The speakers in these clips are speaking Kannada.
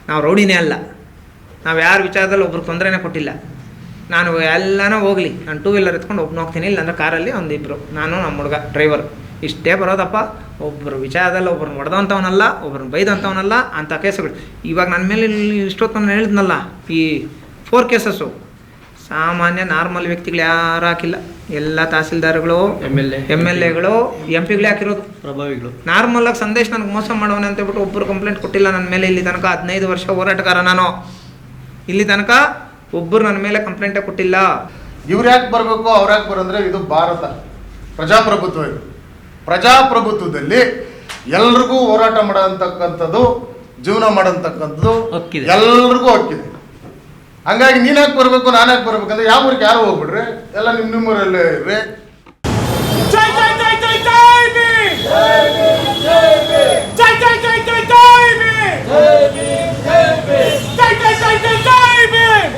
ನಾವು ರೌಡಿನೇ ಅಲ್ಲ, ನಾವು ಯಾರ ವಿಚಾರದಲ್ಲಿ ಒಬ್ರಿಗೆ ತೊಂದರೆನೇ ಕೊಟ್ಟಿಲ್ಲ. ನಾನು ಎಲ್ಲನೂ ಹೋಗಲಿ, ನಾನು ಟೂ ವೀಲರ್ ಎತ್ಕೊಂಡು ಒಬ್ಬನು ಹೋಗ್ತೀನಿ, ಇಲ್ಲಾಂದ್ರೆ ಕಾರಲ್ಲಿ ಒಂದಿಬ್ಬರು, ನಾನು ನಮ್ಮ ಹುಡುಗ ಡ್ರೈವರ್, ಇಷ್ಟೇ ಬರೋದಪ್ಪ. ಒಬ್ಬರು ವಿಚಾರದಲ್ಲಿ ಒಬ್ಬರನ್ನ ಹೊಡೆದಂಥವನಲ್ಲ, ಒಬ್ಬರನ್ನ ಬೈದಂಥವನಲ್ಲ ಅಂಥ ಕೇಸುಗಳು. ಇವಾಗ ನನ್ನ ಮೇಲೆ ಇಷ್ಟೊತ್ತು ನಾನು ಹೇಳಿದ್ನಲ್ಲ, ಈ 4 ಕೇಸಸ್ಸು ಸಾಮಾನ್ಯ ನಾರ್ಮಲ್ ವ್ಯಕ್ತಿಗಳು ಯಾರು ಹಾಕಿಲ್ಲ. ಎಲ್ಲ ತಹಸೀಲ್ದಾರ್ಗಳು, ಎಮ್ ಎಲ್ ಎಗಳು, ಎಂ ಪಿಗಳೇ ಹಾಕಿರೋದು, ಪ್ರಭಾವಿಗಳು. ನಾರ್ಮಲಾಗಿ ಸಂದೇಶ್ ನನಗೆ ಮೋಸ ಮಾಡೋನೆ ಅಂತ ಹೇಳ್ಬಿಟ್ಟು ಒಬ್ಬರು ಕಂಪ್ಲೇಂಟ್ ಕೊಟ್ಟಿಲ್ಲ ನನ್ನ ಮೇಲೆ. ಇಲ್ಲಿ ತನಕ 15 ವರ್ಷ ಹೋರಾಟಗಾರ ನಾನು, ಇಲ್ಲಿ ತನಕ ಒಬ್ಬರು ನನ್ನ ಮೇಲೆ ಕಂಪ್ಲೇಂಟೇ ಕೊಟ್ಟಿಲ್ಲ. ಇವ್ರು ಯಾಕೆ ಬರಬೇಕು, ಅವ್ರು ಯಾಕೆ ಬರಂದ್ರೆ ಇದು ಭಾರತ ಪ್ರಜಾಪ್ರಭುತ್ವ. ಇದು ಪ್ರಜಾಪ್ರಭುತ್ವದಲ್ಲಿ ಎಲ್ರಿಗೂ ಹೋರಾಟ ಮಾಡೋಂತಕ್ಕಂಥದ್ದು, ಜೀವನ ಮಾಡೋಂತಕ್ಕಂಥದ್ದು ಎಲ್ರಿಗೂ ಹಕ್ಕಿದೆ. ಹಂಗಾಗಿ ನೀನು ಯಾಕೆ ಬರಬೇಕು, ನಾನು ಯಾಕೆ ಬರ್ಬೇಕಂದ್ರೆ ಯಾವ ಊರಿಗೆ ಯಾರು ಹೋಗ್ಬಿಡ್ರಿ, ಎಲ್ಲ ನಿಮ್ಮೂರಲ್ಲೇ ಇರ್ರಿ.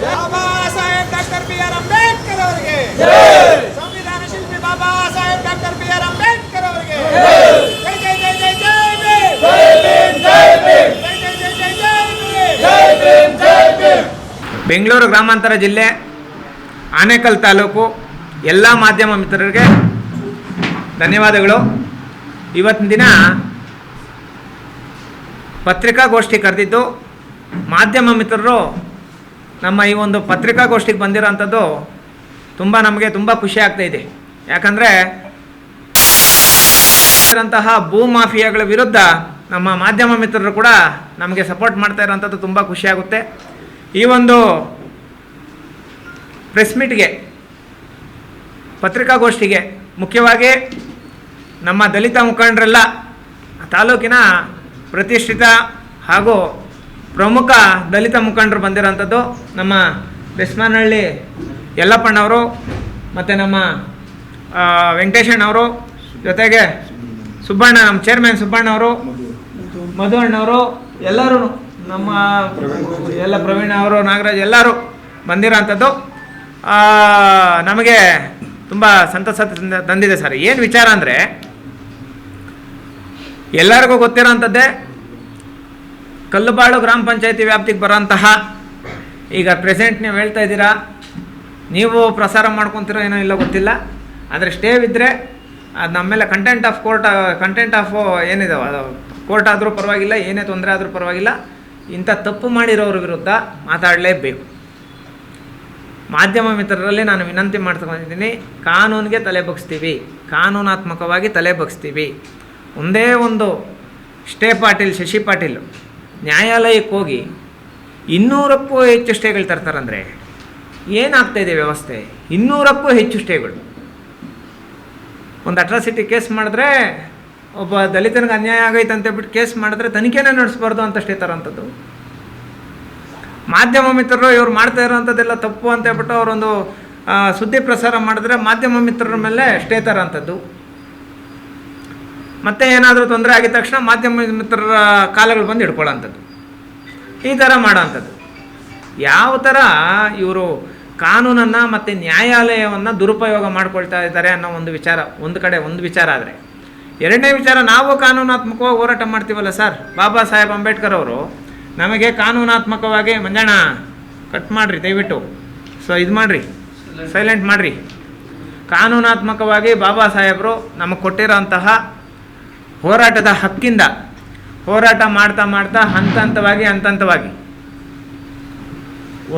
ಬಾಬಾ ಸಾಹೇಬ್ ಡಾಕ್ಟರ್ BR ಅಂಬೇಡ್ಕರ್ ಅವರಿಗೆ, ಸಂವಿಧಾನ ಶಿಲ್ಪಿ ಬಾಬಾ ಸಾಹೇಬ್ ಡಾಕ್ಟರ್ BR ಅಂಬೇಡ್ಕರ್ ಅವರಿಗೆ ಜೈ ಜೈ ಜೈ ಜೈ ಜೈ ಭೀಮ್, ಜೈ ಭೀಮ್ ಜೈ ಭೀಮ್, ಜೈ ಜೈ ಜೈ ಜೈ ಜೈ ಭೀಮ್, ಜೈ ಭೀಮ್ ಜೈ ಭೀಮ್. ಬೆಂಗಳೂರು ಗ್ರಾಮಾಂತರ ಜಿಲ್ಲೆ ಆನೇಕಲ್ ತಾಲೂಕು ಎಲ್ಲ ಮಾಧ್ಯಮ ಮಿತ್ರರಿಗೆ ಧನ್ಯವಾದಗಳು. ಇವತ್ತಿನ ದಿನ ಪತ್ರಿಕಾಗೋಷ್ಠಿ ಕರೆದಿದ್ದು, ಮಾಧ್ಯಮ ಮಿತ್ರರು ನಮ್ಮ ಈ ಒಂದು ಪತ್ರಿಕಾಗೋಷ್ಠಿಗೆ ಬಂದಿರೋಂಥದ್ದು ನಮಗೆ ತುಂಬ ಖುಷಿ ಆಗ್ತಾಯಿದೆ. ಯಾಕಂದರೆ ಇರೋಂತಹ ಭೂ ಮಾಫಿಯಾಗಳ ವಿರುದ್ಧ ನಮ್ಮ ಮಾಧ್ಯಮ ಮಿತ್ರರು ಕೂಡ ನಮಗೆ ಸಪೋರ್ಟ್ ಮಾಡ್ತಾ ಇರೋಂಥದ್ದು ತುಂಬ ಖುಷಿಯಾಗುತ್ತೆ. ಈ ಒಂದು ಪ್ರೆಸ್ ಮೀಟ್ಗೆ, ಪತ್ರಿಕಾಗೋಷ್ಠಿಗೆ ಮುಖ್ಯವಾಗಿ ನಮ್ಮ ದಲಿತ ಮುಖಂಡರೆಲ್ಲ, ತಾಲೂಕಿನ ಪ್ರತಿಷ್ಠಿತ ಹಾಗೂ ಪ್ರಮುಖ ದಲಿತ ಮುಖಂಡರು ಬಂದಿರೋಂಥದ್ದು ನಮ್ಮ ಬೆಸ್ಮಾನಹಳ್ಳಿ ಯಲ್ಲಪ್ಪಣ್ಣವರು ಮತ್ತು ನಮ್ಮ ವೆಂಕಟೇಶಣ್ಣವರು, ಜೊತೆಗೆ ಸುಬ್ಬಣ್ಣ, ನಮ್ಮ ಚೇರ್ಮನ್ ಸುಬ್ಬಣ್ಣವರು, ಮಧು ಅಣ್ಣವರು, ಎಲ್ಲರೂ ನಮ್ಮ ಎಲ್ಲ ಪ್ರವೀಣ ಅವರು, ನಾಗರಾಜ್ ಎಲ್ಲರೂ ಬಂದಿರೋಂಥದ್ದು ನಮಗೆ ತುಂಬ ಸಂತಸ ತಂದಿದೆ ಸರ್. ಏನು ವಿಚಾರ ಅಂದರೆ, ಎಲ್ಲರಿಗೂ ಗೊತ್ತಿರೋಂಥದ್ದೇ, ಕಲ್ಲುಬಾಳು ಗ್ರಾಮ ಪಂಚಾಯತಿ ವ್ಯಾಪ್ತಿಗೆ ಬರೋಂತಹ, ಈಗ ಪ್ರೆಸೆಂಟ್ ನೀವು ಹೇಳ್ತಾ ಇದ್ದೀರಾ, ನೀವು ಪ್ರಸಾರ ಮಾಡ್ಕೊತಿರೋ ಏನೋ ಇಲ್ಲ ಗೊತ್ತಿಲ್ಲ, ಆದರೆ ಸ್ಟೇ ಇದ್ದರೆ ಅದು ನಮ್ಮ ಮೇಲೆ ಕಂಟೆಂಟ್ ಆಫ್ ಏನಿದೆ ಅದು ಕೋರ್ಟ್ ಆದರೂ ಪರವಾಗಿಲ್ಲ, ಏನೇ ತೊಂದರೆ ಆದರೂ ಪರವಾಗಿಲ್ಲ, ಇಂಥ ತಪ್ಪು ಮಾಡಿರೋರ ವಿರುದ್ಧ ಮಾತಾಡಲೇಬೇಕು. ಮಾಧ್ಯಮ ಮಿತ್ರರಲ್ಲಿ ನಾನು ವಿನಂತಿ ಮಾಡ್ಕೊಂಡಿದ್ದೀನಿ, ಕಾನೂನಿಗೆ ತಲೆ ಬಗ್ಸ್ತೀವಿ, ಕಾನೂನಾತ್ಮಕವಾಗಿ ತಲೆ ಬಗ್ಸ್ತೀವಿ. ಒಂದೇ ಒಂದು ಶಶಿ ಪಾಟೀಲ್ ನ್ಯಾಯಾಲಯಕ್ಕೆ ಹೋಗಿ 200ಕ್ಕೂ ಹೆಚ್ಚು ಸ್ಟೇಗಳು ತರ್ತಾರಂದರೆ ಏನಾಗ್ತಾಯಿದೆ ವ್ಯವಸ್ಥೆ? 200ಕ್ಕೂ ಹೆಚ್ಚು ಸ್ಟೇಗಳು. ಒಂದು ಅಟ್ರಾಸಿಟಿ ಕೇಸ್ ಮಾಡಿದ್ರೆ, ಒಬ್ಬ ದಲಿತನಿಗೆ ಅನ್ಯಾಯ ಆಗೈತೆ ಅಂತೇಳ್ಬಿಟ್ಟು ಕೇಸ್ ಮಾಡಿದ್ರೆ ತನಿಖೆನೇ ನಡೆಸಬಾರ್ದು ಅಂತ ಸ್ಟೇ ತರೋಂಥದ್ದು. ಮಾಧ್ಯಮ ಮಿತ್ರರು ಇವ್ರು ಮಾಡ್ತಾ ಇರೋವಂಥದ್ದೆಲ್ಲ ತಪ್ಪು ಅಂತ ಹೇಳ್ಬಿಟ್ಟು ಅವರೊಂದು ಸುದ್ದಿ ಪ್ರಸಾರ ಮಾಡಿದ್ರೆ ಮಾಧ್ಯಮ ಮಿತ್ರರ ಮೇಲೆ ಸ್ಟೇ ತರೋಂಥದ್ದು. ಮತ್ತೆ ಏನಾದರೂ ತೊಂದರೆ ಆಗಿದ ತಕ್ಷಣ ಮಾಧ್ಯಮ ಮಿತ್ರರ ಕಾಲಗಳು ಬಂದು ಹಿಡ್ಕೊಳ್ಳೋಂಥದ್ದು, ಈ ಥರ ಮಾಡೋಂಥದ್ದು. ಯಾವ ಥರ ಇವರು ಕಾನೂನನ್ನು ಮತ್ತು ನ್ಯಾಯಾಲಯವನ್ನು ದುರುಪಯೋಗ ಮಾಡ್ಕೊಳ್ತಾ ಇದ್ದಾರೆ ಅನ್ನೋ ಒಂದು ವಿಚಾರ ಒಂದು ವಿಚಾರ ಆದರೆ, ಎರಡನೇ ವಿಚಾರ, ನಾವು ಕಾನೂನಾತ್ಮಕವಾಗಿ ಹೋರಾಟ ಮಾಡ್ತೀವಲ್ಲ ಸರ್. ಬಾಬಾ ಸಾಹೇಬ್ ಅಂಬೇಡ್ಕರ್ ಅವರು ನಮಗೆ ಕಾನೂನಾತ್ಮಕವಾಗಿ, ಮಂಜಣ್ಣ ಕಟ್ ಮಾಡಿರಿ ದಯವಿಟ್ಟು, ಇದು ಮಾಡಿರಿ, ಸೈಲೆಂಟ್ ಮಾಡಿರಿ. ಕಾನೂನಾತ್ಮಕವಾಗಿ ಬಾಬಾ ಸಾಹೇಬರು ನಮಗೆ ಕೊಟ್ಟಿರೋಂತಹ ಹೋರಾಟದ ಹಕ್ಕಿಂದ ಹೋರಾಟ ಮಾಡ್ತಾ ಹಂತವಾಗಿ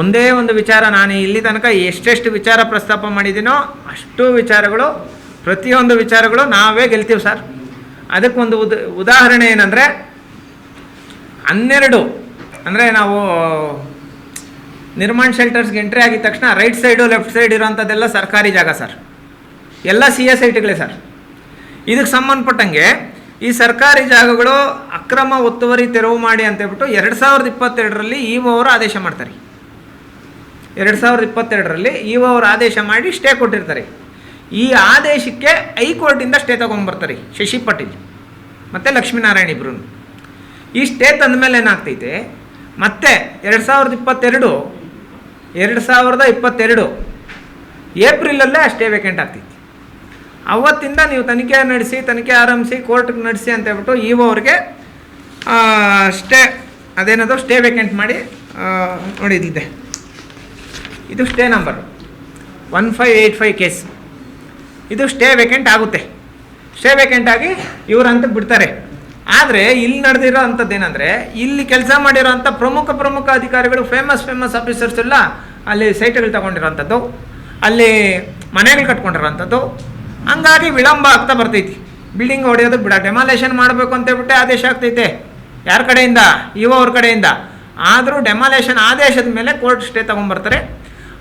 ಒಂದೇ ಒಂದು ವಿಚಾರ, ನಾನು ಇಲ್ಲಿ ತನಕ ಎಷ್ಟೆಷ್ಟು ವಿಚಾರ ಪ್ರಸ್ತಾಪ ಮಾಡಿದ್ದೀನೋ ಅಷ್ಟು ವಿಚಾರಗಳು, ಪ್ರತಿಯೊಂದು ವಿಚಾರಗಳು ನಾವೇ ಗೆಲ್ತೀವಿ ಸರ್. ಅದಕ್ಕೊಂದು ಉದಾಹರಣೆ ಏನಂದರೆ, 12 ಅಂದರೆ ನಾವು ನಿರ್ಮಾಣ ಶೆಲ್ಟರ್ಸ್ಗೆ ಎಂಟ್ರಿ ಆಗಿದ ತಕ್ಷಣ ರೈಟ್ ಸೈಡು ಲೆಫ್ಟ್ ಸೈಡ್ ಇರೋಂಥದ್ದೆಲ್ಲ ಸರ್ಕಾರಿ ಜಾಗ ಸರ್, ಎಲ್ಲ CSITಗಳೇ ಸರ್. ಇದಕ್ಕೆ ಸಂಬಂಧಪಟ್ಟಂಗೆ ಈ ಸರ್ಕಾರಿ ಜಾಗಗಳು ಅಕ್ರಮ ಒತ್ತುವರಿ ತೆರವು ಮಾಡಿ ಅಂತೇಳ್ಬಿಟ್ಟು 2022ರಲ್ಲಿ ಇಒ ಅವರು ಆದೇಶ ಮಾಡ್ತಾರೆ. 2022ರಲ್ಲಿ ಇಒ ಅವರು ಆದೇಶ ಮಾಡಿ ಸ್ಟೇ ಕೊಟ್ಟಿರ್ತಾರೆ. ಈ ಆದೇಶಕ್ಕೆ ಹೈಕೋರ್ಟಿಂದ ಸ್ಟೇ ತೊಗೊಂಡ್ಬರ್ತಾರೆ ಶಶಿ ಪಾಟೀಲ್ ಮತ್ತು ಲಕ್ಷ್ಮೀನಾರಾಯಣ ಇಬ್ಬರು. ಈ ಸ್ಟೇ ತಂದ ಮೇಲೆ ಏನಾಗ್ತೈತೆ, ಮತ್ತೆ 2022 ಏಪ್ರಿಲಲ್ಲೇ ಆ ಸ್ಟೇ ವೇಕೆಂಟ್ ಆಗ್ತೈತಿ. ಅವತ್ತಿಂದ ನೀವು ತನಿಖೆ ಆರಂಭಿಸಿ ಕೋರ್ಟ್ಗೆ ನಡೆಸಿ ಅಂತ ಹೇಳ್ಬಿಟ್ಟು ಇಒ ಅವ್ರಿಗೆ ಸ್ಟೇ ಅದೇನದು ಸ್ಟೇ ವೇಕೆಂಟ್ ಮಾಡಿ ನೋಡಿ ಇದಿದೆ, ಇದು ಸ್ಟೇ ನಂಬರ್ 1585 ಕೇಸ್. ಇದು ಸ್ಟೇ ವೇಕೆಂಟ್ ಆಗುತ್ತೆ. ಸ್ಟೇ ವೇಕೆಂಟ್ ಆಗಿ ಇವರಂತ ಬಿಡ್ತಾರೆ. ಆದರೆ ಇಲ್ಲಿ ನಡೆದಿರೋ ಅಂಥದ್ದು ಏನಂದರೆ, ಇಲ್ಲಿ ಕೆಲಸ ಮಾಡಿರೋ ಅಂಥ ಪ್ರಮುಖ ಅಧಿಕಾರಿಗಳು, ಫೇಮಸ್ ಆಫೀಸರ್ಸ್ ಎಲ್ಲ ಅಲ್ಲಿ ಸೈಟ್ಗಳು ತಗೊಂಡಿರೋಂಥದ್ದು, ಅಲ್ಲಿ ಮನೆಗಳು ಕಟ್ಕೊಂಡಿರೋಂಥದ್ದು. ಹಂಗಾಗಿ ವಿಳಂಬ ಆಗ್ತಾ ಬರ್ತೈತಿ. ಬಿಲ್ಡಿಂಗ್ ಹೊಡೆಯೋದು ಬಿಡ, ಡೆಮಾಲೇಷನ್ ಮಾಡಬೇಕು ಅಂತೇಳ್ಬಿಟ್ಟೆ ಆದೇಶ ಆಗ್ತೈತೆ. ಯಾರ ಕಡೆಯಿಂದ? ಅವ್ರ ಕಡೆಯಿಂದ. ಆದರೂ ಡೆಮಾಲೇಷನ್ ಆದೇಶದ ಮೇಲೆ ಕೋರ್ಟ್ ಸ್ಟೇ ತೊಗೊಂಬರ್ತಾರೆ.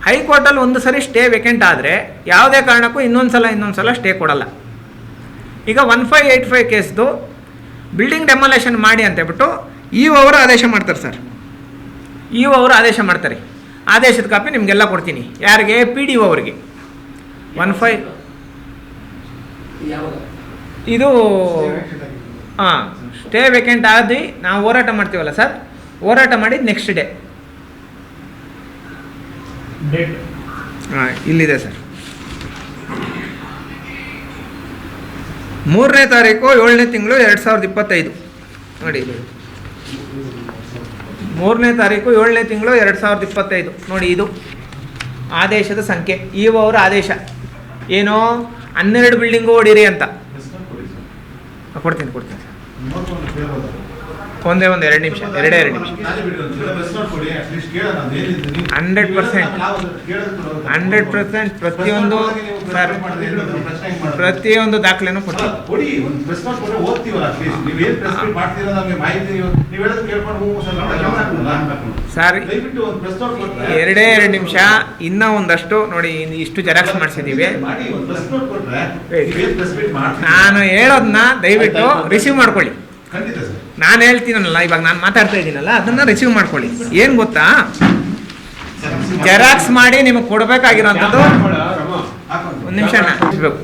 ಹೈಕೋರ್ಟಲ್ಲಿ ಒಂದು ಸರಿ ಸ್ಟೇ ವೇಕೆಂಟ್ ಆದರೆ ಯಾವುದೇ ಕಾರಣಕ್ಕೂ ಇನ್ನೊಂದು ಸಲ ಸ್ಟೇ ಕೊಡಲ್ಲ. ಈಗ 1585 ಕೇಸ್ದು ಬಿಲ್ಡಿಂಗ್ ಡೆಮಾಲೇಷನ್ ಮಾಡಿ ಅಂತೇಳ್ಬಿಟ್ಟು ಅವರು ಆದೇಶ ಮಾಡ್ತಾರೆ ಸರ್. ಅವರು ಆದೇಶ ಮಾಡ್ತಾರೆ. ಆದೇಶದ ಕಾಪಿ ನಿಮಗೆಲ್ಲ ಕೊಡ್ತೀನಿ. ಯಾರಿಗೆ? PDO ಅವರಿಗೆ. 15 ಇದು ಸ್ಟೇ ವೇಕೆಂಟ್ ಆಗಿ ನಾವು ಹೋರಾಟ ಮಾಡ್ತೀವಲ್ಲ ಸರ್, ಹೋರಾಟ ಮಾಡಿದ ನೆಕ್ಸ್ಟ್ ಡೇ ಇಲ್ಲಿದೆ ಸರ್. 3ನೇ ತಾರೀಕು 7ನೇ ತಿಂಗಳು 2025 ನೋಡಿ. 3ನೇ ತಾರೀಕು 7ನೇ ತಿಂಗಳು 2025 ನೋಡಿ. ಇದು ಆದೇಶದ ಸಂಖ್ಯೆ. ಅವರ ಆದೇಶ ಏನೋ 12 ಬಿಲ್ಡಿಂಗು ಹೊಡೀರಿ ಅಂತ. ಕೊಡ್ತೀನಿ ಒಂದೇ 2 ನಿಮಿಷ 2 ನಿಮಿಷ. 100% ಪ್ರತಿಯೊಂದು ದಾಖಲೆನೂ ಕೊಡ್ತೀವಿ ಸರ್. 2 ನಿಮಿಷ. ಇನ್ನೂ ಒಂದಷ್ಟು ನೋಡಿ, ಇಷ್ಟು ಜೆರಾಕ್ಸ್ ಮಾಡಿಸಿದ್ದೀವಿ. ನಾನು ಹೇಳೋದನ್ನ ದಯವಿಟ್ಟು ರಿಸೀವ್ ಮಾಡ್ಕೊಳ್ಳಿ. ನಾನು ಹೇಳ್ತೀನಲ್ಲ, ಇವಾಗ ನಾನು ಮಾತಾಡ್ತಾ ಇದ್ದೀನಲ್ಲ, ಅದನ್ನ ರಿಸೀವ್ ಮಾಡ್ಕೊಳ್ಳಿ. ಏನು ಗೊತ್ತಾ, ಜೆರಾಕ್ಸ್ ಮಾಡಿ ನಿಮಗೆ ಕೊಡಬೇಕಾಗಿರೋಂಥದ್ದು 1 ನಿಮಿಷ ಬೇಕು.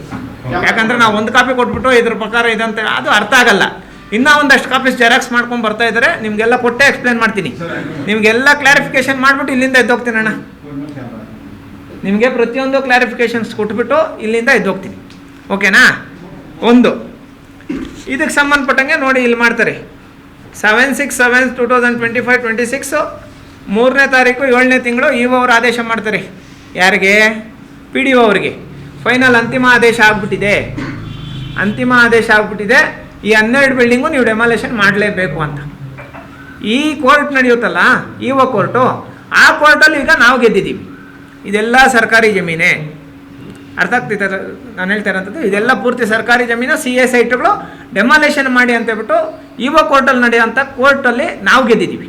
ಯಾಕಂದ್ರೆ ನಾವು ಒಂದು ಕಾಪಿ ಕೊಟ್ಬಿಟ್ಟು ಇದ್ರ ಪ್ರಕಾರ ಇದಂತ ಅದು ಅರ್ಥ ಆಗಲ್ಲ. ಇನ್ನೂ ಒಂದಷ್ಟು ಕಾಪೀಸ್ ಜೆರಾಕ್ಸ್ ಮಾಡ್ಕೊಂಡು ಬರ್ತಾ ಇದ್ದಾರೆ. ನಿಮಗೆಲ್ಲ ಕೊಟ್ಟೆ ಎಕ್ಸ್ಪ್ಲೇನ್ ಮಾಡ್ತೀನಿ. ನಿಮಗೆಲ್ಲ ಕ್ಲಾರಿಫಿಕೇಶನ್ ಮಾಡಿಬಿಟ್ಟು ಇಲ್ಲಿಂದ ಎದ್ದೋಗ್ತೀನಿ ಅಣ್ಣ. ನಿಮಗೆ ಪ್ರತಿಯೊಂದು ಕ್ಲಾರಿಫಿಕೇಶನ್ಸ್ ಕೊಟ್ಬಿಟ್ಟು ಇಲ್ಲಿಂದ ಎದ್ದೋಗ್ತೀನಿ. ಓಕೆನಾ? ಒಂದು ಇದಕ್ಕೆ ಸಂಬಂಧಪಟ್ಟಂಗೆ ನೋಡಿ, ಇಲ್ಲಿ ಮಾಡ್ತಾರೆ 7/6/2025-26 3ನೇ ತಾರೀಕು 7ನೇ ತಿಂಗಳು ಅವರು ಆದೇಶ ಮಾಡ್ತಾರೆ. ಯಾರಿಗೆ? PDO ಅವರಿಗೆ. ಫೈನಲ್ ಅಂತಿಮ ಆದೇಶ ಆಗ್ಬಿಟ್ಟಿದೆ. ಈ 12 ಬಿಲ್ಡಿಂಗು ನೀವು ಡೆಮಾಲೇಷನ್ ಮಾಡಲೇಬೇಕು ಅಂತ. ಈ ಕೋರ್ಟ್ ನಡೆಯುತ್ತಲ್ಲ, ಕೋರ್ಟು, ಆ ಕೋರ್ಟಲ್ಲಿ ಈಗ ನಾವು ಗೆದ್ದಿದ್ದೀವಿ. ಇದೆಲ್ಲ ಸರ್ಕಾರಿ ಜಮೀನೇ. ಅರ್ಥ ಆಗ್ತೈತೆ ನಾನು ಹೇಳ್ತಾ ಇರೋಂಥದ್ದು? ಇದೆಲ್ಲ ಪೂರ್ತಿ ಸರ್ಕಾರಿ ಜಮೀನು. CA ಸೈಟ್ಗಳು ಡೆಮಾಲೇಷನ್ ಮಾಡಿ ಅಂತೇಳ್ಬಿಟ್ಟು ಕೋರ್ಟಲ್ಲಿ ನಡೆಯೋಂಥ ಕೋರ್ಟಲ್ಲಿ ನಾವು ಗೆದ್ದಿದ್ದೀವಿ.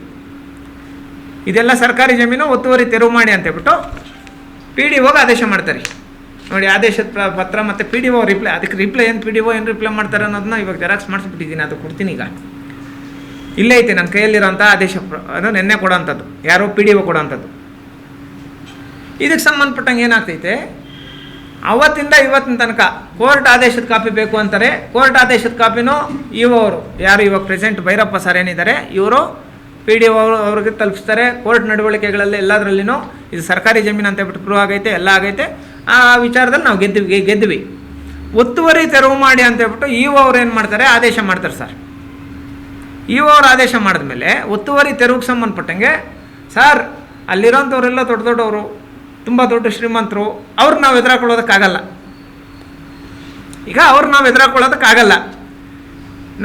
ಇದೆಲ್ಲ ಸರ್ಕಾರಿ ಜಮೀನು, ಒತ್ತುವರಿ ತೆರವು ಮಾಡಿ ಅಂತೇಳ್ಬಿಟ್ಟು PDOಗೆ ಆದೇಶ ಮಾಡ್ತಾರೆ. ನೋಡಿ, ಆದೇಶದ ಪತ್ರ ಮತ್ತು PDO ರಿಪ್ಲೈ. ಅದಕ್ಕೆ ರಿಪ್ಲೈ ಏನು PDO ಏನು ರಿಪ್ಲೈ ಮಾಡ್ತಾರೆ ಅನ್ನೋದನ್ನ ಇವಾಗ ಜೆರಾಕ್ಸ್ ಮಾಡಿಸ್ಬಿಟ್ಟಿದ್ದೀನಿ. ಅದು ಕೊಡ್ತೀನಿ. ಈಗ ಇಲ್ಲೇ ಐತೆ ನನ್ನ ಕೈಯಲ್ಲಿರೋಂಥ ಆದೇಶ. ಅದು ನಿನ್ನೆ ಕೊಡೋಂಥದ್ದು. ಯಾರೋ PDO ಕೊಡೋಂಥದ್ದು. ಇದಕ್ಕೆ ಸಂಬಂಧಪಟ್ಟಂಗೆ ಏನಾಗ್ತೈತೆ, ಅವತ್ತಿಂದ ಇವತ್ತಿನ ತನಕ ಕೋರ್ಟ್ ಆದೇಶದ ಕಾಪಿ ಬೇಕು ಅಂತಾರೆ. ಕೋರ್ಟ್ ಆದೇಶದ ಕಾಪಿನೂ ಅವರು ಯಾರು ಇವಾಗ ಪ್ರೆಸೆಂಟ್ ಭೈರಪ್ಪ ಸರ್ ಏನಿದ್ದಾರೆ, ಇವರು PDO ಅವ್ರಿಗೆ ತಲುಪಿಸ್ತಾರೆ. ಕೋರ್ಟ್ ನಡವಳಿಕೆಗಳಲ್ಲಿ ಎಲ್ಲದರಲ್ಲಿನೂ ಇದು ಸರ್ಕಾರಿ ಜಮೀನು ಅಂತ ಹೇಳ್ಬಿಟ್ಟು ಪ್ರೂವ್ ಆಗೈತೆ, ಎಲ್ಲ ಆಗೈತೆ. ಆ ವಿಚಾರದಲ್ಲಿ ನಾವು ಗೆದ್ವಿ. ಒತ್ತುವರಿ ತೆರವು ಮಾಡಿ ಅಂತ ಹೇಳ್ಬಿಟ್ಟು ಅವ್ರು ಏನು ಮಾಡ್ತಾರೆ, ಆದೇಶ ಮಾಡ್ತಾರೆ ಸರ್. ಅವ್ರು ಆದೇಶ ಮಾಡಿದ್ಮೇಲೆ ಒತ್ತುವರಿ ತೆರವುಗೆ ಸಂಬಂಧಪಟ್ಟಂಗೆ ಸರ್, ಅಲ್ಲಿರೋಂಥವರೆಲ್ಲ ದೊಡ್ಡವರು, ತುಂಬ ದೊಡ್ಡ ಶ್ರೀಮಂತರು, ಅವ್ರಿಗೆ ನಾವು ಎದುರಾಕೊಳ್ಳೋದಕ್ಕಾಗಲ್ಲ.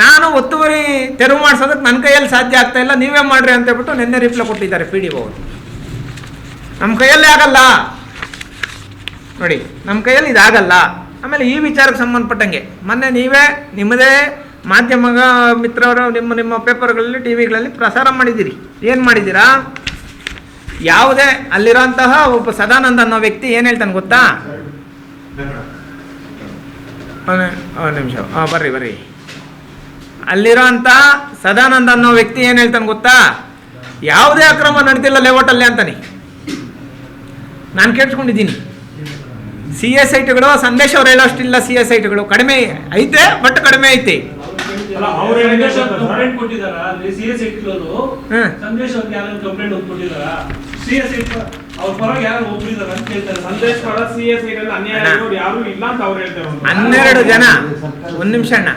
ನಾನು ಒತ್ತುವರಿ ತೆರವು ಮಾಡಿಸೋದಕ್ಕೆ ನನ್ನ ಕೈಯಲ್ಲಿ ಸಾಧ್ಯ ಆಗ್ತಾ ಇಲ್ಲ, ನೀವೇ ಮಾಡ್ರಿ ಅಂತ ಹೇಳ್ಬಿಟ್ಟು ನಿನ್ನೆ ರಿಪ್ಲೈ ಕೊಟ್ಟಿದ್ದಾರೆ PDO ಅವರು. ನಮ್ಮ ಕೈಯಲ್ಲೇ ಆಗಲ್ಲ ನೋಡಿ, ನಮ್ಮ ಕೈಯಲ್ಲಿ ಇದಾಗಲ್ಲ. ಆಮೇಲೆ ಈ ವಿಚಾರಕ್ಕೆ ಸಂಬಂಧಪಟ್ಟಂಗೆ ಮೊನ್ನೆ ನೀವೇ ನಿಮ್ಮದೇ ಮಾಧ್ಯಮ ಮಿತ್ರರು ನಿಮ್ಮ ಪೇಪರ್ಗಳಲ್ಲಿ, ಟಿವಿಗಳಲ್ಲಿ ಪ್ರಸಾರ ಮಾಡಿದ್ದೀರಿ. ಏನು ಮಾಡಿದ್ದೀರಾ? ಯಾವುದೇ ಅಲ್ಲಿರೋಂತಹ ಒಬ್ಬ ಸದಾನಂದ ಅನ್ನೋ ವ್ಯಕ್ತಿ ಏನು ಹೇಳ್ತಾನೆ ಗೊತ್ತಾ? ಒಂದು ನಿಮಿಷ ಬರ್ರಿ. ಅಲ್ಲಿರೋಂಥ ಸದಾನಂದ ಅನ್ನೋ ವ್ಯಕ್ತಿ ಏನು ಹೇಳ್ತಾನೆ ಗೊತ್ತಾ? ಯಾವುದೇ ಅಕ್ರಮ ನಡೆದಿಲ್ಲ ಲೇಔಟಲ್ಲಿ ಅಂತಾನೆ. ನಾನು ಕೇಳಿಸ್ಕೊಂಡಿದ್ದೀನಿ. CA ಸೈಟ್ಗಳು ಸಂದೇಶ ಅವ್ರು ಹೇಳೋಷ್ಟಿಲ್ಲ. CA ಸೈಟ್ಗಳು ಕಡಿಮೆ ಐತೆ, ಬಟ್ ಕಡಿಮೆ ಐತೆ. ಹನ್ನೆರಡು ಜನ. ಒಂದು ನಿಮಿಷ ಅಣ್ಣ.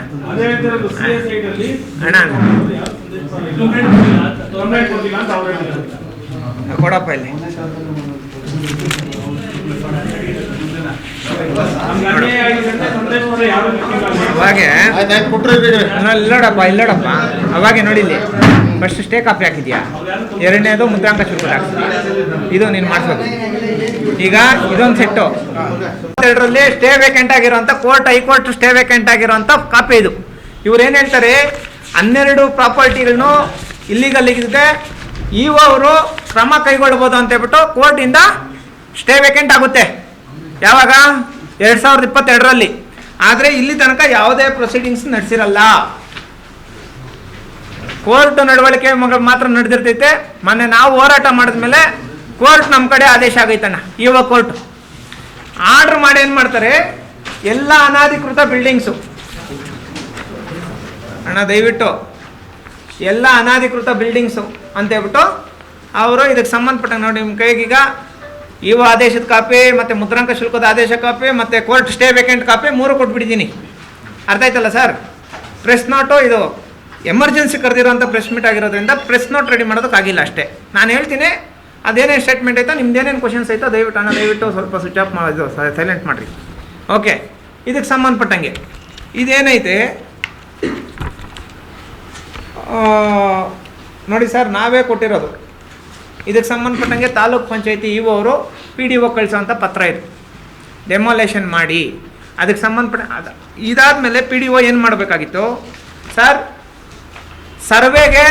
ಕೊಡಪ್ಪ ಇಲ್ಲಿ. ಅವಾಗೆ ಆಯ್ತು ಕೊಟ್ರಿ ಇಲ್ಲೋಡಪ್ಪ ಇಲ್ಲೋಡಪ್ಪ ಅವಾಗೆ ನೋಡಿಲ್ಲಿ ಫಸ್ಟ್ ಸ್ಟೇ ಕಾಪಿ ಹಾಕಿದ್ಯಾ, ಎರಡನೇದು ಮುದ್ರಾಂಕ ಶುಲ್ಕ ಹಾಕ್ತಿದ್ಯಾ, ಇದು ನೀನು ಮಾಡಿಸೋದು. ಈಗ ಇದೊಂದು ಸೆಟ್ಟು 2ರಲ್ಲಿ ಸ್ಟೇ ವೇಕೆಂಟ್ ಆಗಿರೋಂಥ ಹೈಕೋರ್ಟ್ ಸ್ಟೇ ವೇಕೆಂಟ್ ಆಗಿರೋಂಥ ಕಾಪಿ ಇದು. ಇವ್ರು ಏನು ಹೇಳ್ತಾರೆ, 12 ಪ್ರಾಪರ್ಟಿಗಳನ್ನು ಇಲ್ಲಿಗಲ್ ಇದೆ, ಇವು ಅವರು ಕ್ರಮ ಕೈಗೊಳ್ಬೋದು ಅಂತ ಹೇಳ್ಬಿಟ್ಟು ಕೋರ್ಟಿಂದ ಸ್ಟೇ ವೇಕೆಂಟ್ ಆಗುತ್ತೆ. ಯಾವಾಗ? 2022ರಲ್ಲಿ. ಆದರೆ ಇಲ್ಲಿ ತನಕ ಯಾವುದೇ ಪ್ರೊಸೀಡಿಂಗ್ಸ್ ನಡೆಸಿರಲ್ಲ. ಕೋರ್ಟ್ ನಡವಳಿಕೆ ಮಾತ್ರ ನಡೆದಿರ್ತೈತೆ. ಮೊನ್ನೆ ನಾವು ಹೋರಾಟ ಮಾಡಿದ್ಮೇಲೆ ಕೋರ್ಟ್ ನಮ್ಮ ಕಡೆ ಆದೇಶ ಆಗೈತಣ್ಣ. ಇವಾಗ ಕೋರ್ಟ್ ಆರ್ಡ್ರ್ ಮಾಡಿ ಏನು ಮಾಡ್ತಾರೆ, ಎಲ್ಲ ಅನಾಧಿಕೃತ ಬಿಲ್ಡಿಂಗ್ಸು ಅಣ್ಣ ದಯವಿಟ್ಟು ಎಲ್ಲ ಅನಾಧಿಕೃತ ಬಿಲ್ಡಿಂಗ್ಸು ಅಂತ ಹೇಳ್ಬಿಟ್ಟು ಅವರು ಇದಕ್ಕೆ ಸಂಬಂಧಪಟ್ಟ ನೋಡಿ ನಿಮ್ಮ ಕೈಗೀಗ ಇವು ಆದೇಶದ ಕಾಪಿ ಮತ್ತು ಮುದ್ರಾಂಕ ಶುಲ್ಕದ ಆದೇಶ ಕಾಪಿ ಮತ್ತು ಕೋರ್ಟ್ ಸ್ಟೇ ವೇಕೆಂಟ್ ಕಾಪಿ 3 ಕೊಟ್ಬಿಟ್ಟಿದ್ದೀನಿ. ಅರ್ಥ ಆಯ್ತಲ್ಲ ಸರ್? ಪ್ರೆಸ್ ನೋಟು ಇದು ಎಮರ್ಜೆನ್ಸಿ ಕರೆದಿರೋಂಥ ಪ್ರೆಸ್ ಮೀಟ್ ಆಗಿರೋದ್ರಿಂದ ಪ್ರೆಸ್ ನೋಟ್ ರೆಡಿ ಮಾಡೋದಕ್ಕಾಗಿಲ್ಲ ಅಷ್ಟೇ. ನಾನು ಹೇಳ್ತೀನಿ ಅದೇನೇನು ಸ್ಟೇಟ್ಮೆಂಟ್ ಐತೋ, ನಿಮ್ದು ಏನೇನು ಕ್ವಶನ್ಸ್ ಐತೋ ದಯವಿಟ್ಟು ಸ್ವಲ್ಪ ಸ್ವಿಚ್ ಆಫ್ ಮಾಡೋದು, ಸೈಲೆಂಟ್ ಮಾಡಿರಿ. ಓಕೆ, ಇದಕ್ಕೆ ಸಂಬಂಧಪಟ್ಟಂಗೆ ಇದೇನೈತೆ ನೋಡಿ ಸರ್, ನಾವೇ ಕೊಟ್ಟಿರೋದು. ಇದಕ್ಕೆ ಸಂಬಂಧಪಟ್ಟಂಗೆ ತಾಲೂಕ್ ಪಂಚಾಯತಿ ಇವು ಅವರು PDO ಕಳಿಸೋಂಥ ಪತ್ರ ಇದು, ಡೆಮಾಲೇಷನ್ ಮಾಡಿ. ಅದಕ್ಕೆ ಸಂಬಂಧಪಟ್ಟ ಇದಾದಮೇಲೆ PDO ಏನು ಮಾಡಬೇಕಾಗಿತ್ತು ಸರ್, ಸರ್ವೆಗೆ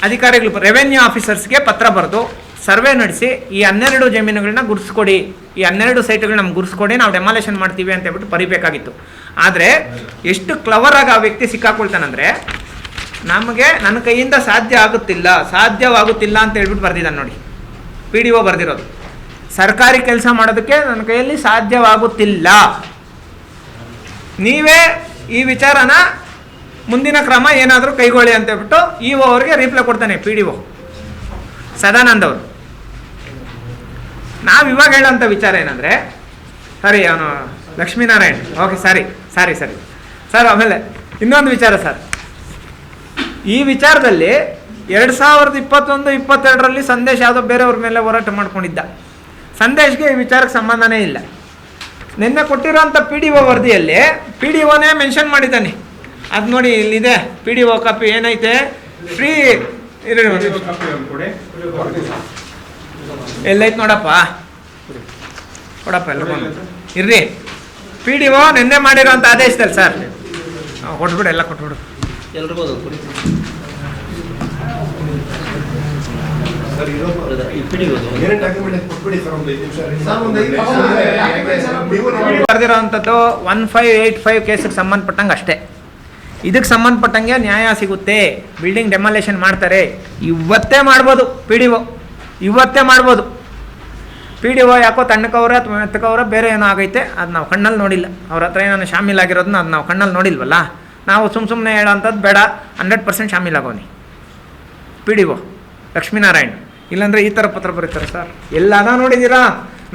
ಅಧಿಕಾರಿಗಳು ರೆವೆನ್ಯೂ ಆಫೀಸರ್ಸ್ಗೆ ಪತ್ರ ಬರೆದು ಸರ್ವೆ ನಡೆಸಿ ಈ 12 ಜಮೀನುಗಳನ್ನ ಗುರುತಿಸ್ಕೊಡಿ, ಈ 12 ಸೈಟ್ಗಳನ್ನ ನಮ್ಗೆ ಗುರುತಿಸ್ಕೊಡಿ, ನಾವು ಡೆಮಾಲೇಷನ್ ಮಾಡ್ತೀವಿ ಅಂತ ಹೇಳ್ಬಿಟ್ಟು ಬರೀಬೇಕಾಗಿತ್ತು. ಆದರೆ ಎಷ್ಟು ಕ್ಲವರಾಗಿ ಆ ವ್ಯಕ್ತಿ ಸಿಕ್ಕಾಕೊಳ್ತಾನಂದರೆ, ನಮಗೆ ನನ್ನ ಕೈಯಿಂದ ಸಾಧ್ಯವಾಗುತ್ತಿಲ್ಲ ಅಂತ ಹೇಳ್ಬಿಟ್ಟು ಬರ್ದಿದ್ದಾನೆ ನೋಡಿ. PDO ಬರ್ದಿರೋದು, ಸರ್ಕಾರಿ ಕೆಲಸ ಮಾಡೋದಕ್ಕೆ ನನ್ನ ಕೈಯಲ್ಲಿ ಸಾಧ್ಯವಾಗುತ್ತಿಲ್ಲ, ನೀವೇ ಈ ವಿಚಾರನ ಮುಂದಿನ ಕ್ರಮ ಏನಾದರೂ ಕೈಗೊಳ್ಳಿ ಅಂತ ಹೇಳ್ಬಿಟ್ಟು ಇಒ ಅವ್ರಿಗೆ ರಿಪ್ಲೈ ಕೊಡ್ತಾನೆ PDO ಸದಾನಂದ್ ಅವರು. ನಾವು ಇವಾಗ ಹೇಳೋಂಥ ವಿಚಾರ ಏನಂದರೆ, ಸರಿ ಅವನು ಲಕ್ಷ್ಮೀನಾರಾಯಣ್, ಓಕೆ ಸರಿ ಸರ್. ಆಮೇಲೆ ಇನ್ನೊಂದು ವಿಚಾರ ಸರ್, ಈ ವಿಚಾರದಲ್ಲಿ 2021-22ರಲ್ಲಿ ಸಂದೇಶ್ ಯಾವುದೋ ಬೇರೆಯವ್ರ ಮೇಲೆ ಹೋರಾಟ ಮಾಡ್ಕೊಂಡಿದ್ದ. ಸಂದೇಶ್ಗೆ ಈ ವಿಚಾರಕ್ಕೆ ಸಂಬಂಧನೇ ಇಲ್ಲ. ನಿನ್ನೆ ಕೊಟ್ಟಿರೋಂಥ PDO ವರದಿಯಲ್ಲಿ PDOನೇ ಮೆನ್ಷನ್ ಮಾಡಿದ್ದಾನೆ. ಅದು ನೋಡಿ ಇಲ್ಲಿದೆ PDO ಕಾಪಿ ಏನೈತೆ, ಫ್ರೀ ಎಲ್ಲೈತೆ ನೋಡಪ್ಪ, ಕೊಡಪ್ಪ ಎಲ್ಲ ಇರ್ರಿ. PDO ನಿನ್ನೆ ಮಾಡಿರೋಂಥ ಆದೇಶದಲ್ಲಿ ಸರ್ ಕೊಟ್ಬಿಡು, ಎಲ್ಲ ಕೊಟ್ಬಿಡು ಎಲ್ರಿಗೂ ಬರ್ದಿರೋಂಥದ್ದು 1585 ಕೇಸಿಗೆ ಸಂಬಂಧಪಟ್ಟಂಗೆ ಅಷ್ಟೇ. ಇದಕ್ಕೆ ಸಂಬಂಧಪಟ್ಟಂಗೆ ನ್ಯಾಯ ಸಿಗುತ್ತೆ, ಬಿಲ್ಡಿಂಗ್ ಡೆಮಾಲೇಷನ್ ಮಾಡ್ತಾರೆ. ಇವತ್ತೇ ಮಾಡ್ಬೋದು PDO, ಇವತ್ತೇ ಮಾಡ್ಬೋದು. PDO ಯಾಕೋ ತಣ್ಣಕವ್ರೆ ಅಥವಾ ಮೆತ್ತಕವ್ರೆ ಬೇರೆ ಏನೋ ಆಗೈತೆ, ಅದು ನಾವು ಕಣ್ಣಲ್ಲಿ ನೋಡಿಲ್ಲ. ಅವ್ರ ಹತ್ರ ಏನೋ ಶಾಮೀಲಾಗಿರೋದನ್ನ ಅದು ನಾವು ಕಣ್ಣಲ್ಲಿ ನೋಡಿಲ್ವಲ್ಲ. ನಾವು ಸುಮ್ಮನೆ ಹೇಳೋಂಥದ್ದು ಬೇಡ, 100% ಶಾಮೀಲಾಗೋನಿ PDO ಲಕ್ಷ್ಮೀನಾರಾಯಣ್. ಇಲ್ಲಾಂದರೆ ಈ ಥರ ಪತ್ರ ಬರೀತಾರೆ ಸರ್, ಎಲ್ಲಾದ ನೋಡಿದ್ದೀರಾ?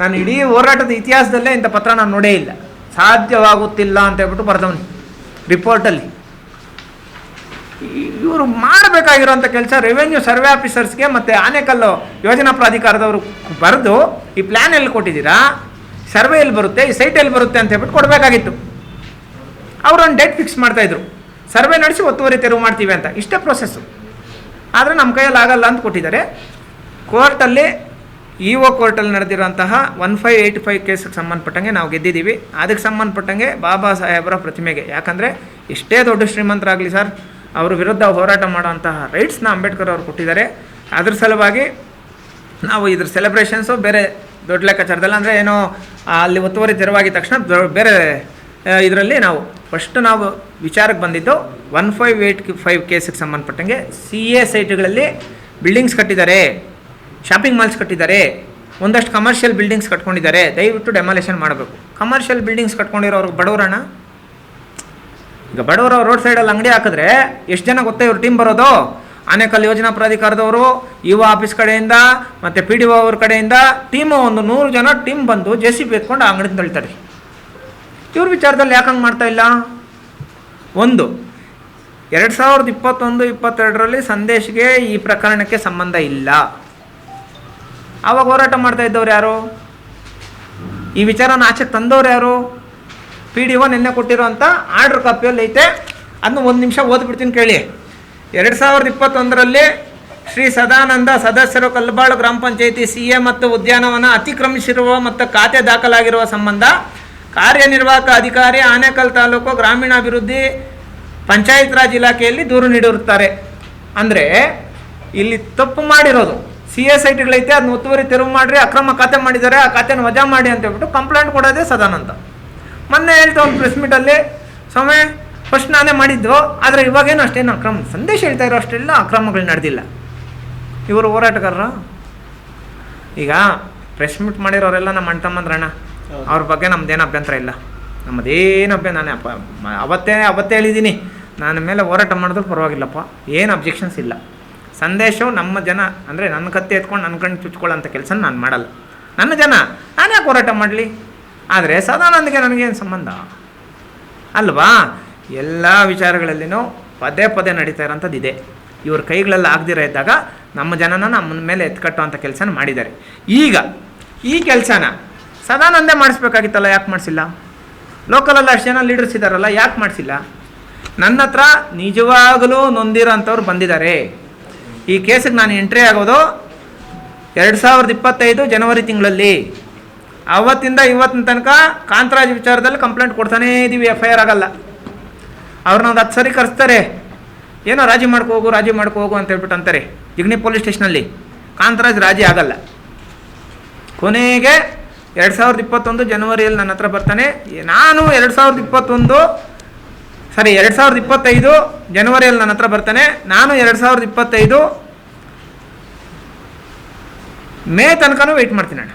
ನಾನು ಇಡೀ ಹೋರಾಟದ ಇತಿಹಾಸದಲ್ಲೇ ಇಂಥ ಪತ್ರ ನಾನು ನೋಡೇ ಇಲ್ಲ. ಸಾಧ್ಯವಾಗುತ್ತಿಲ್ಲ ಅಂತ ಹೇಳ್ಬಿಟ್ಟು ಬರ್ದವನಿ ರಿಪೋರ್ಟಲ್ಲಿ. ಇವರು ಮಾಡಬೇಕಾಗಿರೋಂಥ ಕೆಲಸ ರೆವೆನ್ಯೂ ಸರ್ವೆ ಆಫೀಸರ್ಸ್ಗೆ ಮತ್ತು ಆನೇಕಲ್ಲು ಯೋಜನಾ ಪ್ರಾಧಿಕಾರದವರು ಬರೆದು ಈ ಪ್ಲ್ಯಾನ್ ಎಲ್ಲಿ ಕೊಟ್ಟಿದ್ದೀರಾ, ಸರ್ವೆ ಎಲ್ಲಿ ಬರುತ್ತೆ, ಈ ಸೈಟ್ ಎಲ್ಲಿ ಬರುತ್ತೆ ಅಂತ ಹೇಳ್ಬಿಟ್ಟು ಕೊಡಬೇಕಾಗಿತ್ತು. ಅವರೊಂದು ಡೇಟ್ ಫಿಕ್ಸ್ ಮಾಡ್ತಾಯಿದ್ರು, ಸರ್ವೆ ನಡೆಸಿ ಒತ್ತುವರಿ ತೆರವು ಮಾಡ್ತೀವಿ ಅಂತ. ಇಷ್ಟೇ ಪ್ರೊಸೆಸ್ಸು. ಆದರೆ ನಮ್ಮ ಕೈಯಲ್ಲಿ ಆಗಲ್ಲ ಅಂತ ಕೊಟ್ಟಿದ್ದಾರೆ. ಕೋರ್ಟಲ್ಲಿ ಇಒ ಕೋರ್ಟಲ್ಲಿ ನಡೆದಿರೋಂತಹ 1585 ಕೇಸಿಗೆ ಸಂಬಂಧಪಟ್ಟಂಗೆ ನಾವು ಗೆದ್ದಿದ್ದೀವಿ. ಅದಕ್ಕೆ ಸಂಬಂಧಪಟ್ಟಂಗೆ ಬಾಬಾ ಸಾಹೇಬರ ಪ್ರತಿಮೆಗೆ, ಯಾಕಂದರೆ ಎಷ್ಟೇ ದೊಡ್ಡ ಶ್ರೀಮಂತರಾಗಲಿ ಸರ್, ಅವ್ರ ವಿರುದ್ಧ ಹೋರಾಟ ಮಾಡೋಂತಹ ರೈಟ್ಸ್ನ ಅಂಬೇಡ್ಕರ್ ಅವರು ಕೊಟ್ಟಿದ್ದಾರೆ. ಅದ್ರ ಸಲುವಾಗಿ ನಾವು ಇದ್ರ ಸೆಲೆಬ್ರೇಷನ್ಸು ಬೇರೆ ದೊಡ್ಡ ಲೆಕ್ಕಾಚಾರದಲ್ಲ, ಅಂದರೆ ಏನೋ ಅಲ್ಲಿ ಒತ್ತುವರಿ ತೆರವಾಗಿದ ತಕ್ಷಣ ಬೇರೆ ಇದರಲ್ಲಿ ನಾವು ನಾವು ವಿಚಾರಕ್ಕೆ ಬಂದಿದ್ದು 1585 ಕೇಸಿಗೆ ಸಂಬಂಧಪಟ್ಟಂಗೆ CA ಸೈಟ್ಗಳಲ್ಲಿ ಬಿಲ್ಡಿಂಗ್ಸ್ ಕಟ್ಟಿದ್ದಾರೆ, ಶಾಪಿಂಗ್ ಮಾಲ್ಸ್ ಕಟ್ಟಿದ್ದಾರೆ, ಒಂದಷ್ಟು ಕಮರ್ಷಿಯಲ್ ಬಿಲ್ಡಿಂಗ್ಸ್ ಕಟ್ಕೊಂಡಿದ್ದಾರೆ. ದಯವಿಟ್ಟು ಡೆಮಾಲೇಷನ್ ಮಾಡಬೇಕು. ಕಮರ್ಷಿಯಲ್ ಬಿಲ್ಡಿಂಗ್ಸ್ ಕಟ್ಕೊಂಡಿರೋರು ಬಡವರಣ್ಣ. ಈಗ ಬಡವರು ರೋಡ್ ಸೈಡಲ್ಲಿ ಅಂಗಡಿ ಹಾಕಿದ್ರೆ ಎಷ್ಟು ಜನ ಗೊತ್ತೇ ಇವ್ರ ಟೀಮ್ ಬರೋದು? ಆನೇಕಲ್ ಯೋಜನಾ ಪ್ರಾಧಿಕಾರದವರು, ಇಒ ಆಫೀಸ್ ಕಡೆಯಿಂದ ಮತ್ತು PDO ಅವ್ರ ಕಡೆಯಿಂದ ಟೀಮು ಒಂದು 100 ಜನ ಟೀಮ್ ಬಂದು JCB ಎತ್ಕೊಂಡು ಆ ಅಂಗಡಿ ತಳ್ತಾರೆ. ಇವ್ರ ವಿಚಾರದಲ್ಲಿ ಯಾಕೆ ಹಂಗೆ ಮಾಡ್ತಾ ಇಲ್ಲ? ಒಂದು 2021-22ರಲ್ಲಿ ಸಂದೇಶ್ಗೆ ಈ ಪ್ರಕರಣಕ್ಕೆ ಸಂಬಂಧ ಇಲ್ಲ. ಆವಾಗ ಹೋರಾಟ ಮಾಡ್ತಾ ಇದ್ದವ್ರು ಯಾರು? ಈ ವಿಚಾರನ ಆಚೆಗೆ ತಂದವ್ರು ಯಾರು? PDO ನಿನ್ನೆ ಕೊಟ್ಟಿರೋಂಥ ಆರ್ಡ್ರ್ ಕಾಪಿಯಲ್ಲಿ ಐತೆ, ಅದನ್ನು ಒಂದು ನಿಮಿಷ ಓದ್ಬಿಡ್ತೀನಿ ಕೇಳಿ. 2021ರಲ್ಲಿ ಶ್ರೀ ಸದಾನಂದ ಸದಸ್ಯರು ಕಲ್ಲಬಾಳು ಗ್ರಾಮ ಪಂಚಾಯಿತಿ CA ಮತ್ತು ಉದ್ಯಾನವನ ಅತಿಕ್ರಮಿಸಿರುವ ಮತ್ತು ಖಾತೆ ದಾಖಲಾಗಿರುವ ಸಂಬಂಧ ಕಾರ್ಯನಿರ್ವಾಹಕ ಅಧಿಕಾರಿ ಆನೇಕಲ್ ತಾಲೂಕು ಗ್ರಾಮೀಣಾಭಿವೃದ್ಧಿ ಪಂಚಾಯತ್ ರಾಜ್ ಇಲಾಖೆಯಲ್ಲಿ ದೂರು ನೀಡಿರುತ್ತಾರೆ. ಅಂದರೆ ಇಲ್ಲಿ ತಪ್ಪು ಮಾಡಿರೋದು CA ಸೈಟ್ಗಳೈತೆ, ಅದನ್ನ ಒತ್ತುವರಿ ತೆರವು ಮಾಡಿರಿ, ಅಕ್ರಮ ಖಾತೆ ಮಾಡಿದ್ದಾರೆ, ಆ ಖಾತೆನ ವಜಾ ಮಾಡಿ ಅಂತ ಹೇಳ್ಬಿಟ್ಟು ಕಂಪ್ಲೇಂಟ್ ಕೊಡೋದೇ ಸದಾನಂದ. ಮೊನ್ನೆ ಹೇಳ್ತಾ ಒಂದು ಪ್ರೆಸ್ ಮೀಟಲ್ಲಿ, ಸ್ವಾಮಿ ಫಸ್ಟ್ ನಾನೇ ಮಾಡಿದ್ದು, ಆದರೆ ಇವಾಗೇನು ಅಷ್ಟೇನು ಅಕ್ರಮ, ಸಂದೇಶ ಹೇಳ್ತಾ ಇರೋ ಅಷ್ಟೆಲ್ಲ ಅಕ್ರಮಗಳು ನಡೆದಿಲ್ಲ. ಇವರು ಹೋರಾಟಗಾರರ. ಈಗ ಪ್ರೆಸ್ ಮೀಟ್ ಮಾಡಿರೋರೆಲ್ಲ ನಮ್ಮ ಅಣ್ಣ ತಮ್ಮಂದ್ರಣ್ಣ, ಅವ್ರ ಬಗ್ಗೆ ನಮ್ಮದೇನು ಅಭ್ಯಂತರ ಇಲ್ಲ, ನಮ್ಮದೇನು ನಾನೇ ಅವತ್ತೇ ಹೇಳಿದ್ದೀನಿ, ನನ್ನ ಮೇಲೆ ಹೋರಾಟ ಮಾಡಿದ್ರು ಪರವಾಗಿಲ್ಲಪ್ಪ, ಏನು ಅಬ್ಜೆಕ್ಷನ್ಸ್ ಇಲ್ಲ. ಸಂದೇಶವು ನಮ್ಮ ಜನ, ಅಂದರೆ ನನ್ನ ಕತ್ತೆ ಎತ್ಕೊಂಡು ನನ್ನ ಕಣ್ಣು ಚುಚ್ಕೊಳ್ಳೋಂಥ ಕೆಲಸ ನಾನು ಮಾಡಲ್ಲ. ನನ್ನ ಜನ, ನಾನು ಯಾಕೆ ಹೋರಾಟ ಮಾಡಲಿ? ಆದರೆ ಸದಾನಂದಗೆ ನನಗೇನು ಸಂಬಂಧ ಅಲ್ವಾ? ಎಲ್ಲ ವಿಚಾರಗಳಲ್ಲಿನೂ ಪದೇ ಪದೇ ನಡೀತಾ ಇರೋಂಥದ್ದು ಇದೆ. ಇವ್ರ ಕೈಗಳೆಲ್ಲ ಆಗದಿರೋ ಇದ್ದಾಗ ನಮ್ಮ ಜನನ ನಮ್ಮ ಮೇಲೆ ಎತ್ಕಟ್ಟುವಂಥ ಕೆಲಸನ ಮಾಡಿದ್ದಾರೆ. ಈಗ ಈ ಕೆಲಸನ ಸದಾನಂದೇ ಮಾಡಿಸ್ಬೇಕಾಗಿತ್ತಲ್ಲ, ಯಾಕೆ ಮಾಡಿಸಿಲ್ಲ? ಲೋಕಲಲ್ಲಿ ಅಷ್ಟು ಜನ ಲೀಡರ್ಸ್ ಇದ್ದಾರಲ್ಲ, ಯಾಕೆ ಮಾಡಿಸಿಲ್ಲ? ನನ್ನ ಹತ್ರ ನಿಜವಾಗಲೂ ನೊಂದಿರೋ ಅಂಥವ್ರು ಬಂದಿದ್ದಾರೆ. ಈ ಕೇಸಿಗೆ ನಾನು ಎಂಟ್ರಿ ಆಗೋದು 2025 ಜನವರಿ ತಿಂಗಳಲ್ಲಿ. ಅವತ್ತಿಂದ ಇವತ್ತಿನ ತನಕ ಕಾಂತರಾಜ್ ವಿಚಾರದಲ್ಲಿ ಕಂಪ್ಲೇಂಟ್ ಕೊಡ್ತಾನೇ ಇದ್ದೀವಿ, FIR ಆಗಲ್ಲ. ಅವ್ರನ್ನ ಒಂದು 10 ಸರಿ ಕರೆಸ್ತಾರೆ, ಏನೋ ರಾಜಿ ಮಾಡ್ಕೋ ಹೋಗು ಅಂತ ಹೇಳ್ಬಿಟ್ಟು ಅಂತಾರೆ ಜಿಗಣಿ ಪೊಲೀಸ್ ಸ್ಟೇಷನಲ್ಲಿ. ಕಾಂತರಾಜ್ ರಾಜಿ ಆಗಲ್ಲ. ಕೊನೆಗೆ 2021 ಜನವರಿಯಲ್ಲಿ ನನ್ನ ಹತ್ರ ಬರ್ತಾನೆ. ನಾನು 2025 ಜನವರಿಯಲ್ಲಿ ನನ್ನ ಹತ್ರ ಬರ್ತಾನೆ. ನಾನು 2025 ಮೇ ತನಕನೂ ವೆಯ್ಟ್ ಮಾಡ್ತೀನಿ ಅಣ್ಣ,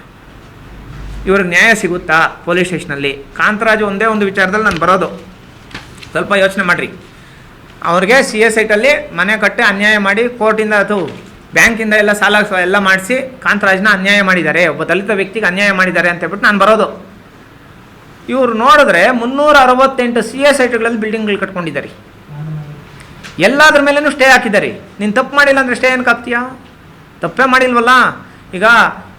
ಇವ್ರಿಗೆ ನ್ಯಾಯ ಸಿಗುತ್ತಾ ಪೊಲೀಸ್ ಸ್ಟೇಷನಲ್ಲಿ. ಕಾಂತರಾಜು ಒಂದೇ ಒಂದು ವಿಚಾರದಲ್ಲಿ ನಾನು ಬರೋದು, ಸ್ವಲ್ಪ ಯೋಚನೆ ಮಾಡಿರಿ. ಅವ್ರಿಗೆ CA ಸೈಟಲ್ಲಿ ಮನೆ ಕಟ್ಟೆ ಅನ್ಯಾಯ ಮಾಡಿ ಕೋರ್ಟಿಂದ ಅಥವಾ ಬ್ಯಾಂಕಿಂದ ಎಲ್ಲ ಸಾಲ ಎಲ್ಲ ಮಾಡಿಸಿ ಕಾಂತರಾಜ್ನ ಅನ್ಯಾಯ ಮಾಡಿದ್ದಾರೆ, ಒಬ್ಬ ದಲಿತ ವ್ಯಕ್ತಿಗೆ ಅನ್ಯಾಯ ಮಾಡಿದ್ದಾರೆ ಅಂತ ಹೇಳ್ಬಿಟ್ಟು ನಾನು ಬರೋದು. ಇವರು ನೋಡಿದ್ರೆ 368 CA ಸೈಟ್ಗಳಲ್ಲಿ ಬಿಲ್ಡಿಂಗ್ಗಳು ಕಟ್ಕೊಂಡಿದ್ದಾರೆ. ಎಲ್ಲದ್ರ ಮೇಲೂ ಸ್ಟೇ ಹಾಕಿದ್ದಾರೆ. ನೀನು ತಪ್ಪು ಮಾಡಿಲ್ಲ ಅಂದರೆ ಸ್ಟೇ ಏನಕ್ಕೆ ಹಾಕ್ತೀಯಾ? ತಪ್ಪೇ ಮಾಡಿಲ್ವಲ್ಲ. ಈಗ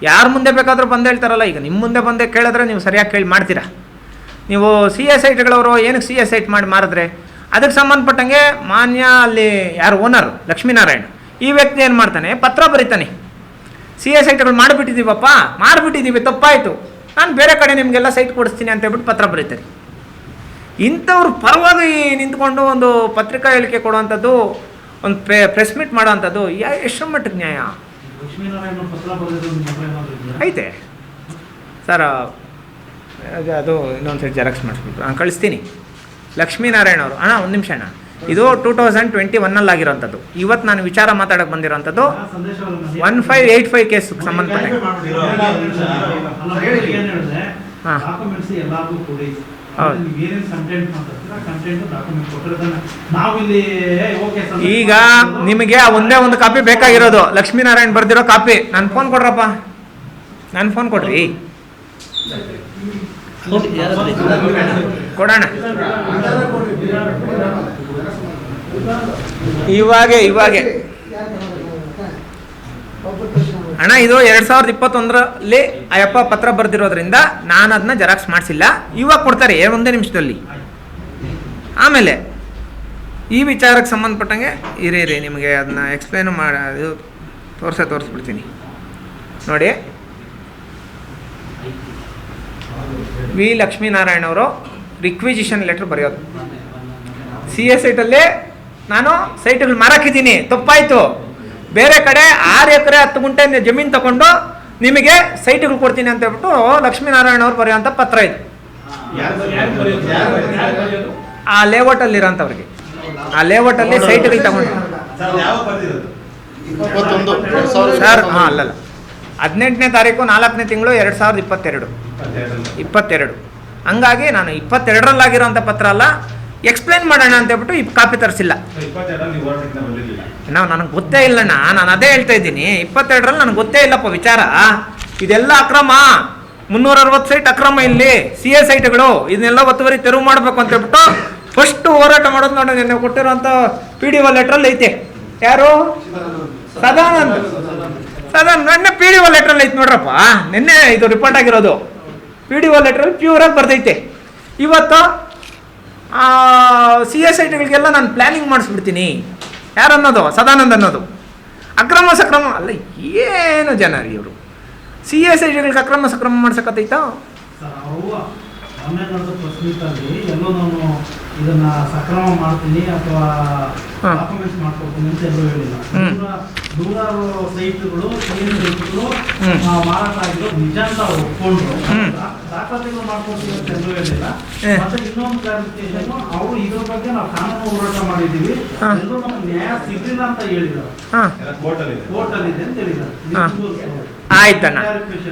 ಯಾರ ಮುಂದೆ ಬೇಕಾದರೂ ಬಂದು ಹೇಳ್ತಾರಲ್ಲ, ಈಗ ನಿಮ್ಮ ಮುಂದೆ ಬಂದೇ ಕೇಳಿದ್ರೆ ನೀವು ಸರಿಯಾಗಿ ಕೇಳಿ ಮಾಡ್ತೀರಾ? ನೀವು CA ಸೈಟ್ಗಳವರು ಏನಕ್ಕೆ CA ಸೈಟ್ ಮಾಡಿ ಮಾರಿದ್ರೆ ಅದಕ್ಕೆ ಸಂಬಂಧಪಟ್ಟಂಗೆ ಮಾನ್ಯ ಅಲ್ಲಿ ಯಾರು ಓನರ್ ಲಕ್ಷ್ಮೀನಾರಾಯಣ ಈ ವ್ಯಕ್ತಿ ಏನು ಮಾಡ್ತಾನೆ, ಪತ್ರ ಬರೀತಾನೆ, CA ಸೈಟ್ಗಳು ಮಾಡಿಬಿಟ್ಟಿದ್ದೀವಿ ತಪ್ಪಾಯಿತು, ನಾನು ಬೇರೆ ಕಡೆ ನಿಮಗೆಲ್ಲ ಸೈಟ್ ಕೊಡಿಸ್ತೀನಿ ಅಂತ ಹೇಳ್ಬಿಟ್ಟು ಪತ್ರ ಬರೀತಾರೆ. ಇಂಥವ್ರ ಪರವಾಗಿ ನಿಂತ್ಕೊಂಡು ಒಂದು ಪತ್ರಿಕಾ ಹೇಳಿಕೆ ಕೊಡುವಂಥದ್ದು, ಒಂದು ಪ್ರೆಸ್ ಮೀಟ್ ಮಾಡೋವಂಥದ್ದು ಎಷ್ಟು ಮಟ್ಟಕ್ಕೆ ನ್ಯಾಯ ಐತೆ ಸರ್? ಅದು ಇನ್ನೊಂದು ಸೈಟ್ ಜೆರಾಕ್ಸ್ ಮಾಡಿಸ್ಬಿಟ್ಟು ನಾನು ಕಳಿಸ್ತೀನಿ. ಲಕ್ಷ್ಮೀನಾರಾಯಣ ಅವರು ಅಣ್ಣ ಒಂದು ನಿಮಿಷ ಅಣ್ಣ, ಇದು 2021 ಆಗಿರೋಂಥದ್ದು. ಇವತ್ತು ನಾನು ವಿಚಾರ ಮಾತಾಡೋಕೆ ಬಂದಿರೋಂಥದ್ದು 1585 ಕೇಸ್ ಸಂಬಂಧಪಟ್ಟ. ಹಾಂ ಈಗ ನಿಮಗೆ ಒಂದೇ ಒಂದು ಕಾಪಿ ಬೇಕಾಗಿರೋದು, ಲಕ್ಷ್ಮೀನಾರಾಯಣ್ ಬರ್ದಿರೋ ಕಾಪಿ. ನನ್ನ ಫೋನ್ ಕೊಡ್ರಪ್ಪ, ನನ್ನ ಫೋನ್ ಕೊಡ್ರಿ, ಕೊಡೋಣ. ಇವಾಗೆ ಅಣ್ಣ, ಇದು 2021ರಲ್ಲಿ ಅಯ್ಯಪ್ಪ ಪತ್ರ ಬರ್ದಿರೋದ್ರಿಂದ ನಾನು ಅದನ್ನ ಜೆರಾಕ್ಸ್ ಮಾಡಿಸಿಲ್ಲ. ಇವಾಗ ಕೊಡ್ತಾರೆ ಒಂದೇ ನಿಮಿಷದಲ್ಲಿ. ಆಮೇಲೆ ಈ ವಿಚಾರಕ್ಕೆ ಸಂಬಂಧಪಟ್ಟಂಗೆ ಇರಿ ನಿಮಗೆ ಅದನ್ನ ಎಕ್ಸ್ಪ್ಲೇನು ಮಾಡಿ ಅದು ತೋರಿಸ್ಬಿಡ್ತೀನಿ ನೋಡಿ. ವಿ ಲಕ್ಷ್ಮೀನಾರಾಯಣ ಅವರು ರಿಕ್ವಿಸಿಷನ್ ಲೆಟರ್ ಬರೆಯೋದು. CA ಸೈಟಲ್ಲಿ ನಾನು ಸೈಟ್ಗಳು ಮಾರಾಕಿದ್ದೀನಿ, ತಪ್ಪಾಯಿತು, ಬೇರೆ ಕಡೆ 6 ಎಕರೆ 10 ಗುಂಟೆ ಜಮೀನು ತಗೊಂಡು ನಿಮಗೆ ಸೈಟ್ಗಳು ಕೊಡ್ತೀನಿ ಅಂತ ಹೇಳ್ಬಿಟ್ಟು ಲಕ್ಷ್ಮೀನಾರಾಯಣ ಅವ್ರು ಬರೆಯುವಂಥ ಪತ್ರ ಇದು. ಆ ಲೇಔಟಲ್ಲಿರೋಂಥವ್ರಿಗೆ, ಆ ಲೇಔಟಲ್ಲಿ ಸೈಟ್ಗಳು ತಗೊಂಡು ಸರ್, ಹಾಂ ಅಲ್ಲಲ್ಲ, 18ನೇ ತಾರೀಕು 4ನೇ ತಿಂಗಳು 2022. ಹಂಗಾಗಿ ನಾನು 22ರಲ್ಲಾಗಿರೋಂಥ ಪತ್ರ ಅಲ್ಲ, ಎಕ್ಸ್ಪ್ಲೇನ್ ಮಾಡೋಣ ಅಂತ ಹೇಳ್ಬಿಟ್ಟು ಈ ಕಾಪಿ ತರಿಸಿಲ್ಲ. ನನಗೆ ಗೊತ್ತೇ ಇಲ್ಲಣ್ಣ, ನಾನು ಅದೇ ಹೇಳ್ತಾ ಇದ್ದೀನಿ. 22ರಲ್ಲಿ ನನಗೆ ಗೊತ್ತೇ ಇಲ್ಲಪ್ಪ ವಿಚಾರ. ಇದೆಲ್ಲ ಅಕ್ರಮ, 360 ಸೈಟ್ ಅಕ್ರಮ ಇಲ್ಲಿ, CA ಸೈಟ್ಗಳು, ಇದನ್ನೆಲ್ಲ ಒತ್ತುವರಿ ತೆರವು ಮಾಡಬೇಕು ಅಂತ ಹೇಳ್ಬಿಟ್ಟು ಫಸ್ಟ್ ಹೋರಾಟ ಮಾಡೋದು ನೋಡಿ, ನಿನ್ನೆ ಕೊಟ್ಟಿರೋಂಥ PDO ಲೆಟ್ರಲ್ಲಿ ಐತೆ. ಯಾರು? ಸದಾನಂದ್. ನಿನ್ನೆ PDO ಲೆಟ್ರಲ್ಲಿ ಐತೆ ನೋಡ್ರಪ್ಪ, ನಿನ್ನೆ ಇದು ರಿಪೋರ್ಟ್ ಆಗಿರೋದು. PDO ಲೆಟ್ರಲ್ಲಿ ಪ್ಯೂರಾಗಿ ಬರ್ತೈತೆ. ಇವತ್ತು CSITಗಳಿಗೆಲ್ಲ ನಾನು ಪ್ಲ್ಯಾನಿಂಗ್ ಮಾಡಿಸ್ಬಿಡ್ತೀನಿ. ಯಾರನ್ನೋದು? ಸದಾನಂದ್ ಅನ್ನೋದು. ಅಕ್ರಮ ಸಕ್ರಮ ಅಲ್ಲ, ಏನು ಜನ ರೀ ಇವರು. CSITಗಳಿಗೆ ಅಕ್ರಮ ಸಕ್ರಮ ಮಾಡ್ಸಕತ್ತೈತಾ? ಎಲ್ಲೋ ನಾನು ಇದನ್ನ ಸಕ್ರಮ ಮಾಡ್ತೀನಿ ಅಥವಾ ಡಾಕ್ಯುಮೆಂಟ್ಸ್ ಮಾಡ್ಕೊಡ್ತೀನಿ ಅಂತ ಎಲ್ಲೂ ಹೇಳಿಲ್ಲ. ನೂರಾರು ಸೈಟ್ಗಳು ಮಾರಾಟ ಆಗಿರೋ ನಿಜ ಅಂತ ಅವ್ರು ಒಪ್ಕೊಂಡ್ರು. ದಾಖಲಾತಿಗಳು ಮಾಡ್ಕೊಡ್ತೀವಿ ಅಂತ ಎಲ್ಲೂ ಹೇಳಿಲ್ಲ. ಮತ್ತೆ ಇನ್ನೊಂದು ಕ್ಲಾರಿಫಿಕೇಶನ್, ಅವರು ಇದ್ರ ಬಗ್ಗೆ ನಾವು ಕಾನೂನು ಹೋರಾಟ ಮಾಡಿದ್ದೀವಿ, ಎಲ್ಲರೂ ನಮ್ಗೆ ನ್ಯಾಯ ಸಿಗಲಿಲ್ಲ ಅಂತ ಹೇಳಿದ್ದಾರೆ. ಕೋರ್ಟ್ ಅಲ್ಲಿ ಇದೆ ಅಂತ ಹೇಳಿದ್ದಾರೆ. ಆಯ್ತಣ್ಣ.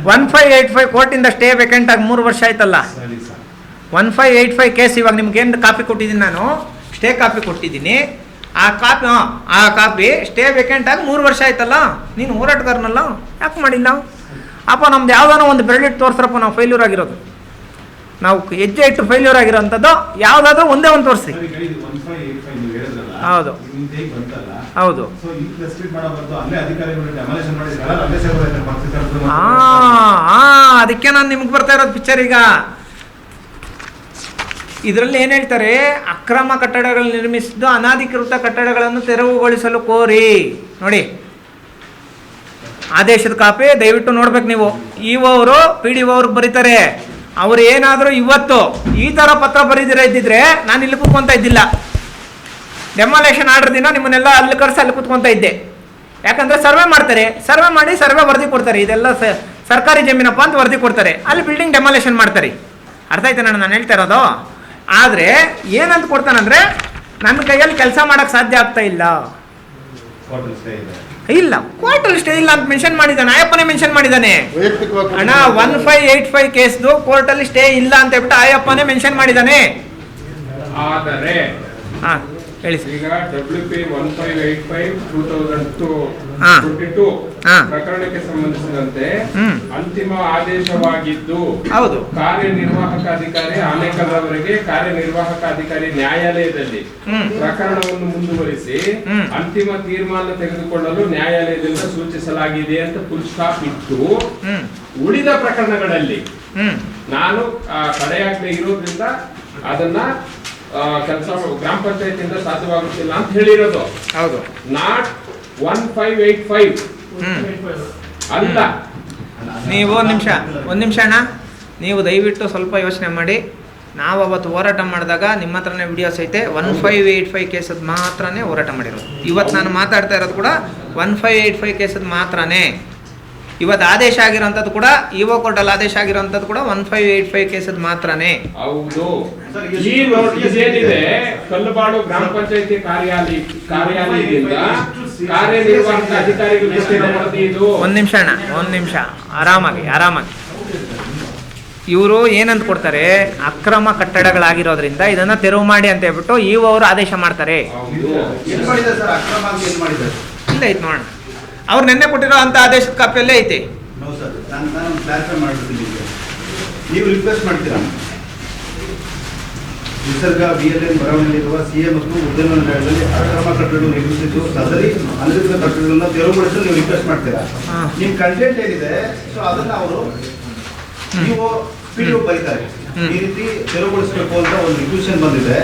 1585 ಕೋರ್ಟಿಂದ ಸ್ಟೇ ವೇಕೆಂಟ್ ಆಗಿ 3 ವರ್ಷ ಆಯ್ತಲ್ಲ. 1585 ಕೇಸ್ ಇವಾಗ ನಿಮ್ಗೇನು ಕಾಪಿ ಕೊಟ್ಟಿದ್ದೀನಿ ನಾನು, ಸ್ಟೇ ಕಾಪಿ ಕೊಟ್ಟಿದ್ದೀನಿ. ಆ ಕಾಪಿ ಸ್ಟೇ ವೇಕೆಂಟ್ ಆಗಿ 3 ವರ್ಷ ಆಯ್ತಲ್ಲ. ನೀನು ಹೋರಾಟಗಾರನಲ್ಲ, ಯಾಕೆ ಮಾಡಿಲ್ಲ? ಅಪ್ಪ ನಮ್ದು ಯಾವುದಾನೋ ಒಂದು ಬೆರಳಿಟ್ಟು ತೋರಿಸ್ರಪ್ಪ, ನಾವು ಫೇಲ್ಯೂರ್ ಆಗಿರೋದು, ನಾವು ಹೆಜ್ಜೆ ಇಟ್ಟು ಫೇಲ್ಯೂರ್ ಆಗಿರೋಂಥದ್ದು ಯಾವುದಾದ್ರೂ ಒಂದೇ ಒಂದು ತೋರಿಸಿ. ಹೌದು ಹೌದು. ಅದಕ್ಕೆ ನಾನು ನಿಮ್ಗೆ ಬರ್ತಾ ಇರೋದು ಪಿಕ್ಚರ್. ಈಗ ಇದರಲ್ಲಿ ಏನು ಹೇಳ್ತಾರೆ? ಅಕ್ರಮ ಕಟ್ಟಡಗಳು ನಿರ್ಮಿಸಿದ್ದು ಅನಧಿಕೃತ ಕಟ್ಟಡಗಳನ್ನು ತೆರವುಗೊಳಿಸಲು ಕೋರಿ. ನೋಡಿ ಆದೇಶದ ಕಾಪಿ ದಯವಿಟ್ಟು ನೋಡ್ಬೇಕು ನೀವು. ಇಒ ಅವರು PDO ಅವ್ರಿಗೆ ಬರೀತಾರೆ. ಅವ್ರು ಏನಾದರೂ ಇವತ್ತು ಈ ಥರ ಪತ್ರ ಬರೀದಿರ ಇದ್ದಿದ್ರೆ ನಾನು ಇಲ್ಲಿ ಕೂತ್ಕೊತಾ ಇದ್ದಿಲ್ಲ. ಡೆಮಾಲೇಷನ್ ಆರ್ಡರ್ ದಿನ ನಿಮ್ಮನ್ನೆಲ್ಲ ಅಲ್ಲಿ ಕರೆಸಿ ಅಲ್ಲಿ ಕೂತ್ಕೊತಾ ಇದ್ದೆ. ಯಾಕಂದರೆ ಸರ್ವೆ ಮಾಡ್ತಾರೆ, ಸರ್ವೆ ಮಾಡಿ ಸರ್ವೆ ವರದಿ ಕೊಡ್ತಾರೆ. ಇದೆಲ್ಲ ಸರ್ಕಾರಿ ಜಮೀನಪ್ಪ ಅಂತ ವರದಿ ಕೊಡ್ತಾರೆ, ಅಲ್ಲಿ ಬಿಲ್ಡಿಂಗ್ ಡೆಮಾಲೇಷನ್ ಮಾಡ್ತಾರೆ. ಅರ್ಥ ಆಯ್ತಾ ನಾನು ಹೇಳ್ತಾ ಇರೋದು? ಆದರೆ ಏನಂತ ಕೊಡ್ತಾನಂದರೆ ನನ್ನ ಕೈಯಲ್ಲಿ ಕೆಲಸ ಮಾಡೋಕ್ಕೆ ಸಾಧ್ಯ ಆಗ್ತಾ ಇಲ್ಲ. ಇಲ್ಲ, ಕೋರ್ಟಲ್ಲಿ ಸ್ಟೇ ಇಲ್ಲ ಅಂತ ಮೆನ್ಷನ್ ಮಾಡಿದ್ದಾನೆ. ಆಯಪ್ಪನೇ ಮೆನ್ಷನ್ ಮಾಡಿದ್ದಾನೆ ಅಣ್ಣ. 1585 ಕೇಸ್ದು ಕೋರ್ಟಲ್ಲಿ ಸ್ಟೇ ಇಲ್ಲ ಅಂತ ಹೇಳ್ಬಿಟ್ಟು ಆಯಪ್ಪನೇ ಮೆನ್ಷನ್ ಮಾಡಿದ್ದಾನೆ. ಆದರೆ ಹೇಳಿ ಈಗ WP 1585/2022 ಪ್ರಕರಣಕ್ಕೆ ಸಂಬಂಧಿಸಿದಂತೆ ಅಂತಿಮ ಆದೇಶವಾಗಿದ್ದು, ಹೌದು, ಕಾರ್ಯನಿರ್ವಾಹಕ ಅಧಿಕಾರಿ ಆನೇಕಲ್ ಅವರಿಗೆ ಕಾರ್ಯನಿರ್ವಾಹಕ ಅಧಿಕಾರಿ ನ್ಯಾಯಾಲಯದಲ್ಲಿ ಪ್ರಕರಣವನ್ನು ಮುಂದುವರಿಸಿ ಅಂತಿಮ ತೀರ್ಮಾನ ತೆಗೆದುಕೊಳ್ಳಲು ನ್ಯಾಯಾಲಯದಿಂದ ಸೂಚಿಸಲಾಗಿದೆ ಅಂತ ಫುಲ್ ಸ್ಟಾಪ್ ಇಟ್ಟು, ಉಳಿದ ಪ್ರಕರಣಗಳಲ್ಲಿ ನಾನು ತಡೆಯಾಗದೆ ಇರೋದ್ರಿಂದ ಅದನ್ನ ಕೆಲಸ ಗ್ರಾಮ ಪಂಚಾಯತಿಯಿಂದ ಸಾಧ್ಯವಾಗುತ್ತಿಲ್ಲ ಅಂತ ಹೇಳಿರೋದು. ಹೌದು, ನಾಟ್ 1585 ಅಲ್ಲ. ನೀವು ಒಂದು ನಿಮಿಷ ಅಣ್ಣ, ನೀವು ದಯವಿಟ್ಟು ಸ್ವಲ್ಪ ಯೋಚನೆ ಮಾಡಿ. ನಾವು ಅವತ್ತು ಹೋರಾಟ ಮಾಡಿದಾಗ ನಿಮ್ಮ ಹತ್ರನೇ ವಿಡಿಯೋಸ್ ಐತೆ. 1585 ಕೇಸದ್ದು ಮಾತ್ರನೇ ಹೋರಾಟ ಮಾಡಿರೋದು. ಇವತ್ತು ನಾನು ಮಾತಾಡ್ತಾ ಇರೋದು ಕೂಡ 1585 ಕೇಸದ್ದು ಮಾತ್ರನೇ. ಇವತ್ತು ಆದೇಶ ಆಗಿರೋಂಥದ್ದು ಕೂಡ ಇಒ ಕೋರ್ಟಲ್ಲಿ ಆದೇಶ ಆಗಿರೋಂಥದ್ದು ಕೂಡ 1585 ಕೇಸದ್ದು ಮಾತ್ರನೇ. ಹೌದು. ಈ ನೋಟಿಸ್ ಏನಿದೆ ಕಲ್ಲುಬಾಳು ಗ್ರಾಮ ಪಂಚಾಯತಿ ಕಾರ್ಯಾಲಯದಿಂದ ಕಾರ್ಯನಿರ್ವಾಹಕ ಅಧಿಕಾರಿಗಳು. ಒಂದು ನಿಮಿಷ ಅಣ್ಣ, ಒಂದು ನಿಮಿಷ, ಆರಾಮಾಗಿ. ಇವರು ಏನಂತ ಕೊಡ್ತಾರೆ? ಅಕ್ರಮ ಕಟ್ಟಡಗಳಾಗಿರೋದ್ರಿಂದ ಇದನ್ನ ತೆರವು ಮಾಡಿ ಅಂತ ಹೇಳ್ಬಿಟ್ಟು ಇಒ ಅವರು ಆದೇಶ ಮಾಡ್ತಾರೆ. ಇಲ್ಲ ಐತೆ ನೋಡೋಣ, ಅವ್ರು ನಿನ್ನೆ ಕೊಟ್ಟಿರೋ ಅಂತ ಆದೇಶದ ಕಾಪಿಯಲ್ಲೇ ಐತೆ. ನೀವು ರಿಕ್ವೆಸ್ಟ್ ಮಾಡ್ತೀರಾ ನಿಸರ್ಗ BLN ಬರವಣಿಗೆಯಲ್ಲಿರುವ CA ಮತ್ತು ಉದ್ಯಾನವನಗಳಲ್ಲಿ ಅಕ್ರಮ ಕಟ್ಟಡಗಳು ನಿರ್ಮಿಸಿದ್ದು ಸದರಿ ಅನಧಿಕೃತ ಕಟ್ಟಡಗಳನ್ನ ತೆರವುಗೊಳಿಸಲು ನೀವು ರಿಕ್ವೆಸ್ಟ್ ಮಾಡ್ತೀರಾ? ನಿಮ್ಮ ಕಂಟೆಂಟ್ ಏನಿದೆ ಸೊ ಅದನ್ನ ಅವರು ನೀವು PDO ಬರೀತಾರೆ. ಈ ರೀತಿ ತೆರವುಗೊಳಿಸಬೇಕು ಅಂತ ಒಂದು ರಿಕ್ವೆಷನ್ ಬಂದಿದೆ,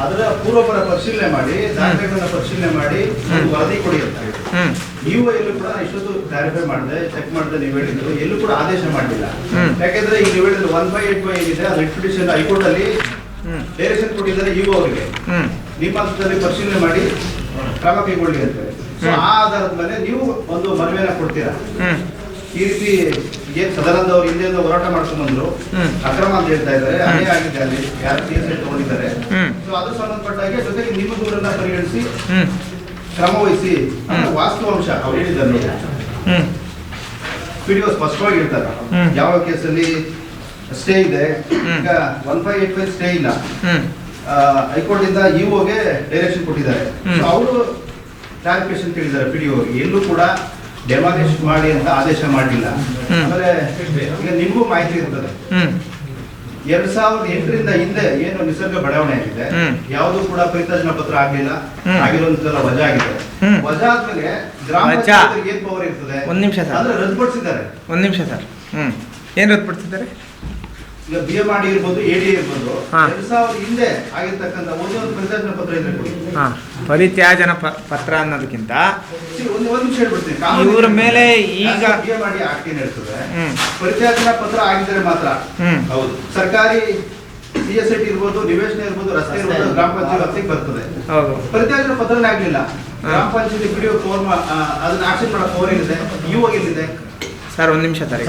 ಅದರ ಪೂರ್ವಪರ ಪರಿಶೀಲನೆ ಮಾಡಿ, ದಾಖಲೆಗಳನ್ನ ಪರಿಶೀಲನೆ ಮಾಡಿ ಒಂದು ವರದಿ ಕೊಡಿ ಅಂತ. ನೀವು ಎಲ್ಲೂ ಕೂಡ ಇಷ್ಟೊತ್ತು ಕ್ಲಾರಿಫೈ ಮಾಡಿದೆ, ಚೆಕ್ ಮಾಡಿದೆ, ನೀವು ಹೇಳಿದ್ರು ಎಲ್ಲೂ ಕೂಡ ಆದೇಶ ಮಾಡಲಿಲ್ಲ. ಯಾಕೆಂದ್ರೆ ಈಗ ನೀವು ಹೇಳಿದ್ರು 1585 ಏನಿದೆ ಅದು ರಿಪಿಟಿಷನ್ ಹೈಕೋರ್ಟ್ ಅಲ್ಲಿ ಡೈರೆಕ್ಷನ್ ಕೊಟ್ಟಿದ್ದಾರೆ ಇಒ ಅವರಿಗೆ, ನಿಮ್ಮ ಹಂತದಲ್ಲಿ ಪರಿಶೀಲನೆ ಮಾಡಿ ಕ್ರಮ ಕೈಗೊಳ್ಳಿ ಅಂತ. ಸೊ ಆ ಆಧಾರದ ಮೇಲೆ ನೀವು ಒಂದು ಮನವಿಯನ್ನ ಕೊಡ್ತೀರಾ. ಈ ರೀತಿ ಏನ್ ಸದಾನಂದ ಅವರು ಹಿಂದೆ ಹೋರಾಟ ಮಾಡ್ಕೊಂಡು ಬಂದ್ರು, ಅಕ್ರಮ ಅಂತ ಹೇಳ್ತಾ ಇದ್ದಾರೆ, ಅನ್ಯಾಯ ಆಗಿದೆ, ಅಲ್ಲಿ ಯಾರು TSI ತಗೊಂಡಿದ್ದಾರೆ. ಸೊ ಅದು ಸಂಬಂಧಪಟ್ಟಾಗೆ ಜೊತೆಗೆ ನಿಮ್ಮ ದೂರನ್ನ ಪರಿಗಣಿಸಿ ಕ್ರಮ ವಹಿಸಿ ಅಂತ ವಾಸ್ತವಾಂಶ ಅವ್ರು ಹೇಳಿದ್ದಾರೆ. PDO ಸ್ಪಷ್ಟವಾಗಿ ಹೇಳ್ತಾರೆ ಯಾವ ಕೇಸಲ್ಲಿ ಸ್ಟೇ ಇದೆ. ಈಗ 1585 ಸ್ಟೇ ಇಲ್ಲ, ಹೈಕೋರ್ಟ್ ಇಂದ ಇಒಗೆ ಡೈರೆಕ್ಷನ್ ಕೊಟ್ಟಿದ್ದಾರೆ. ಅವರು ಕ್ಲಾರಿಫಿಕೇಶನ್ ಕೇಳಿದ್ದಾರೆ PDO ಅವರಿಗೆ, ಎಲ್ಲೂ ಕೂಡ ಡೆಮಾಲಿಷ್ ಮಾಡಿ ಅಂತ ಆದೇಶ ಮಾಡಲಿಲ್ಲ. ಆಮೇಲೆ ಈಗ ನಿಮಗೂ ಮಾಹಿತಿ ಇರ್ತದೆ, 2008ರಿಂದ ಹಿಂದೆ ಏನು ನಿಸರ್ಗ ಬಡಾವಣೆ ಆಗಿದೆ, ಯಾವುದು ಕೂಡ ಪರಿತ್ಯಾಜ್ಯ ಪತ್ರ ಆಗ್ಲಿಲ್ಲ, ಆಗಿರುವಂತೆಲ್ಲ ವಜಾ ಆಗಿದೆ. ವಜಾ ಆದ್ಮೇಲೆ ಗ್ರಾಮ ಪಂಚಾಯತ್ಗೆ ಏನ್ ಪವರ್ ಇರ್ತದೆ? ಒಂದ್ ನಿಮಿಷ ಸರ್, ಅಂದ್ರೆ ರದ್ದುಪಡಿಸಿದ್ದಾರೆ. ಒಂದ್ ನಿಮಿಷ ಸರ್. ಏನ್ ರದ್ದುಪಡಿಸಿದ್ದಾರೆ? ಈಗ BMRD ಇರ್ಬೋದು, AD ಇರ್ಬೋದು, 2000 ಹಿಂದೆ ಆಗಿರ್ತಕ್ಕಂಥ ಒಂದೇ ಒಂದು ಪರಿತ್ಯಾಜ್ಯ ಪತ್ರ ಇದ್ರೆ ಕೊಡಿ. ಪರಿತ್ಯಾಜನ ಪತ್ರ ಅನ್ನೋದಕ್ಕಿಂತ ಒಂದು ನಿಮಿಷ ಹೇಳ್ಬಿಡ್ತೀನಿ. ಇವ್ರ ಮೇಲೆ ಈಗ BMRD ಆಕ್ಟ್ ಏನ್ ಹೇಳ್ತದೆ, ಪರಿತ್ಯಾಜ್ಯ ಪತ್ರ ಆಗಿದ್ರೆ ಮಾತ್ರ ಹೌದು ಸರ್ಕಾರಿ CSIT ಇರ್ಬೋದು, ನಿವೇಶನ ಇರ್ಬೋದು, ರಸ್ತೆ ಇರ್ಬೋದು, ಗ್ರಾಮ ಪಂಚಾಯತ್ ವ್ಯಾಪ್ತಿಗೆ ಬರ್ತದೆ. ಹೌದು, ಪರಿತ್ಯಾಜ್ಯ ಪತ್ರನೇ ಆಗ್ಲಿಲ್ಲ, ಗ್ರಾಮ ಪಂಚಾಯತ್ PDO ಫಾರ್ಮ್ ಅದನ್ನ ಆಕ್ಷನ್ ಮಾಡೋ ಪವರ್ ಏನಿದೆ? ಇಒ ಏನಿದೆ ಸರ್? ಒಂದ್ ನಿಮಿಷ ಸರ್.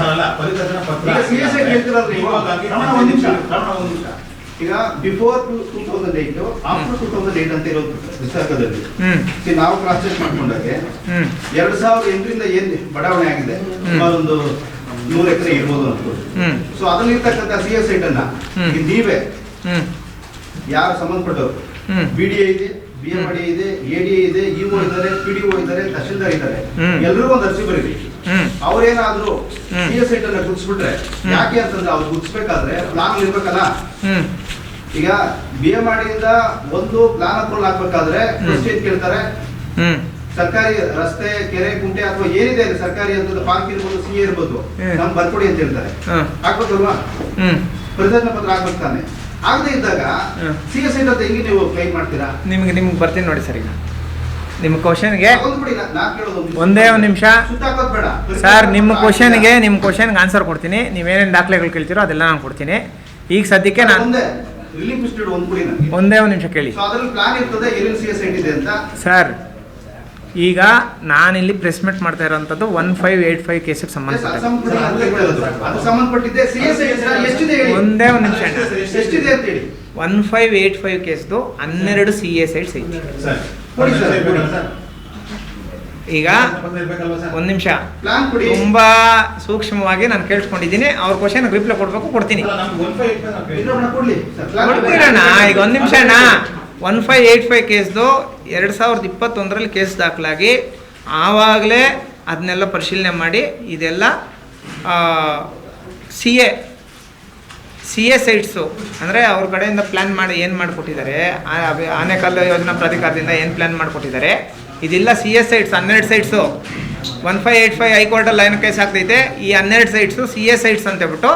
ಈಗ ಬಿಫೋರ್ 2008 ಆಫ್ಟರ್ 2008 ಅಂತ ಇರೋದು ನಿಸರ್ಗದಲ್ಲಿ ನಾವು ಕ್ರಾಸ್ ಚೆಕ್ ಮಾಡ್ಕೊಂಡಾಗೆ 2008ರಿಂದ ಏನ್ ಬಡಾವಣೆ ಆಗಿದೆ ಸುಮಾರು ಒಂದು 100 ಎಕರೆ ಇರ್ಬೋದು ಅನ್ಕೊಳ್ಳಿ. ಸೊ ಅದ್ರಲ್ಲಿ ಇರ್ತಕ್ಕಂಥ CSIT ಅನ್ನ ನೀವೇ ಯಾರು ಸಂಬಂಧಪಟ್ಟವರು, BDA ಇದೆ, BMRD ಇದೆ, ADA ಇದೆ, EO ಇದ್ದಾರೆ, PDO ಇದ್ದಾರೆ, ತಹಶೀಲ್ದಾರ್ ಇದ್ದಾರೆ, ಎಲ್ರಿಗೂ ಒಂದು ಅರ್ಜಿ ಬರೀರಿ. ಅವ್ರೇನಾದ್ರೂ CSIT ಅನ್ನ ಗುರ್ಸ್ಬಿಟ್ರೆ, ಯಾಕೆ ಅಂತಂದ್ರೆ ಅವ್ರು ಗುರ್ಸ್ಬೇಕಾದ್ರೆ ಪ್ಲಾನ್ ಇರ್ಬೇಕಲ್ಲ. ಈಗ BMRD ಇಂದ ಒಂದು ಪ್ಲಾನ್ ಅಪ್ರೂವಲ್ ಆಗ್ಬೇಕಾದ್ರೆ ಏನ್ ಕೇಳ್ತಾರೆ? ಸರ್ಕಾರಿ ರಸ್ತೆ, ಕೆರೆ, ಕುಂಟೆ ಅಥವಾ ಏನಿದೆ ಸರ್ಕಾರಿ ಅಂತ ಪಾರ್ಕ್ ಇರ್ಬೋದು, CA ಇರ್ಬೋದು, ನಮ್ಗೆ ಬರ್ಕೊಡಿ ಅಂತ ಹೇಳ್ತಾರೆ. ಆಗ್ಬೇಕಲ್ವಾ? ಪರಿತ್ಯಾಜ್ಯ ಪತ್ರ ಆಗ್ಬೇಕು ತಾನೆ. ಆಗದೆ ಇದ್ದಾಗ CSIT ಅಂತ ಹೆಂಗೆ ನೀವು ಕ್ಲೈಮ್ ಮಾಡ್ತೀರಾ? ನಿಮ್ಗೆ ಬರ್ತೀನಿ ನೋಡಿ ಸರ್. ಈಗ ನಿಮ್ಮ ಕ್ವಶನ್ಗೆ ಒಂದೇ ಒಂದು ನಿಮಿಷ ಸರ್. ನಿಮ್ಮ ಕ್ವಶನ್ಗೆ ಆನ್ಸರ್ ಕೊಡ್ತೀನಿ. ನೀವೇನೇನು ದಾಖಲೆಗಳು ಕೇಳ್ತೀರೋ ಅದೆಲ್ಲ ನಾನು ಕೊಡ್ತೀನಿ. ಈಗ ಸದ್ಯಕ್ಕೆ ನಾನು ಒಂದೇ ಒಂದು ನಿಮಿಷ ಕೇಳಿ ಸರ್. ಈಗ ನಾನಿಲ್ಲಿ ಪ್ರೆಸ್ ಮೀಟ್ ಮಾಡ್ತಾ ಇರೋಂಥದ್ದು 1585 ಕೇಸಿಗೆ ಸಂಬಂಧಪಟ್ಟಿದೆ. ಒಂದೇ ಒಂದು ನಿಮಿಷ. 1585 ಕೇಸ್ದು 12 CSITs ಐತಿ. ಈಗ ಒಂದ್ ನಿಮಿಷ, ತುಂಬಾ ಸೂಕ್ಷ್ಮವಾಗಿ ನಾನು ಕೇಳಿಸ್ಕೊಂಡಿದ್ದೀನಿ. ಅವ್ರ ಕ್ವಶನ್ ರಿಪ್ಲೈ ಕೊಡ್ತೀನಿ. ಕೊಡ್ತೀರಣ್ಣ. ಈಗ ಒಂದ್ ನಿಮಿಷ ಅಣ್ಣ. 1585 ಕೇಸ್ದು 2021ರಲ್ಲಿ ಕೇಸ್ ದಾಖಲಾಗಿ ಆವಾಗಲೇ ಅದನ್ನೆಲ್ಲ ಪರಿಶೀಲನೆ ಮಾಡಿ ಇದೆಲ್ಲ CSITಸು ಅಂದರೆ ಅವ್ರ ಕಡೆಯಿಂದ ಪ್ಲ್ಯಾನ್ ಮಾಡಿ ಏನು ಮಾಡಿಕೊಟ್ಟಿದ್ದಾರೆ, ಆನೆಕಲ್ಲು ಯೋಜನಾ ಪ್ರಾಧಿಕಾರದಿಂದ ಏನು ಪ್ಲ್ಯಾನ್ ಮಾಡಿಕೊಟ್ಟಿದ್ದಾರೆ, ಇದೆಲ್ಲ CSITs 12 ಸೈಟ್ಸು. 1585 ಹೈಕೋರ್ಟಲ್ಲಿ ಲೈನ್ ಕೇಸ್ ಆಗ್ತೈತೆ. ಈ 12 ಸೈಟ್ಸು CSITs ಅಂತ ಹೇಳ್ಬಿಟ್ಟು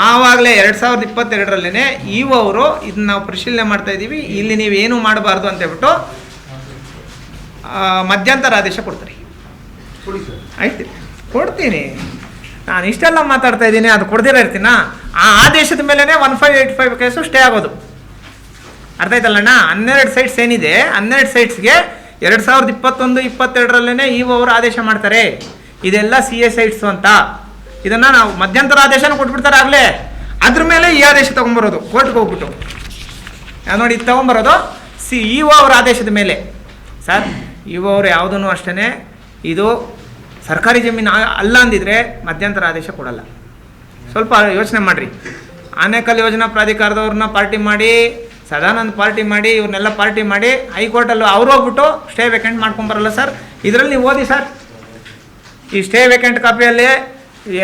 ಆವಾಗಲೇ 2022ರಲ್ಲೇ EO ಅವರು ಇದನ್ನ ನಾವು ಪರಿಶೀಲನೆ ಮಾಡ್ತಾ ಇದ್ದೀವಿ, ಇಲ್ಲಿ ನೀವೇನು ಮಾಡಬಾರ್ದು ಅಂತ ಹೇಳ್ಬಿಟ್ಟು ಮಧ್ಯಂತರ ಆದೇಶ ಕೊಡ್ತಾರೆ. ಆಯ್ತು, ಕೊಡ್ತೀನಿ. ನಾನು ಇಷ್ಟೆಲ್ಲ ಮಾತಾಡ್ತಾ ಇದ್ದೀನಿ, ಅದು ಕೊಡ್ದಿರ ಇರ್ತೀನ. ಆ ಆದೇಶದ ಮೇಲೇ 1585 ಕೇಸು ಸ್ಟೇ ಆಗೋದು. ಅರ್ಥ ಆಯ್ತಲ್ಲಣ್ಣ? 12 ಸೈಟ್ಸ್ ಏನಿದೆ, 12 ಸೈಟ್ಸ್ಗೆ 2021-22ರಲ್ಲೇ EO ಅವರು ಆದೇಶ ಮಾಡ್ತಾರೆ, ಇದೆಲ್ಲ CSITs ಅಂತ. ಇದನ್ನು ನಾವು ಮಧ್ಯಂತರ ಆದೇಶನ ಕೊಟ್ಬಿಡ್ತಾರೆ ಆಗಲೇ. ಅದ್ರ ಮೇಲೆ ಈ ಆದೇಶ ತೊಗೊಂಬರೋದು ಕೋರ್ಟ್ಗೆ ಹೋಗ್ಬಿಟ್ಟು. ನೋಡಿ, ಇದು ತೊಗೊಂಬರೋದು EO ಅವರ ಆದೇಶದ ಮೇಲೆ. ಸರ್, EO ಅವರು ಯಾವುದೂ ಅಷ್ಟೇ ಇದು ಸರ್ಕಾರಿ ಜಮೀನು ಅಲ್ಲ ಅಂದಿದ್ರೆ ಮಧ್ಯಂತರ ಆದೇಶ ಕೊಡಲ್ಲ. ಸ್ವಲ್ಪ ಯೋಚನೆ ಮಾಡಿರಿ. ಆನೇಕಲ್ ಯೋಜನಾ ಪ್ರಾಧಿಕಾರದವ್ರನ್ನ ಪಾರ್ಟಿ ಮಾಡಿ, ಸದಾನಂದ ಪಾರ್ಟಿ ಮಾಡಿ, ಇವ್ರನ್ನೆಲ್ಲ ಪಾರ್ಟಿ ಮಾಡಿ ಹೈಕೋರ್ಟಲ್ಲೂ ಅವ್ರು ಹೋಗ್ಬಿಟ್ಟು ಸ್ಟೇ ವೇಕೆಂಟ್ ಮಾಡ್ಕೊಂಬರಲ್ಲ ಸರ್. ಇದರಲ್ಲಿ ನೀವು ಓದಿ ಸರ್. ಈ ಸ್ಟೇ ವೇಕೆಂಟ್ ಕಾಪಿಯಲ್ಲಿ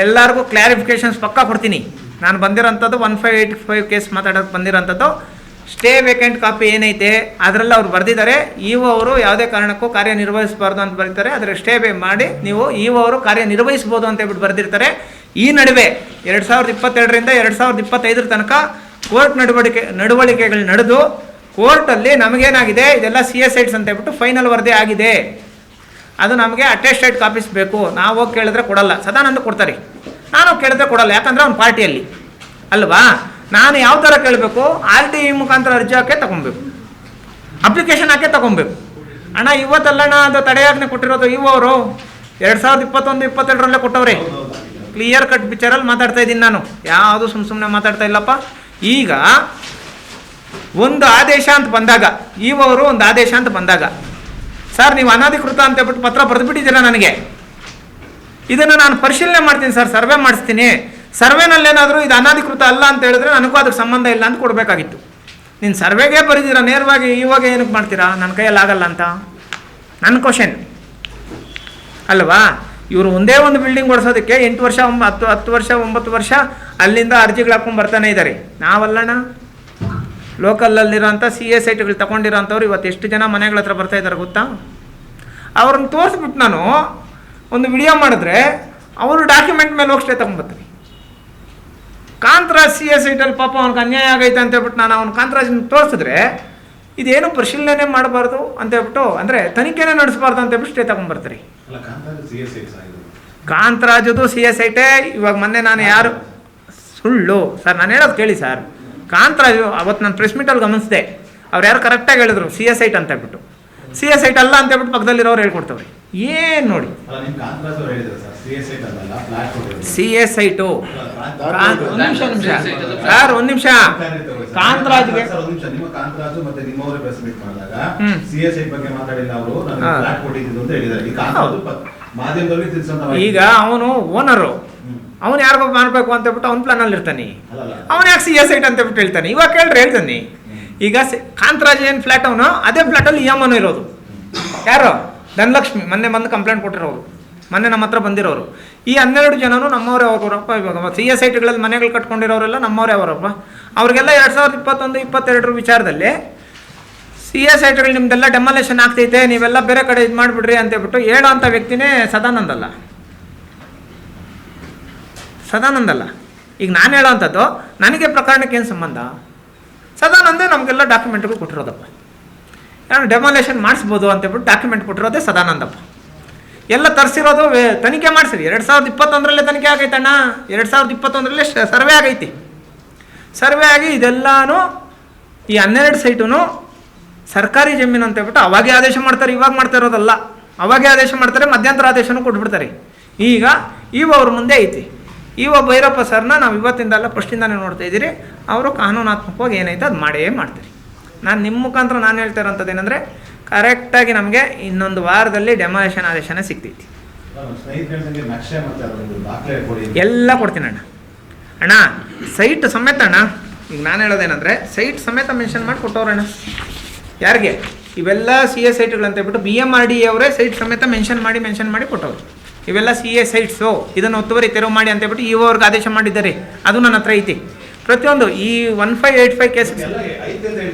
ಎಲ್ಲರಿಗೂ ಕ್ಲಾರಿಫಿಕೇಷನ್ಸ್ ಪಕ್ಕಾ ಕೊಡ್ತೀನಿ. ನಾನು ಬಂದಿರೋಂಥದ್ದು 1585 ಕೇಸ್ ಮಾತಾಡೋಕ್ಕೆ ಬಂದಿರೋಂಥದ್ದು ಸ್ಟೇ ವೇಕೆಂಟ್ ಕಾಪಿ ಏನೈತೆ ಅದರಲ್ಲಿ ಅವ್ರು ಬರೆದಿದ್ದಾರೆ. EO ಅವರು ಯಾವುದೇ ಕಾರಣಕ್ಕೂ ಕಾರ್ಯನಿರ್ವಹಿಸಬಾರ್ದು ಅಂತ ಬರೀತಾರೆ. ಅದರ ಸ್ಟೇ ಮಾಡಿ ನೀವು EO ಅವರು ಕಾರ್ಯನಿರ್ವಹಿಸ್ಬೋದು ಅಂತ ಹೇಳ್ಬಿಟ್ಟು ಬರೆದಿರ್ತಾರೆ. ಈ ನಡುವೆ 2022ರಿಂದ 2025 ತನಕ ಕೋರ್ಟ್ ನಡವಳಿಕೆಗಳು ನಡೆದು ಕೋರ್ಟಲ್ಲಿ ನಮಗೇನಾಗಿದೆ, ಇದೆಲ್ಲ CSITs ಅಂತ ಹೇಳ್ಬಿಟ್ಟು ಫೈನಲ್ ವರದಿ ಆಗಿದೆ. ಅದು ನಮಗೆ ಅಟೆಸ್ಟೆಡ್ ಕಾಪೀಸ್ ಬೇಕು. ನಾವು ಹೋಗಿ ಕೇಳಿದ್ರೆ ಕೊಡಲ್ಲ, ಸದಾನಂದ ಕೊಡ್ತಾರೆ. ನಾನು ಕೇಳಿದ್ರೆ ಕೊಡಲ್ಲ, ಯಾಕಂದರೆ ಅವ್ನು ಪಾರ್ಟಿಯಲ್ಲಿ ಅಲ್ವಾ. ನಾನು ಯಾವ ಥರ ಕೇಳಬೇಕು, RTI ಮುಖಾಂತರ ಅರ್ಜಿ ಹಾಕೇ ತೊಗೊಬೇಕು, ಅಪ್ಲಿಕೇಶನ್ ಹಾಕೇ ತೊಗೊಬೇಕು. ಅಣ್ಣ ಇವತ್ತಲ್ಲಣ್ಣ ಅದು ತಡೆಯಾಜ್ಞೆ ಕೊಟ್ಟಿರೋದು EO ಅವರು 2021-22ರಲ್ಲೇ ಕೊಟ್ಟವ್ರೆ. ಕ್ಲಿಯರ್ ಕಟ್ ಪಿಕ್ಚರಲ್ಲಿ ಮಾತಾಡ್ತಾ ಇದ್ದೀನಿ ನಾನು, ಯಾವುದು ಸುಮ್ಮನೆ ಮಾತಾಡ್ತಾ ಇಲ್ಲಪ್ಪ. ಈಗ ಒಂದು ಆದೇಶ ಅಂತ ಬಂದಾಗ, EO ಅವರು ಒಂದು ಆದೇಶ ಅಂತ ಬಂದಾಗ, ಸರ್ ನೀವು ಅನಧಿಕೃತ ಅಂತ ಹೇಳ್ಬಿಟ್ಟು ಪತ್ರ ಬರೆದುಬಿಟ್ಟಿದ್ದೀರಾ ನನಗೆ, ಇದನ್ನು ನಾನು ಪರಿಶೀಲನೆ ಮಾಡ್ತೀನಿ ಸರ್, ಸರ್ವೆ ಮಾಡಿಸ್ತೀನಿ. ಸರ್ವೆನಲ್ಲೇನಾದರೂ ಇದು ಅನಧಿಕೃತ ಅಲ್ಲ ಅಂತ ಹೇಳಿದ್ರೆ ನನಗೂ ಅದಕ್ಕೆ ಸಂಬಂಧ ಇಲ್ಲ ಅಂತ ಕೊಡಬೇಕಾಗಿತ್ತು. ನೀನು ಸರ್ವೆಗೆ ಬರೀತೀರಾ, ನೇರವಾಗಿ ಇವಾಗ ಏನಕ್ಕೆ ಮಾಡ್ತೀರಾ? ನನ್ನ ಕೈಯಲ್ಲಿ ಆಗಲ್ಲ ಅಂತ ನನ್ನ ಕ್ವಶನ್ ಅಲ್ವಾ. ಇವರು ಒಂದೇ ಒಂದು ಬಿಲ್ಡಿಂಗ್ ಓಡಿಸೋದಕ್ಕೆ 8 ವರ್ಷ 10 ವರ್ಷ 9 ವರ್ಷ ಅಲ್ಲಿಂದ ಅರ್ಜಿಗಳು ಹಾಕೊಂಡು ಬರ್ತಾನೆ ಇದ್ದಾರೆ. ನಾವಲ್ಲಣ್ಣ, ಲೋಕಲಲ್ಲಿರೋಂಥ CS ಸೈಟ್ಗಳು ತಗೊಂಡಿರೋಂಥವ್ರು ಇವತ್ತು ಎಷ್ಟು ಜನ ಮನೆಗಳ ಹತ್ರ ಬರ್ತಾ ಇದ್ದಾರೆ ಗೊತ್ತಾ? ಅವ್ರನ್ನ ತೋರಿಸ್ಬಿಟ್ಟು ನಾನು ಒಂದು ವಿಡಿಯೋ ಮಾಡಿದ್ರೆ ಅವರು ಡಾಕ್ಯುಮೆಂಟ್ ಮೇಲೆ ಹೋಗಿ ಸ್ಟೇ ತಗೊಂಡ್ಬರ್ತೀನಿ. ಕಾಂತರಾಜ್ CS ಸೈಟಲ್ಲಿ ಪಾಪ ಅವ್ನಿಗೆ ಅನ್ಯಾಯ ಆಗೈತೆ ಅಂತೇಳ್ಬಿಟ್ಟು ನಾನು ಅವ್ನು ಕಾಂತರಾಜ್ ತೋರಿಸಿದ್ರೆ ಇದೇನು ಪರಿಶೀಲನೆ ಮಾಡಬಾರ್ದು ಅಂತೇಳ್ಬಿಟ್ಟು, ಅಂದರೆ ತನಿಖೆನೇ ನಡೆಸಬಾರ್ದು ಅಂತೇಳ್ಬಿಟ್ಟು ಸ್ಟೇ ತಗೊಂಡ್ಬರ್ತೀರಿ. ಕಾಂತರಾಜದು CS ಸೈಟೇ. ಇವಾಗ ಮೊನ್ನೆ ನಾನು ಯಾರು ಸುಳ್ಳು ಸರ್, ನಾನು ಹೇಳೋದು ಕೇಳಿ ಸರ್. ಕಾಂತರಾಜು ಅವತ್ತು ನಾನು ಪ್ರೆಸ್ ಮೀಟಲ್ಲಿ ಗಮನಿಸಿದೆ, ಅವ್ರು ಯಾರು ಕರೆಕ್ಟಾಗಿ ಹೇಳಿದ್ರು CS ಸೈಟ್ ಅಂತ ಹೇಳ್ಬಿಟ್ಟು. CS ಸೈಟ್ ಅಲ್ಲ ಅಂತೇಳ್ಬಿಟ್ಟು ಪಕ್ಕದಲ್ಲಿರೋರು ಹೇಳ್ಕೊಡ್ತವ್ರಿ. ಏನು ನೋಡಿ CS ಸೈಟು ಸರ್, ಒಂದು ನಿಮಿಷ ಕಾಂತರಾಜ್ಗೆ ಈಗ ಅವನು ಓನರು, ಅವನು ಯಾರಿಗೋ ಮಾಡಬೇಕು ಅಂತ ಹೇಳ್ಬಿಟ್ಟು ಅವ್ನ ಪ್ಲಾನಲ್ಲಿ ಇರ್ತಾನೆ. ಅವನು ಯಾಕೆ CS ಸೈಟ್ ಅಂತ ಹೇಳ್ಬಿಟ್ಟು ಹೇಳ್ತಾನೆ? ಇವಾಗ ಕೇಳ್ರಿ ಹೇಳ್ತಾನೆ. ಈಗ ಕಾಂತರಾಜ್ ಏನು ಫ್ಲಾಟ್ ಅವನು, ಅದೇ ಫ್ಲಾಟಲ್ಲಿ EMI ಇರೋದು ಯಾರು? ಧನಲಕ್ಷ್ಮಿ ಮೊನ್ನೆ ಬಂದು ಕಂಪ್ಲೇಂಟ್ ಕೊಟ್ಟಿರೋರು, ಮೊನ್ನೆ ನಮ್ಮ ಹತ್ರ ಬಂದಿರೋರು. ಈ 12 ಜನನು ನಮ್ಮವರೇ ಅವರಪ್ಪ. ಇವಾಗ CS ಸೈಟ್ಗಳಲ್ಲಿ ಮನೆಗಳು ಕಟ್ಕೊಂಡಿರೋರೆಲ್ಲ ನಮ್ಮವರೇ ಅವರಪ್ಪ. ಅವ್ರಿಗೆಲ್ಲ 2021-22 ವಿಚಾರದಲ್ಲಿ CS ಸೈಟ್ಗಳು ನಿಮ್ದೆಲ್ಲ ಡೆಮಾಲೇಷನ್ ಆಗ್ತೈತೆ, ನೀವೆಲ್ಲ ಬೇರೆ ಕಡೆ ಇದು ಮಾಡಿಬಿಡ್ರಿ ಅಂತೇಳ್ಬಿಟ್ಟು ಹೇಳೋ ಅಂಥ ವ್ಯಕ್ತಿನೇ ಸದಾನಂದ ಅಲ್ಲ. ಈಗ ನಾನು ಹೇಳೋ ಅಂಥದ್ದು ನನಗೆ ಪ್ರಕರಣಕ್ಕೆ ಏನು ಸಂಬಂಧ? ಸದಾನಂದೇ ನಮಗೆಲ್ಲ ಡಾಕ್ಯುಮೆಂಟ್ಗಳು ಕೊಟ್ಟಿರೋದಪ್ಪ. ನಾನು ಡೆಮಾಲೇಷನ್ ಮಾಡಿಸ್ಬೋದು ಅಂತೇಳ್ಬಿಟ್ಟು ಡಾಕ್ಯುಮೆಂಟ್ ಕೊಟ್ಟಿರೋದೇ ಸದಾನಂದಪ್ಪ. ಎಲ್ಲ ತರಿಸಿರೋದು ತನಿಖೆ ಮಾಡಿಸಿರಿ. 2021 ತನಿಖೆ ಆಗೈತಣ್ಣ. 2021 ಸರ್ವೆ ಆಗಿ ಇದೆಲ್ಲನೂ ಈ 12 ಸೈಟು ಸರ್ಕಾರಿ ಜಮೀನು ಅಂತ ಹೇಳ್ಬಿಟ್ಟು ಅವಾಗೇ ಆದೇಶ ಮಾಡ್ತಾರೆ. ಇವಾಗ ಮಾಡ್ತಾ ಇರೋದಲ್ಲ, ಅವಾಗೇ ಆದೇಶ ಮಾಡ್ತಾರೆ, ಮಧ್ಯಂತರ ಆದೇಶನೂ ಕೊಟ್ಬಿಡ್ತಾರೆ. ಈಗ ಅವ್ರ ಮುಂದೆ ಐತಿ. ಭೈರಪ್ಪ ಸರ್ನ ನಾವು ಇವತ್ತಿಂದಲ್ಲ ಫಸ್ಟಿಂದಾನೇ ನೋಡ್ತಾ ಇದ್ದೀರಿ. ಅವರು ಕಾನೂನಾತ್ಮಕವಾಗಿ ಏನೈತೆ ಅದು ಮಾಡೇ ಮಾಡ್ತೀರಿ. ನಾನು ನಿಮ್ಮ ಮುಖಾಂತರ ನಾನು ಹೇಳ್ತಾ ಇರೋಂಥದ್ದು ಏನಂದರೆ, ಕರೆಕ್ಟಾಗಿ ನಮಗೆ ಇನ್ನೊಂದು ವಾರದಲ್ಲಿ ಡೆಮಾಲೇಷನ್ ಆದೇಶನೇ ಸಿಗ್ತೈತಿ. ಎಲ್ಲ ಕೊಡ್ತೀನಿ ಅಣ್ಣ ಸೈಟ್ ಸಮೇತ ಅಣ್ಣ. ಈಗ ನಾನು ಹೇಳೋದೇನೆಂದರೆ, ಸೈಟ್ ಸಮೇತ ಮೆನ್ಷನ್ ಮಾಡಿ ಕೊಟ್ಟವ್ರಣ್ಣ. ಯಾರಿಗೆ? ಇವೆಲ್ಲ CS ಸೈಟ್ಗಳು ಅಂತ ಹೇಳ್ಬಿಟ್ಟು BMRD ಅವರೇ ಸೈಟ್ ಸಮೇತ ಮೆನ್ಷನ್ ಮಾಡಿ ಕೊಟ್ಟವ್ರು. ಇವೆಲ್ಲ CS ಸೈಟ್ಸು, ಇದನ್ನು ಒತ್ತುವರಿ ತೆರವು ಮಾಡಿ ಅಂತೇಳ್ಬಿಟ್ಟು ಅವ್ರಿಗೆ ಆದೇಶ ಮಾಡಿದ್ದಾರೆ. ಅದು ನನ್ನ ಹತ್ರ ಐತಿ ಪ್ರತಿಯೊಂದು. ಈ 1585 ಕೇಸಿಗೆ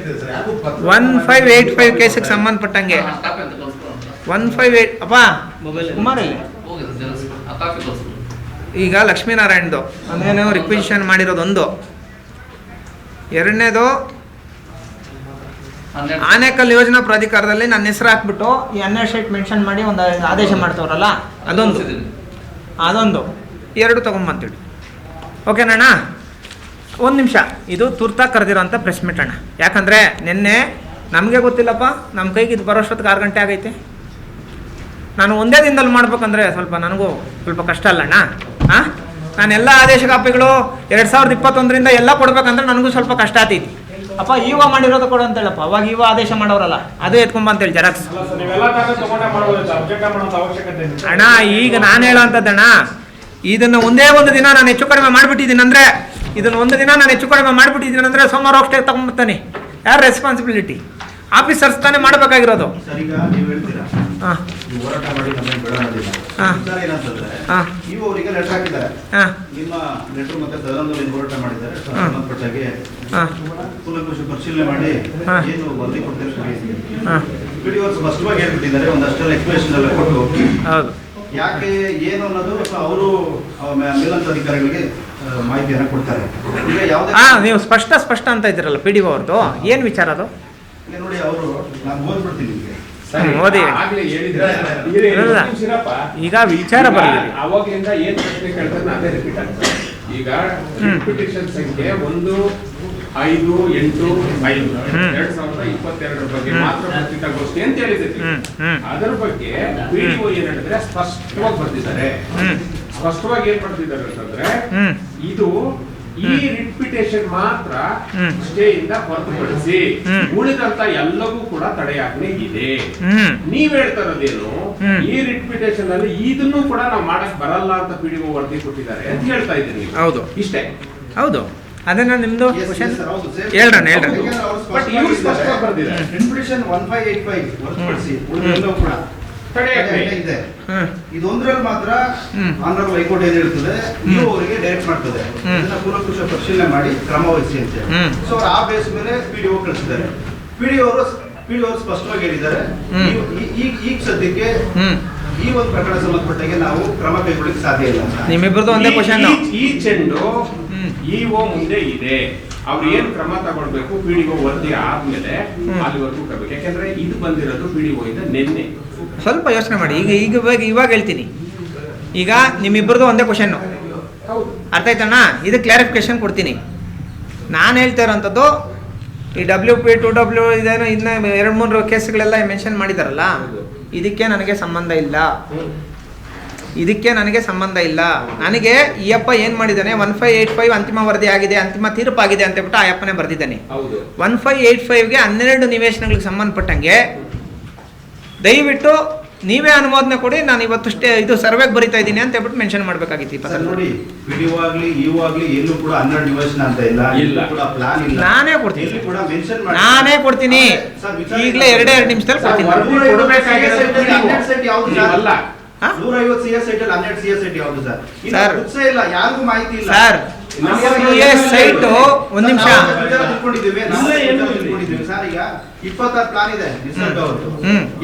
1585 ಕೇಸಿಗೆ ಸಂಬಂಧಪಟ್ಟಂಗೆ 158 ಅಪ್ಪ ಕುಮಾರಲ್ಲಿ ಈಗ ಲಕ್ಷ್ಮೀನಾರಾಯಣದು ಅದೇನೋ ರಿಕ್ವಿಸಿಷನ್ ಮಾಡಿರೋದೊಂದು. ಎರಡನೇದು ಆನೇಕಲ್ ಯೋಜನಾ ಪ್ರಾಧಿಕಾರದಲ್ಲಿ ನನ್ನ ಹೆಸರು ಹಾಕ್ಬಿಟ್ಟು ಈ 12 ಸೈಟ್ ಮೆನ್ಷನ್ ಮಾಡಿ ಒಂದು ಆದೇಶ ಮಾಡ್ತವ್ರಲ್ಲ, ಅದೊಂದು 2 ತೊಗೊಂಬಂತೀವಿ. ಓಕೆನಣ್ಣ? ಒಂದು ನಿಮಿಷ, ಇದು ತುರ್ತಾಗಿ ಕರೆದಿರೋಂಥ ಪ್ರೆಸ್ ಮೀಟ್ ಅಣ್ಣ. ಯಾಕಂದರೆ ನಿನ್ನೆ ನಮಗೆ ಗೊತ್ತಿಲ್ಲಪ್ಪ, ನಮ್ಮ ಕೈಗೆ ಇದು ಬರೋಷ್ಟೊತ್ತಿಗೆ 6 ಗಂಟೆ ಆಗೈತೆ. ನಾನು ಒಂದೇ ದಿನದಲ್ಲಿ ಮಾಡ್ಬೇಕಂದ್ರೆ ನನಗೂ ಸ್ವಲ್ಪ ಕಷ್ಟ ಅಲ್ಲಣ್ಣ. ನಾನೆಲ್ಲ ಆದೇಶ ಕಾಪಿಗಳು 2021 ಎಲ್ಲ ಕೊಡ್ಬೇಕಂದ್ರೆ ನನಗೂ ಸ್ವಲ್ಪ ಕಷ್ಟ ಆಗ್ತೈತಿ. ಅಪ್ಪ ಮಾಡಿರೋದು ಕೊಡು ಅಂತ ಹೇಳಪ್ಪ. ಅವಾಗ ಆದೇಶ ಮಾಡೋರಲ್ಲ, ಅದು ಎತ್ಕೊಂಬ ಅಂತೇಳಿ ಜೆರಾಕ್ಸ್ ಅಣ್ಣ. ಈಗ ನಾನು ಹೇಳೋ ಅಂಥದ್ದಣ್ಣ, ಇದನ್ನು ಒಂದೇ ಒಂದು ದಿನ ನಾನು ಹೆಚ್ಚು ಕಡಿಮೆ ಮಾಡಿಬಿಟ್ಟಿದ್ದೀನಿ ಅಂದರೆ, ಸೋಮವಾರ ಹೋಗ್ಸ್ಟೇ ತಗೊಂಡ್ಬರ್ತಾನೆ. ಯಾರು ರೆಸ್ಪಾನ್ಸಿಬಿಲಿಟಿ? ಆಫೀಸರ್ಸ್ ತಾನೇ ಮಾಡಬೇಕಾಗಿರೋದು. ಪರಿಶೀಲನೆ ಮಾಡಿ ಏನು ವರದಿ ಕೊಡ್ತಾರೆ ಸ್ಪಷ್ಟವಾಗಿ ಹೇಳ್ಬಿಟ್ಟಿದ್ದಾರೆ. ಒಂದಷ್ಟೆಲ್ಲ ಎಕ್ಸ್ಪ್ಲೇಷನ್ ಎಲ್ಲ ಕೊಟ್ಟು ಯಾಕೆ ಏನು ಅನ್ನೋದು ಅವರು ಮೇಲಧಿಕಾರಿಗಳಿಗೆ ಮಾಹಿತಿಯನ್ನು ಕೊಡ್ತಾರೆ. ಈಗ ಯಾವುದೇ ನೀವು ಸ್ಪಷ್ಟ ಅಂತ ಇದ್ದೀರಲ್ಲ PDO ಅವ್ರದ್ದು, ಏನು ವಿಚಾರ ಅದು? ನೋಡಿ, ಅವರು ನಾನು ಓದ್ಬಿಡ್ತೀನಿ ನಿಮಗೆ. ಓದಿ. ಈಗ ವಿಚಾರ ಬರಲಿ. ಅವಾಗಲಿಂದ ಏನ್ ಪ್ರಶ್ನೆ ಕೇಳ್ತಾರೆ ಅದೇ ರಿಪೀಟ್ ಆಗ್ತದೆ. ಈಗ ರಿಪಿಟೇಷನ್ ಸಂಖ್ಯೆ 1585/2022 ಬಗ್ಗೆ ಮಾತ್ರ ಪತ್ರಿಕಾಗೋಷ್ಠಿ ಅಂತ ಹೇಳಿದ್ದೀವಿ. ಅದರ ಬಗ್ಗೆ PDO ಏನ್ ಹೇಳಿದ್ರೆ ಸ್ಪಷ್ಟವಾಗಿ ಬರ್ತಿದ್ದಾರೆ. ಸ್ಪಷ್ಟವಾಗಿ ಏನ್ ಬರ್ತಿದ್ದಾರೆ ಅಂತಂದ್ರೆ, ಇದು ಈ ರಿಪಿಟೇಷನ್ ಮಾತ್ರ ಸ್ಟೇ ಇಂದ ಹೊರತುಪಡಿಸಿ ಉಳಿದಂತ ಎಲ್ಲವೂ ಕೂಡ ತಡೆಯಾಜ್ಞೆ ಇದೆ. ನೀವ್ ಹೇಳ್ತಾ ಇರೋದೇನು, ಈ ರಿಪಿಟೇಷನ್ ಅಲ್ಲಿ ಇದನ್ನು ಕೂಡ ನಾವು ಮಾಡಕ್ ಬರಲ್ಲ ಅಂತ PDO ವರದಿ ಕೊಟ್ಟಿದ್ದಾರೆ ಅಂತ ಹೇಳ್ತಾ ಇದ್ದೀನಿ. ಹೌದು, ಇಷ್ಟೇ. ಹೌದು, ಅದೇನ ನಿಮ್ದು ಕ್ವಶನ್ ಹೇಳ್ರಣ್ಣ. ಬಟ್ ಇವ್ರು ಸ್ಪಷ್ಟವಾಗಿ ಬರ್ದಿದ್ದಾರೆ ರಿಪಿಟೇಷನ್ 1585 ಹೊರತುಪಡಿಸಿ ಉಳಿದೆಲ್ಲವೂ ಕೂಡ ತಡೆಯಾಜ್ಞೆ ಇದೆ. ಇದೊಂದ್ರಲ್ಲಿ ಮಾತ್ರ ಹ್ಮ್. ಆನರಬಲ್ ಹೈಕೋರ್ಟ್ ಏನ್ ಹೇಳ್ತದೆ ನೀವು ಅವರಿಗೆ ಡೈರೆಕ್ಟ್ ಮಾಡ್ತದೆ ಇದನ್ನ ಕೂಲಂಕುಷ ಪರಿಶೀಲನೆ ಮಾಡಿ ಕ್ರಮ ವಹಿಸಿ ಅಂತ ಹ್ಮ್. ಸೊ ಅವ್ರು ಆ ಬೇಸ್ ಮೇಲೆ PDO ಕಳಿಸಿದ್ದಾರೆ. PDO ಅವರು ಸ್ಪಷ್ಟವಾಗಿ ಹೇಳಿದ್ದಾರೆ ಈಗ ಸದ್ಯಕ್ಕೆ ಈ ಒಂದು ಪ್ರಕರಣ ಸಂಬಂಧಪಟ್ಟಾಗೆ ನಾವು ಕ್ರಮ ಕೈಗೊಳ್ಳಲಿಕ್ಕೆ ಸಾಧ್ಯ ಇಲ್ಲ ಅಂತ. ನಿಮ್ಮಿಬ್ಬರದು ಒಂದೇ ಕ್ವಶನ್. ಈ ಚೆಂಡು ಇಒ ಮುಂದೆ ಇದೆ, ಅವ್ರು ಏನ್ ಕ್ರಮ ತಗೊಳ್ಬೇಕು PDO ವರದಿ ಆದ್ಮೇಲೆ ಅಲ್ಲಿವರೆಗೂ ಕೊಡ್ಬೇಕು. ಯಾಕಂದ್ರೆ ಇದು ಬಂದಿರೋದು PDO ಇಂದ ನಿನ್ನೆ. ಸ್ವಲ್ಪ ಯೋಚನೆ ಮಾಡಿ. ಇವಾಗ ಹೇಳ್ತೀನಿ. ಈಗ ನಿಮ್ಮಿಬ್ಬರದು ಒಂದೇ ಕ್ವಶನ್ನು, ಅರ್ಥ ಆಯ್ತಣ್ಣ? ಇದು ಕ್ಲಾರಿಫಿಕೇಶನ್ ಕೊಡ್ತೀನಿ. ನಾನು ಹೇಳ್ತಾ ಇರೋಂಥದ್ದು ಈ WP 2W ಇದೇನೋ ಇನ್ನ 2-3 ಕೇಸ್ಗಳೆಲ್ಲ ಮೆನ್ಷನ್ ಮಾಡಿದಾರಲ್ಲ, ಇದಕ್ಕೆ ನನಗೆ ಸಂಬಂಧ ಇಲ್ಲ. ನನಗೆ ಈ ಅಪ್ಪ ಏನು ಮಾಡಿದ್ದಾನೆ, 1585 ಅಂತಿಮ ವರದಿ ಆಗಿದೆ, ಅಂತಿಮ ತೀರ್ಪಾಗಿದೆ ಅಂತ ಹೇಳ್ಬಿಟ್ಟು ಆ ಅಪ್ಪನೇ ಬರೆದಿದ್ದಾನೆ. 1585ಗೆ 12 ನಿವೇಶನಗಳಿಗೆ ಸಂಬಂಧಪಟ್ಟಂಗೆ ದಯವಿಟ್ಟು ನೀವೇ ಅನುಮೋದನೆ ಕೊಡಿ, ನಾನು ಇವತ್ತಷ್ಟೇ ಇದು ಸರ್ವೆಗೆ ಬರಿತಾ ಇದ್ದೀನಿ ಅಂತ ಹೇಳ್ಬಿಟ್ಟು ಮೆನ್ಷನ್ ಮಾಡಬೇಕಾಗಿತ್ತು. ಸರ್ ನೋಡಿ, PDO ಆಗ್ಲಿ ಇಒ ಆಗ್ಲಿ ಎಲ್ಲೂ ಕೂಡ 12 ನಿವೇಶನ ಅಂತ ಇಲ್ಲ, ಕೂಡ ಪ್ಲಾನ್ ಇಲ್ಲ. ನಾನೇ ಕೊಡ್ತೀನಿ, ಎಲ್ಲಿ ಕೂಡ ಮೆನ್ಷನ್ ಮಾಡಿ ನಾನೇ ಕೊಡ್ತೀನಿ. ಈಗಲೇ 2 ನಿಮಿಷದಲ್ಲಿ ಕೊಡ್ತೀನಿ. 150 CS ಸೈಟ್ ಅಲ್ಲಿ 12 CS ಸೈಟ್ ಯಾವುದು ಸರ್? ಸರ್, ಉತ್ಸಾಹ ಇಲ್ಲ, ಯಾರಿಗೂ ಮಾಹಿತಿ ಇಲ್ಲ ಸರ್. ಸೈಟು ಒಂದು ನಿಮಿಷ ತಿಳ್ಕೊಂಡಿದ್ದೀವಿ ಸರ್. ಈಗ 26 ಪ್ಲಾನ್ ಇದೆ ನಿಸರ್ಗ ಅವ್ರದ್ದು.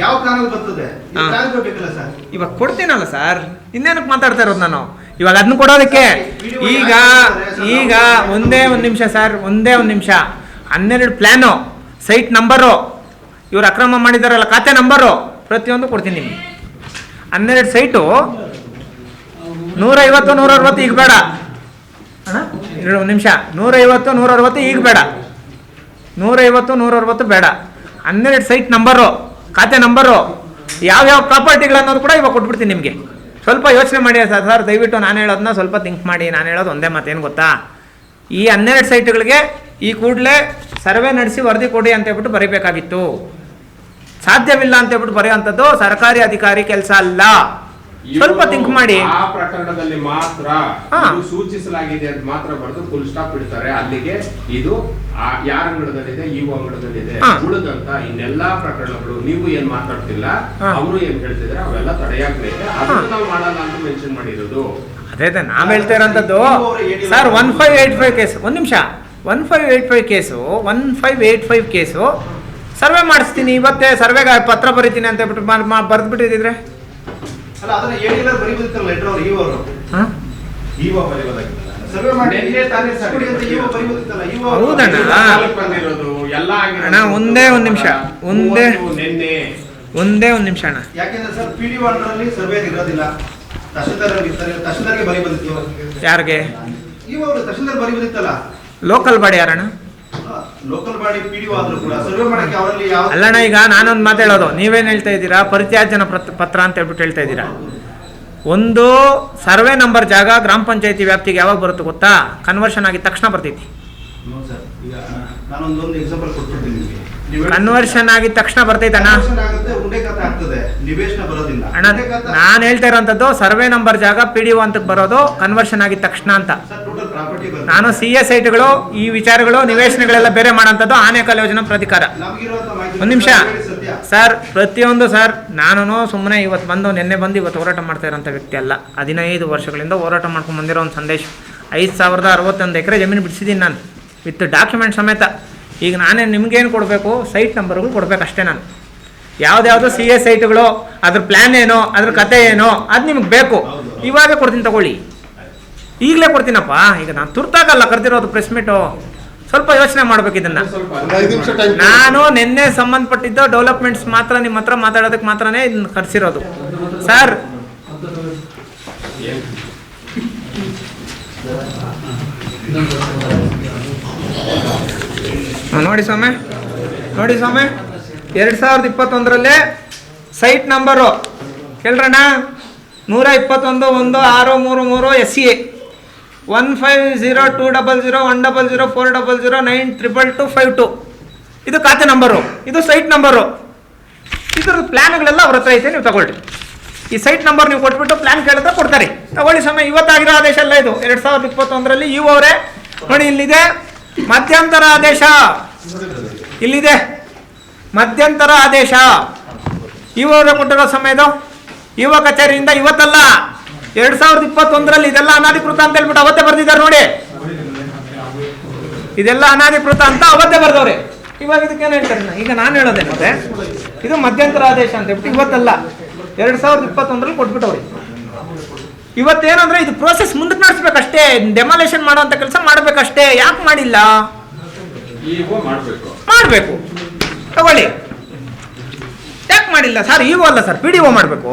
ಯಾವ ಪ್ಲಾನ್ ಬರ್ತದೆ ಪ್ಲಾನ್ ಕೊಡ್ಬೇಕಲ್ಲ ಸರ್? ಇವಾಗ ಕೊಡ್ತೀನಲ್ಲ ಸರ್, ಇನ್ನೇನಕ್ಕೆ ಮಾತಾಡ್ತಾ ಇರೋದು ನಾನು ಇವಾಗ ಅದನ್ನ ಕೊಡೋದಕ್ಕೆ? ಈಗ ಒಂದೇ ಒಂದು ನಿಮಿಷ ಸರ್, ಒಂದೇ ಒಂದು ನಿಮಿಷ. 12 ಪ್ಲ್ಯಾನು, ಸೈಟ್ ನಂಬರು, ಇವ್ರು ಅಕ್ರಮ ಮಾಡಿದಾರಲ್ಲ ಖಾತೆ ನಂಬರು, ಪ್ರತಿಯೊಂದು ಕೊಡ್ತೀನಿ ನಿಮಗೆ. 12 ಸೈಟು 150, 160 ಈಗ ಬೇಡ ಅಣ್ಣ, 2 ನಿಮಿಷ. 150, 160 ಈಗ ಬೇಡ, 150, 160 ಬೇಡ. 12 ಸೈಟ್ ನಂಬರು, ಖಾತೆ ನಂಬರು, ಯಾವ್ಯಾವ ಪ್ರಾಪರ್ಟಿಗಳನ್ನೋದು ಕೂಡ ಇವಾಗ ಕೊಟ್ಬಿಡ್ತೀನಿ ನಿಮಗೆ. ಸ್ವಲ್ಪ ಯೋಚನೆ ಮಾಡಿ ಸರ್ ದಯವಿಟ್ಟು. ನಾನು ಹೇಳೋದನ್ನ ಸ್ವಲ್ಪ ಥಿಂಕ್ ಮಾಡಿ. ನಾನು ಹೇಳೋದು ಒಂದೇ ಮಾತೇನು ಗೊತ್ತಾ, ಈ 12 ಸೈಟ್ಗಳಿಗೆ ಈ ಕೂಡಲೇ ಸರ್ವೆ ನಡೆಸಿ ವರದಿ ಕೊಡಿ ಅಂತ ಹೇಳ್ಬಿಟ್ಟು ಬರೀಬೇಕಾಗಿತ್ತು. ಸಾಧ್ಯವಿಲ್ಲ ಅಂತ ಹೇಳ್ಬಿಟ್ಟು ಬರೆಯುವಂಥದ್ದು ಸರ್ಕಾರಿ ಅಧಿಕಾರಿ ಕೆಲಸ ಅಲ್ಲ. ಸ್ವಲ್ಪ ಥಿಂಕ್ ಮಾಡಿ. ಆ ಪ್ರಕರಣದಲ್ಲಿ ಮಾತ್ರ ಸೂಚಿಸಲಾಗಿದೆ ಅಂತ ಮಾತ್ರ ಬರೆದು ಫುಲ್ ಸ್ಟಾಪ್ ಇಡ್ತಾರೆ. ಅಲ್ಲಿಗೆ ಇದು ಯಾರ ಅಂಗಡದಲ್ಲಿದೆ, ಇಒ ಅಂಗಡದಲ್ಲಿದೆ. ಉಳಿದಂತ ಇನ್ನೆಲ್ಲಾ ಪ್ರಕರಣಗಳು ನೀವು ಏನ್ ಮಾತಾಡ್ತಿಲ್ಲ, ಅವರು ಏನ್ ಹೇಳ್ತಿದ್ರೆ ಅವೆಲ್ಲ ತಡೆಯಾಗ್ಬೇಕು. ಅದನ್ನ ನಾವು ಮಾಡಲ್ಲ ಅಂತ ಮೆನ್ಷನ್ ಮಾಡಿರೋದು. ಅದೇ ನಾವ್ ಹೇಳ್ತಾ ಇರೋಂಥದ್ದು ಸರ್. 1585 ಕೇಸ್, ಒಂದು ನಿಮಿಷ. 1585 ಕೇಸು ಸರ್ವೆ ಮಾಡಿಸ್ತೀನಿ ಇವತ್ತೇ, ಸರ್ವೆಗೆ ಪತ್ರ ಬರೀತೀನಿ ಅಂತ ಹೇಳ್ಬಿಟ್ಟು ಬರೆದ್ಬಿಟ್ಟಿದ್ರೆ ಅಲ್ಲ, ಅದನ್ನ ಹೇಳಿದ್ರೆ ಬರೀಬೋದಿತ್ತಲ್ಲ ಲೆಟರ್ ಅವರು ಇಒ ಬರೀಬೋದಾಗಿತ್ತಲ್ಲ. ಸರ್ವೆ ಮಾಡಿ ಹೌದಣ್ಣ. ಅಣ್ಣ ಒಂದೇ ಒಂದು ನಿಮಿಷ, ಒಂದೇ ಒಂದು ನಿಮಿಷ ಅಣ್ಣ. ಯಾಕೆಂದ್ರೆ ಸರ್ PDO ಅಂಡರಲ್ಲಿ ಸರ್ವೆ ಇರೋದಿಲ್ಲ, ತಹಶೀಲ್ದಾರ್ಗೆ ಬರೀಬೋದಿತ್ತು. ಯಾರಿಗೆ? ಇಒ ತಹಶೀಲ್ದಾರ್ ಬರೀಬೋದಿತ್ತಲ್ಲ. ಲೋಕಲ್ ಬಾಡಿ ಯಾರಣ್ಣ? ಲೋಕಲ್ ಬಾಡಿ PDO ಆದ್ರೂ ಕೂಡ ಸರ್ವೆ ಮಾಡಕ್ಕೆ ಅವರಲ್ಲಿ ಯಾವ ಅಲ್ಲಣ್ಣ. ಈಗ ನಾನೊಂದು ಮಾತು ಹೇಳೋದು, ನೀವೇನು ಹೇಳ್ತಾ ಇದ್ದೀರಾ, ಪರಿತ್ಯಾಜ್ಯನ ಪತ್ರ ಅಂತ ಹೇಳ್ಬಿಟ್ಟು ಹೇಳ್ತಾ ಇದ್ದೀರಾ. ಒಂದು ಸರ್ವೆ ನಂಬರ್ ಜಾಗ ಗ್ರಾಮ ಪಂಚಾಯತಿ ವ್ಯಾಪ್ತಿಗೆ ಯಾವಾಗ ಬರುತ್ತೆ ಗೊತ್ತಾ? ಕನ್ವರ್ಷನ್ ಆಗಿದ ತಕ್ಷಣ ಬರ್ತೈತಿ. ಈಗ ನಾನೊಂದೊಂದು ಎಕ್ಸಾಂಪಲ್ ಕೊಟ್ಬಿಡ್ತೀನಿ ನಿಮಗೆ. ಕನ್ವರ್ಷನ್ ಆಗಿದ ತಕ್ಷಣ ಬರ್ತೈತಣ್ಣ. ಅಣ್ಣ ನಾನು ಹೇಳ್ತಾ ಇರೋಂಥದ್ದು ಸರ್ವೆ ನಂಬರ್ ಜಾಗ PDO ಅಂತ ಬರೋದು ಕನ್ವರ್ಷನ್ ಆಗಿದ ತಕ್ಷಣ ಅಂತ. ನಾನು CS ಸೈಟ್ಗಳು ಈ ವಿಚಾರಗಳು ನಿವೇಶನಗಳೆಲ್ಲ ಬೇರೆ ಮಾಡೋಂಥದ್ದು ಆನೇಕಲ್ ಯೋಜನಾ ಪ್ರಾಧಿಕಾರ. ಒಂದು ನಿಮಿಷ ಸರ್, ಪ್ರತಿಯೊಂದು ಸರ್, ನಾನು ಸುಮ್ಮನೆ ಇವತ್ತು ಬಂದು ನಿನ್ನೆ ಬಂದು ಇವತ್ತು ಹೋರಾಟ ಮಾಡ್ತಾ ಇರೋಂಥ ವ್ಯಕ್ತಿ ಅಲ್ಲ. 15 ವರ್ಷಗಳಿಂದ ಹೋರಾಟ ಮಾಡ್ಕೊಂಡು ಬಂದಿರೋ ಒಂದು ಸಂದೇಶ. 5061 ಎಕರೆ ಜಮೀನು ಬಿಡಿಸಿದ್ದೀನಿ ನಾನು, ವಿತ್ ಡಾಕ್ಯುಮೆಂಟ್ ಸಮೇತ. ಈಗ ನಾನೇ ನಿಮ್ಗೇನು ಕೊಡಬೇಕು, ಸೈಟ್ ನಂಬರ್ಗಳು ಕೊಡಬೇಕು ಅಷ್ಟೇ. ನಾನು ಯಾವ್ದ್ಯಾವುದು CS ಸೈಟ್ಗಳು, ಅದ್ರ ಪ್ಲ್ಯಾನ್ ಏನೋ, ಅದ್ರ ಕತೆ ಏನೋ, ಅದು ನಿಮ್ಗೆ ಬೇಕು. ಇವಾಗ ಕೊಡ್ತೀನಿ ತಗೊಳ್ಳಿ, ಈಗಲೇ ಕೊಡ್ತೀನಪ್ಪ. ಈಗ ನಾನು ತುರ್ತಾಗಲ್ಲ ಕರೆದಿರೋದು ಪ್ರೆಸ್ ಮೀಟು. ಸ್ವಲ್ಪ ಯೋಚನೆ ಮಾಡ್ಬೇಕು ಇದನ್ನ. ನಾನು ನಿನ್ನೆ ಸಂಬಂಧಪಟ್ಟಿದ್ದು ಡೆವಲಪ್ಮೆಂಟ್ಸ್ ಮಾತ್ರ ನಿಮ್ಮ ಹತ್ರ ಮಾತಾಡೋದಕ್ಕೆ ಮಾತ್ರನೇ ಇದನ್ನ ಕರೆಸಿರೋದು ಸರ್. ನೋಡಿ ಸ್ವಾಮಿ, 2021 ಸೈಟ್ ನಂಬರು ಕೇಳ್ರಣ್ಣ, 121-1633 SCA 150200100400922252. ಇದು ಖಾತೆ ನಂಬರು, ಇದು ಸೈಟ್ ನಂಬರು. ಇದ್ರ ಪ್ಲ್ಯಾನ್ಗಳೆಲ್ಲ ಅವ್ರ ಹತ್ರ ಐತೆ, ನೀವು ತಗೊಳ್ಳಿ. ಈ ಸೈಟ್ ನಂಬರ್ ನೀವು ಕೊಟ್ಬಿಟ್ಟು ಪ್ಲ್ಯಾನ್ ಕೇಳಿದ್ರೆ ಕೊಡ್ತಾರೆ, ತಗೊಳ್ಳಿ ಸಮಯ. ಇವತ್ತಾಗಿರೋ ಆದೇಶ ಅಲ್ಲ ಇದು, 2021 ಇವು ಅವರೇ ನೋಡಿ. ಇಲ್ಲಿದೆ ಮಧ್ಯಂತರ ಆದೇಶ, ಇಲ್ಲಿದೆ ಮಧ್ಯಂತರ ಆದೇಶ. ಇವು ಅವರೇ ಕೊಟ್ಟಿರೋ ಸಮಯದು ಇವ ಕಚೇರಿಯಿಂದ ಇವತ್ತಲ್ಲ 2021ರಲ್ಲಿ ಇದೆಲ್ಲ ಅನಾಧಿಕೃತ ಅಂತ ಹೇಳ್ಬಿಟ್ಟು ಅವತ್ತೇ ಬರ್ದಿದ್ದಾರೆ ನೋಡಿ. ಇದೆಲ್ಲ ಅನಾಧಿಕೃತ ಅಂತ ಅವತ್ತೇ ಬರ್ದವ್ರೆ. ಇವಾಗ ಇದಕ್ಕೇನು ಹೇಳ್ತಾರೆ? ಈಗ ನಾನು ಹೇಳೋದೇ ಮತ್ತೆ ಇದು ಮಧ್ಯಂತರ ಆದೇಶ ಅಂತ ಹೇಳ್ಬಿಟ್ಟು ಇವತ್ತಲ್ಲ 2021ರಲ್ಲಿ ಕೊಟ್ಬಿಟ್ಟವ್ರಿ. ಇವತ್ತೇನಂದ್ರೆ ಇದು ಪ್ರೋಸೆಸ್ ಮುಂದಕ್ಕೆ ನಡೆಸ್ಬೇಕಷ್ಟೇ, ಡೆಮಾಲೇಷನ್ ಮಾಡೋಂಥ ಕೆಲಸ ಮಾಡ್ಬೇಕಷ್ಟೇ. ಯಾಕೆ ಮಾಡಿಲ್ಲ? ಮಾಡಬೇಕು ತಗೊಳ್ಳಿ. ಯಾಕೆ ಮಾಡಿಲ್ಲ ಸರ್? ಇಒ ಅಲ್ಲ ಸರ್, PDO ಮಾಡಬೇಕು.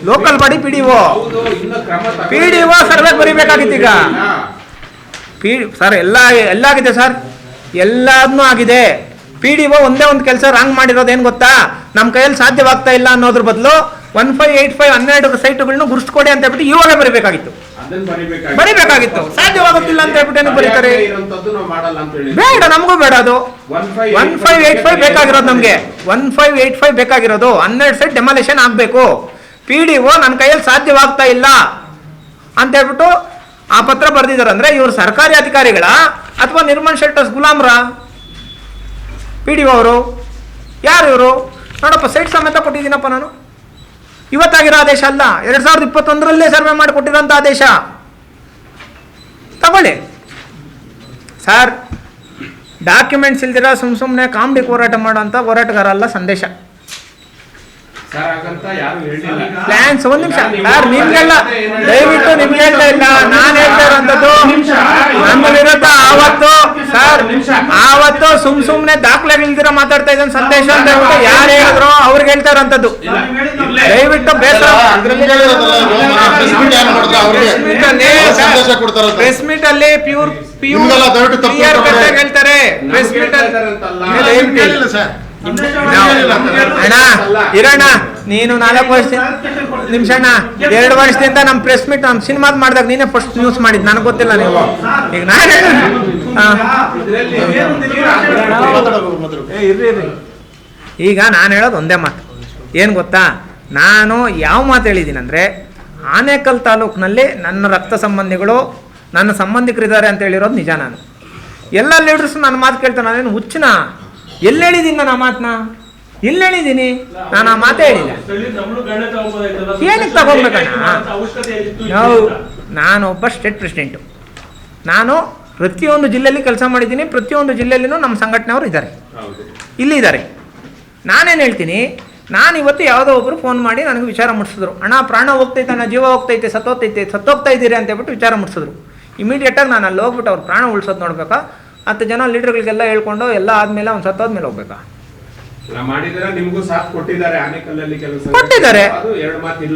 ಲೋಕಲ್ ಬಾಡಿ PDO ಸರ್ವೆ ಬರೀಬೇಕಾಗಿತ್ತು. ಈಗ ಸರ್ ಎಲ್ಲ ಆಗಿದೆ ಸರ್, ಎಲ್ಲದನ್ನೂ ಆಗಿದೆ. PDO ಒಂದೇ ಒಂದು ಕೆಲಸ ರಾಂಗ್ ಮಾಡಿರೋದು ಏನು ಗೊತ್ತಾ? ನಮ್ಮ ಕೈಯಲ್ಲಿ ಸಾಧ್ಯವಾಗ್ತಾ ಇಲ್ಲ ಅನ್ನೋದ್ರ ಬದಲು 1585 12 ಸೈಟ್ಗಳನ್ನ ಗುರುಸ್ಕೊಡಿ ಅಂತ ಹೇಳ್ಬಿಟ್ಟು ಇವಾಗ ಬರೀಬೇಕಾಗಿತ್ತು. ಸಾಧ್ಯವಾಗುತ್ತಿಲ್ಲ ಅಂತ ಹೇಳ್ಬಿಟ್ಟು ಏನು ಬರೀತಾರೆ? ಬೇಡ, ನಮಗೂ ಬೇಡ. ಅದು 1585 ಬೇಕಾಗಿರೋದು ನಮಗೆ. 1585 ಬೇಕಾಗಿರೋದು 12 ಸೈಟ್ ಡೆಮಾಲೇಷನ್ ಆಗಬೇಕು. PDO ನನ್ನ ಕೈಯಲ್ಲಿ ಸಾಧ್ಯವಾಗ್ತಾ ಇಲ್ಲ ಅಂತ ಹೇಳ್ಬಿಟ್ಟು ಆ ಪತ್ರ ಬರೆದಿದ್ದಾರೆ. ಅಂದ್ರೆ ಇವರು ಸರ್ಕಾರಿ ಅಧಿಕಾರಿಗಳ ಅಥವಾ ನಿರ್ಮಲ್ ಶೆಲ್ಟರ್ಸ್ ಗುಲಾಮ್ರ? PDO ಅವರು ಯಾರು? ಇವರು ನೋಡಪ್ಪ, ಸೈಟ್ ಸಮೇತ ಕೊಟ್ಟಿದ್ದೀನಪ್ಪ ನಾನು. ಇವತ್ತಾಗಿರೋ ಆದೇಶ ಅಲ್ಲ, 2021ರಲ್ಲೇ ಸರ್ವೆ ಮಾಡಿ ಕೊಟ್ಟಿರೋಂಥ ಆದೇಶ. ತಗೊಳ್ಳಿ ಸರ್. ಡಾಕ್ಯುಮೆಂಟ್ಸ್ ಇಲ್ದಿರ ಸುಮ್ಮನೆ ಕಾಮಿಡಿ ಹೋರಾಟ ಮಾಡೋಂಥ ಹೋರಾಟಗಾರ ಅಲ್ಲ ಸಂದೇಶ. ಪ್ಲಾನ್ಸ್ ಒಂದ್ ನಿಮಿಷ ಸರ್, ನಿಮ್ಗೆಲ್ಲ ದಯವಿಟ್ಟು ನಿಮ್ಗೆ ಹೇಳ್ತಾ ಇಲ್ಲ, ನಾನು ಹೇಳ್ತಾ ಇರೋಂಥದ್ದು ನನ್ನ ವಿರುದ್ಧ ಆವತ್ತು ಸುಮ್ನೆ ದಾಖಲೆಗಳಿಲ್ದಿರ ಮಾತಾಡ್ತಾ ಇದ್ದಾನೆ ಸಂದೇಶ ಅಂತ ಹೇಳ್ಬಿಟ್ಟು ಯಾರು ಹೇಳಿದ್ರು ಅವ್ರಿಗೆ ಹೇಳ್ತಾ ಇರೋಂಥದ್ದು. ದಯವಿಟ್ಟು ಪ್ರೆಸ್ ಮೀಟ್ ಅಲ್ಲಿ ಪ್ಯೂರ್ ಹೇಳ್ತಾರೆ. ಪ್ರೆಸ್ ಮೀಟ್ ಅಣ್ಣ ಇರೋಣ, ನೀನು 4 ವರ್ಷ ನಿಮಿಷ ಅಣ್ಣ, 2 ವರ್ಷದಿಂದ ನಮ್ಮ ಪ್ರೆಸ್ ಮೀಟ್ ನಮ್ಮ ಸಿನಿಮಾದ್ ಮಾಡಿದಾಗ ನೀನೇ ಫಸ್ಟ್ ನ್ಯೂಸ್ ಮಾಡಿದ್, ನನಗೆ ಗೊತ್ತಿಲ್ಲ. ನೀವು ಈಗ ನಾನು ಈಗ ನಾನು ಹೇಳೋದು ಒಂದೇ ಮಾತು. ಏನು ಗೊತ್ತಾ? ನಾನು ಯಾವ ಮಾತು ಹೇಳಿದ್ದೀನಿ ಅಂದರೆ, ಆನೇಕಲ್ ತಾಲೂಕಿನಲ್ಲಿ ನನ್ನ ರಕ್ತ ಸಂಬಂಧಿಗಳು ನನ್ನ ಸಂಬಂಧಿಕರಿದ್ದಾರೆ ಅಂತ ಹೇಳಿರೋದು ನಿಜ. ನಾನು ಎಲ್ಲ ಲೀಡರ್ಸ್ ನನ್ನ ಮಾತು ಕೇಳ್ತಾನೆ. ನಾನೇನು ಹುಚ್ಚನ? ಎಲ್ಲಿ ಹೇಳಿದ್ದೀನಿ ನಾನು ಆ ಮಾತನ್ನ? ಎಲ್ಲಿ ಹೇಳಿದ್ದೀನಿ ನಾನು ಆ ಮಾತೇ ಹೇಳಿಲ್ಲ. ಏನಕ್ಕೆ ತಗೊಂಡ್ಬೇಕಣ್ಣ? ನಾನು ಒಬ್ಬ ಸ್ಟೇಟ್ ಪ್ರೆಸಿಡೆಂಟು. ನಾನು ಪ್ರತಿಯೊಂದು ಜಿಲ್ಲೆಯಲ್ಲಿ ಕೆಲಸ ಮಾಡಿದ್ದೀನಿ. ಪ್ರತಿಯೊಂದು ಜಿಲ್ಲೆಯಲ್ಲೂ ನಮ್ಮ ಸಂಘಟನೆಯವರು ಇದ್ದಾರೆ, ಇಲ್ಲಿದ್ದಾರೆ. ನಾನೇನು ಹೇಳ್ತೀನಿ, ನಾನು ಇವತ್ತು ಯಾವುದೋ ಒಬ್ಬರು ಫೋನ್ ಮಾಡಿ ನನಗೆ ವಿಚಾರ ಮುಟ್ಟಿಸಿದ್ರು. ಅಣ್ಣ ಪ್ರಾಣ ಹೋಗ್ತೈತೆ, ಅಣ್ಣ ಜೀವ ಹೋಗ್ತೈತೆ, ಸತ್ತೋಗ್ತಾ ಇದ್ದೀರಿ ಅಂತ ಹೇಳ್ಬಿಟ್ಟು ವಿಚಾರ ಮುಟ್ಟಿಸಿದ್ರು. ಇಮಿಡಿಯೇಟಾಗಿ ನಾನು ಅಲ್ಲಿ ಹೋಗ್ಬಿಟ್ಟು ಅವ್ರು ಪ್ರಾಣ ಉಳಿಸೋದು ನೋಡ್ಬೇಕಾ? 10 ಜನ ಲೀಡರ್ಗಳಿಗೆಲ್ಲ ಹೇಳ್ಕೊಂಡು ಎಲ್ಲ ಆದ್ಮೇಲೆ ಅವ್ನು ಸತ್ತೋದ್ಮೇಲೆ ಹೋಗ್ಬೇಕಾ?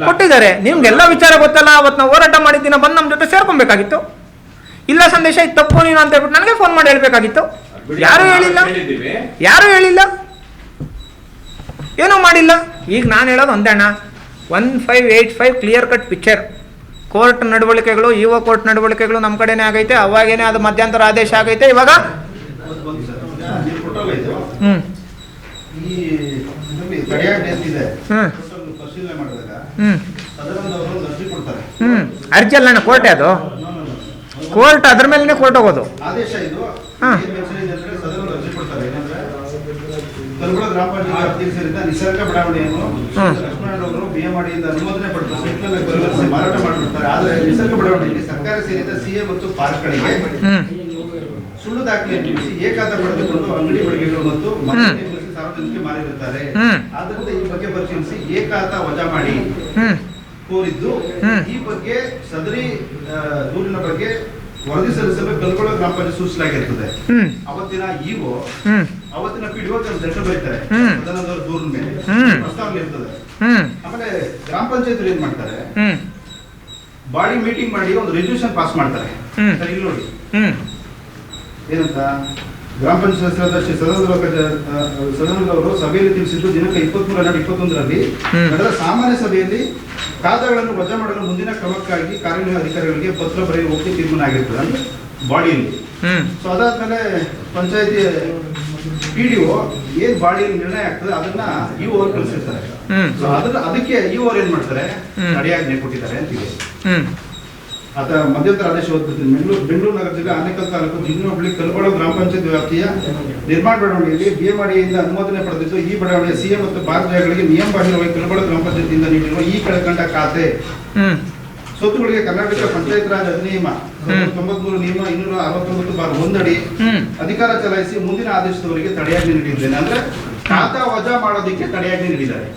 ಕೊಟ್ಟಿದ್ದಾರೆ. ನಿಮ್ಗೆಲ್ಲ ವಿಚಾರ ಗೊತ್ತಲ್ಲ. ಅವತ್ತು ನಾವು ಹೋರಾಟ ಮಾಡಿದ್ದೀನ, ಬಂದು ನಮ್ಮ ಜೊತೆ ಸೇರ್ಕೊಬೇಕಾಗಿತ್ತು. ಇಲ್ಲ ಸಂದೇಶ ಇದು ತಪ್ಪು ನೀನು ಅಂತ ಹೇಳ್ಬಿಟ್ಟು ನನಗೆ ಫೋನ್ ಮಾಡಿ ಹೇಳ್ಬೇಕಾಗಿತ್ತು. ಯಾರು ಹೇಳಿಲ್ಲ, ಏನೂ ಮಾಡಿಲ್ಲ. ಈಗ ನಾನು ಹೇಳೋದು ಒಂದೇ ಅಣ್ಣ, 1585 ಕ್ಲಿಯರ್ ಕಟ್ ಪಿಕ್ಚರ್. ಕೋರ್ಟ್ ನಡವಳಿಕೆಗಳು, ಇಒ ಕೋರ್ಟ್ ನಡವಳಿಕೆಗಳು ನಮ್ಮ ಕಡೆನೇ ಆಗೈತೆ. ಅವಾಗೇನೆ ಅದು ಮಧ್ಯಂತರ ಆದೇಶ ಆಗೈತೆ. ಇವಾಗ ಅರ್ಜಿ ಅಲ್ಲ ಕೋರ್ಟೇ ಅದು. ಕೋರ್ಟ್ ಅದ್ರ ಮೇಲೆ ಕೋರ್ಟ್ ಹೋಗೋದು. ಕಲ್ಬುಳ ಗ್ರಾಮ ಪಂಚಾಯತ್ ಅಧ್ಯಕ್ಷರಿಂದ ನಿಸರ್ಗ ಬಡಾವಣೆಯನ್ನು ಲಕ್ಷ್ಮಣರವರು ಬಿಎಂಆರ್ಡಿಯಿಂದ ಅನುಮೋದನೆ ಪಡೆದು ಸೈಟ್ನಲ್ಲಿ ಪರಿವರ್ತಿಸಿ ಮಾರಾಟ ಮಾಡಿಬಿಡ್ತಾರೆ. ಆದರೆ ನಿಸರ್ಗ ಬಡಾವಣೆಯಲ್ಲಿ ಸರ್ಕಾರ ಸೇರಿದ ಸಿಎ ಮತ್ತು ಪಾರ್ಕ್ಗಳಿಗೆ ಸುಳ್ಳು ದಾಖಲೆ ನೀಡಿಸಿ ಏಕಾತ ಪಡೆದುಕೊಂಡು ಅಂಗಡಿ ಮಳಿಗೆಗಳು ಮತ್ತು ಸಾರ್ವಜನಿಕ ಮಾರಿರುತ್ತಾರೆ. ಆದ್ದರಿಂದ ಈ ಬಗ್ಗೆ ಪರಿಶೀಲಿಸಿ ಏಕಾತ ವಜಾ ಮಾಡಿ ಕೋರಿದ್ದು, ಈ ಬಗ್ಗೆ ಸದರಿ ದೂರಿನ ಬಗ್ಗೆ ವರದಿ ಸಲ್ಲಿಸಲು ಕಲ್ಗೊಳ್ಳ ಗ್ರಾಮ ಪಂಚಾಯತ್ ಸೂಚಿಸಲಾಗಿರ್ತದೆ. ಅವತ್ತಿನ ಇಒ ಅವತ್ತಿನ PDO ಲೆಟರ್ ಬರೀತಾರೆ, ಸದನದವರ ದೂರಿನ ಮೇಲೆ ಪ್ರಸ್ತಾವನೆ ಇರ್ತದೆ. ಆಮೇಲೆ ಗ್ರಾಮ ಪಂಚಾಯತ್ ಏನ್ ಮಾಡ್ತಾರೆ, ಬಾಡಿ ಮೀಟಿಂಗ್ ಮಾಡಿ ಒಂದು ರೆಸಲ್ಯೂಷನ್ ಪಾಸ್ ಮಾಡ್ತಾರೆ. ಇಲ್ಲಿ ನೋಡಿ ಏನಂತ, ಗ್ರಾಮ ಪಂಚಾಯತ್ ಸದಸ್ಯ ಸದನದವರು ಸಭೆಯಲ್ಲಿ ತಿಳಿಸಿದ್ದು ದಿನಾಂಕ 23/11/21ರಲ್ಲಿ ನಡೆದ ಸಾಮಾನ್ಯ ಸಭೆಯಲ್ಲಿ ಖಾತೆಗಳನ್ನು ವಜಾ ಮಾಡಲು ಮುಂದಿನ ಕ್ರಮಕ್ಕಾಗಿ ಕಾರ್ಯನಿರ್ವಹಣಾ ಅಧಿಕಾರಿಗಳಿಗೆ ಪತ್ರ ಬರೆಯುವ ತೀರ್ಮಾನ ಆಗಿರ್ತದೆ ಅಂದ್ರೆ ಬಾಡಿಯಲ್ಲಿ. ಸೊ ಅದಾದ್ಮೇಲೆ ಪಂಚಾಯತಿ PDO ಏನ್ ಬಾಡಿಯಲ್ಲಿ ನಿರ್ಣಯ ಆಗ್ತದೆ ಅದನ್ನ ಇಒ ಕಳಿಸಿರ್ತಾರೆ. ಸೊ ಅದಕ್ಕೆ ಇಒ ಏನ್ ಮಾಡ್ತಾರೆ, ತಡೆಯಾಜ್ಞೆ ಕೊಟ್ಟಿದ್ದಾರೆ ಅಂತಿದೆ. ಮಧ್ಯಂತರ ಆದೇಶ ಓದ್ಬಿಡ್ತೀನಿ. ಬೆಂಗಳೂರು ನಗರ ಜಿಲ್ಲೆ ಆನೇಕಲ್ ತಾಲೂಕು ಜಿಗ್ನ ಹೋಬಳಿ ಕಲ್ಬಾಳು ಗ್ರಾಮ ಪಂಚಾಯತ್ ವ್ಯಾಪ್ತಿಯ ನಿರ್ಮಾಣ ಬಡಾವಣೆಯಲ್ಲಿ ಬಿಎಂಆರ್ಡಿಯಿಂದ ಅನುಮೋದನೆ ಪಡೆದಿದ್ದು ಈ ಬಡಾವಣೆಯ ಸಿಎಂ ಮತ್ತು ಬಾರ್ಜಗಳಿಗೆ ನಿಯಮ ಬಾಹಿರವಾಗಿ ಕಲ್ಬಾಳು ಗ್ರಾಮ ಪಂಚಾಯತಿಯಿಂದ ನೀಡಿರುವ ಈ ಕೆಳಕಂಡ ಖಾತೆ ಸ್ವತ್ತುಗಳಿಗೆ ಕರ್ನಾಟಕ ಪಂಚಾಯತ್ ರಾಜ್ ಅಧಿನಿಯಮ 93 ನಿಯಮ 269/1 ಅಡಿ ಅಧಿಕಾರ ಚಲಾಯಿಸಿ ಮುಂದಿನ ಆದೇಶದವರೆಗೆ ತಡೆಯಾಜ್ಞೆ ನೀಡಿದ್ದೇನೆ. ಅಂದ್ರೆ ಖಾತಾ ವಜಾ ಮಾಡೋದಕ್ಕೆ ತಡೆಯಾಜ್ಞೆ ನೀಡಿದ್ದಾರೆ.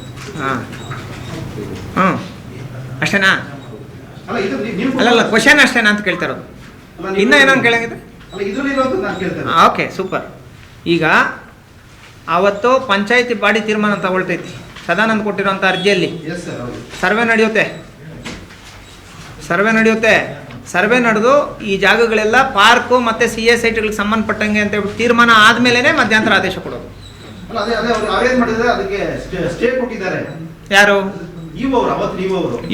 ಅಷ್ಟೇನಾ? ಅಲ್ಲ ಇದು ನೀವು ಅಲ್ಲಲ್ಲ, ಕ್ವಶನ್ ಅಷ್ಟೇನಾ ಅಂತ ಕೇಳ್ತಾ ಇರೋದು. ಇನ್ನ ಏನೋ ಕೇಳಂಗಿದೆ? ಅಲ್ಲ ಇದರಲ್ಲಿರೋದು ನಾನು ಕೇಳ್ತೇನೆ. Okay, super. ಈಗ ಅವತ್ತು ಪಂಚಾಯತಿ ಬಾಡಿ ತೀರ್ಮಾನ ತಗೊಳ್ತೈತಿ ಸದಾನಂದ್ ಕೊಟ್ಟಿರೋಂಥ ಅರ್ಜಿಯಲ್ಲಿ. ಎಸ್ ಸರ್, ಹೌದು. ಸರ್ವೆ ನಡೆಯುತ್ತೆ. ಸರ್ವೆ ನಡೆದು ಈ ಜಾಗಗಳೆಲ್ಲ ಪಾರ್ಕು ಮತ್ತು CA ಸೈಟ್ಗಳಿಗೆ ಸಂಬಂಧಪಟ್ಟಂಗೆ ಅಂತ ಹೇಳ್ಬಿಟ್ಟು ತೀರ್ಮಾನ ಆದಮೇಲೆ ಮಧ್ಯಂತರ ಆದೇಶ ಕೊಡೋದು. ಅಲ್ಲ ಅದೇ ಅವ್ರು ಅರೇಂಜ್ ಮಾಡಿದ್ರೆ ಅದಕ್ಕೆ ಸ್ಟೇ ಕೊಟ್ಟಿದ್ದಾರೆ. ಯಾರು?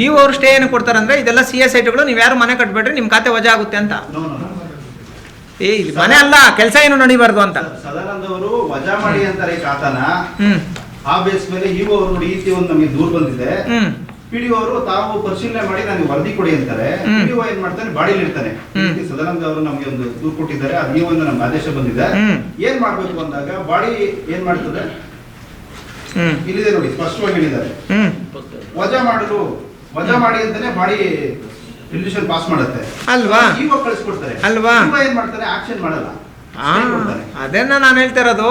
ಇವರು ಸ್ಟೇ ಏನು ಕೊಡ್ತಾರೆ ಅಂದರೆ, ಇದೆಲ್ಲ CA ಸೈಟ್ಗಳು, ನೀವು ಯಾರು ಮನೆ ಕಟ್ಟಬೇಡ್ರಿ, ನಿಮ್ಮ ಖಾತೆ ವಜಾ ಆಗುತ್ತೆ ಅಂತ. ಇಲ್ಲಿ ಮನೆ ಅಲ್ಲ, ಕೆಲಸ ಏನು ನಡಿಬಾರ್ದು ಅಂತ. ಸದಾನಂದ ಅವರು ವಜಾ ಮಾಡಿ ಅಂತಾರೆ ಖಾತಾನ. ಆ ಬೇಸ್ ಮೇಲೆ ಅವರು ನೋಡಿ ಈ ಒಂದು ನಮಗೆ ದೂರ ಬಂದಿದೆ. PDO ಅವರು ತಾವು ಪರಿಶೀಲನೆ ಮಾಡಿ ನನಗೆ ವರದಿ ಕೊಡಿ ಅಂತಾರೆ. PDO ಏನ್ ಮಾಡ್ತಾನೆ, ಬಾಡಿಲಿ ಇರ್ತಾನೆ. ಸದಾನಂದ ಅವರು ನಮಗೆ ಒಂದು ದೂರ ಕೊಟ್ಟಿದ್ದಾರೆ, ಅದು ನೀವು ಒಂದು ನಮ್ಗೆ ಆದೇಶ ಬಂದಿದೆ. ಏನ್ ಮಾಡ್ಬೇಕು ಅಂದಾಗ ಬಾಡಿ ಏನ್ ಮಾಡ್ತದೆ, ಇಲ್ಲಿದೆ ನೋಡಿ ಸ್ಪಷ್ಟವಾಗಿ ಹೇಳಿದ್ದಾರೆ. ವಜಾ ಮಾಡಿ ಅಂತಾನೆ ಬಾಡಿ ರಿಲ್ಯೂಷನ್ ಪಾಸ್ ಮಾಡುತ್ತೆ ಅಲ್ವಾ? ಇವಾಗ ಕಳಿಸ್ಕೊಡ್ತಾರೆ ಅಲ್ವಾ? ಏನ್ ಮಾಡ್ತಾರೆ, ಆಕ್ಷನ್ ಮಾಡಲ್ಲ. ಅದನ್ನ ನಾನು ಹೇಳ್ತಾ ಇರೋದು.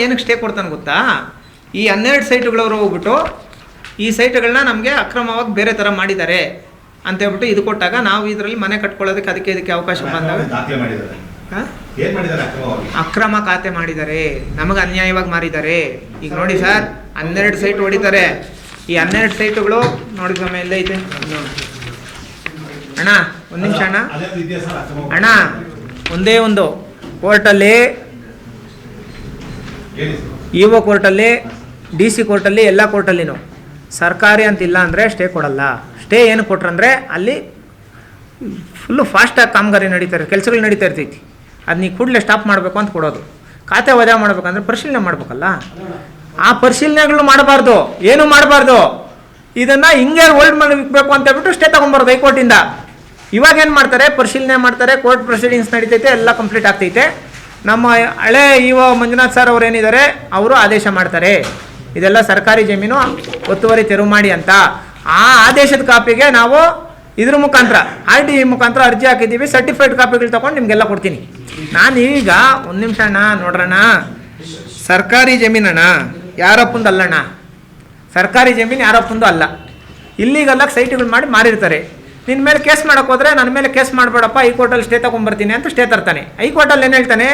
ಏನಕ್ಕೆ ಸ್ಟೇ ಕೊಡ್ತಾನೆ ಗೊತ್ತಾ? ಈ 12 ಸೈಟ್ಗಳವರು ಹೋಗ್ಬಿಟ್ಟು ಈ ಸೈಟ್ಗಳನ್ನ ನಮಗೆ ಅಕ್ರಮವಾಗಿ ಬೇರೆ ಥರ ಮಾಡಿದ್ದಾರೆ ಅಂತ ಹೇಳ್ಬಿಟ್ಟು ಇದು ಕೊಟ್ಟಾಗ ನಾವು ಇದರಲ್ಲಿ ಮನೆ ಕಟ್ಕೊಳ್ಳೋದಕ್ಕೆ ಇದಕ್ಕೆ ಅವಕಾಶ ಬಂದಾಗ ಅಕ್ರಮ ಖಾತೆ ಮಾಡಿದ್ದಾರೆ, ನಮಗೆ ಅನ್ಯಾಯವಾಗಿ ಮಾರಿದ್ದಾರೆ. ಈಗ ನೋಡಿ ಸರ್, 12 ಸೈಟ್ ಹೊಡಿತಾರೆ. ಈ 12 ಸೈಟುಗಳು ನೋಡಿ ಸ್ವಾಮಿ, ಎಲ್ಲ ಐತೆ ಅಣ್ಣ. ಒಂದು ನಿಮಿಷ ಅಣ್ಣ, ಒಂದೇ ಒಂದು ಕೋರ್ಟಲ್ಲಿ, EO ಕೋರ್ಟಲ್ಲಿ, DC ಕೋರ್ಟಲ್ಲಿ, ಎಲ್ಲ ಕೋರ್ಟಲ್ಲಿನೂ ಸರ್ಕಾರಿ ಅಂತಿಲ್ಲ ಅಂದರೆ ಸ್ಟೇ ಕೊಡಲ್ಲ. ಸ್ಟೇ ಏನು ಕೊಟ್ರಂದರೆ ಅಲ್ಲಿ ಫುಲ್ಲು ಫಾಸ್ಟಾಗಿ ಕಾಮಗಾರಿ ನಡೀತಾರೆ, ಕೆಲಸಗಳು ನಡೀತಾ ಇರ್ತೈತಿ. ಅದು ನೀವು ಕೂಡಲೇ ಸ್ಟಾಪ್ ಮಾಡಬೇಕು ಅಂತ ಕೊಡೋದು. ಖಾತೆ ವಜಾ ಮಾಡ್ಬೇಕಂದ್ರೆ ಪರಿಶೀಲನೆ ಮಾಡ್ಬೇಕಲ್ಲ. ಆ ಪರಿಶೀಲನೆಗಳು ಮಾಡಬಾರ್ದು, ಏನು ಮಾಡಬಾರ್ದು. ಇದನ್ನು ಹಿಂಗೆ ಹೋಲ್ಡ್ ಮಾಡಿ ಇಕ್ಬೇಕು ಅಂತ ಹೇಳ್ಬಿಟ್ಟು ಸ್ಟೇ ತೊಗೊಂಬರೋದು ಹೈಕೋರ್ಟಿಂದ. ಇವಾಗ ಏನು ಮಾಡ್ತಾರೆ, ಪರಿಶೀಲನೆ ಮಾಡ್ತಾರೆ, ಕೋರ್ಟ್ ಪ್ರೊಸೀಡಿಂಗ್ಸ್ ನಡೀತೈತೆ, ಎಲ್ಲ ಕಂಪ್ಲೀಟ್ ಆಗ್ತೈತೆ. ನಮ್ಮ ಹಳೆ EO ಮಂಜುನಾಥ್ ಸರ್ ಅವ್ರು ಏನಿದ್ದಾರೆ, ಅವರು ಆದೇಶ ಮಾಡ್ತಾರೆ, ಇದೆಲ್ಲ ಸರ್ಕಾರಿ ಜಮೀನು ಒತ್ತುವರಿ ತೆರವು ಮಾಡಿ ಅಂತ. ಆ ಆದೇಶದ ಕಾಪಿಗೆ ನಾವು ಇದ್ರ ಮುಖಾಂತರ RTI ಮುಖಾಂತರ ಅರ್ಜಿ ಹಾಕಿದ್ದೀವಿ. ಸರ್ಟಿಫೈಡ್ ಕಾಪಿಗಳು ತೊಗೊಂಡು ನಿಮಗೆಲ್ಲ ಕೊಡ್ತೀನಿ. ನಾನು ಈಗ ಒಂದು ನಿಮಿಷ ಅಣ್ಣ ನೋಡ್ರಣ್ಣ, ಸರ್ಕಾರಿ ಜಮೀನಣ್ಣ, ಯಾರಪ್ಪಂದು ಅಲ್ಲಣ್ಣ. ಸರ್ಕಾರಿ ಜಮೀನು ಯಾರಪ್ಪಂದು ಅಲ್ಲ. ಇಲ್ಲಿಗೆಲ್ಲ ಸೈಟ್ಗಳು ಮಾಡಿ ಮಾರಿರ್ತಾರೆ. ನಿನ್ನ ಮೇಲೆ ಕೇಸ್ ಮಾಡೋಕೆ ಹೋದರೆ, ನನ್ನ ಮೇಲೆ ಕೇಸ್ ಮಾಡಬೇಡಪ್ಪ, ಹೈಕೋರ್ಟಲ್ಲಿ ಸ್ಟೇ ತೊಗೊಂಬರ್ತೀನಿ ಅಂತ ಸ್ಟೇ ತರ್ತಾನೆ. ಹೈಕೋರ್ಟಲ್ಲಿ ಏನು ಹೇಳ್ತಾನೆ,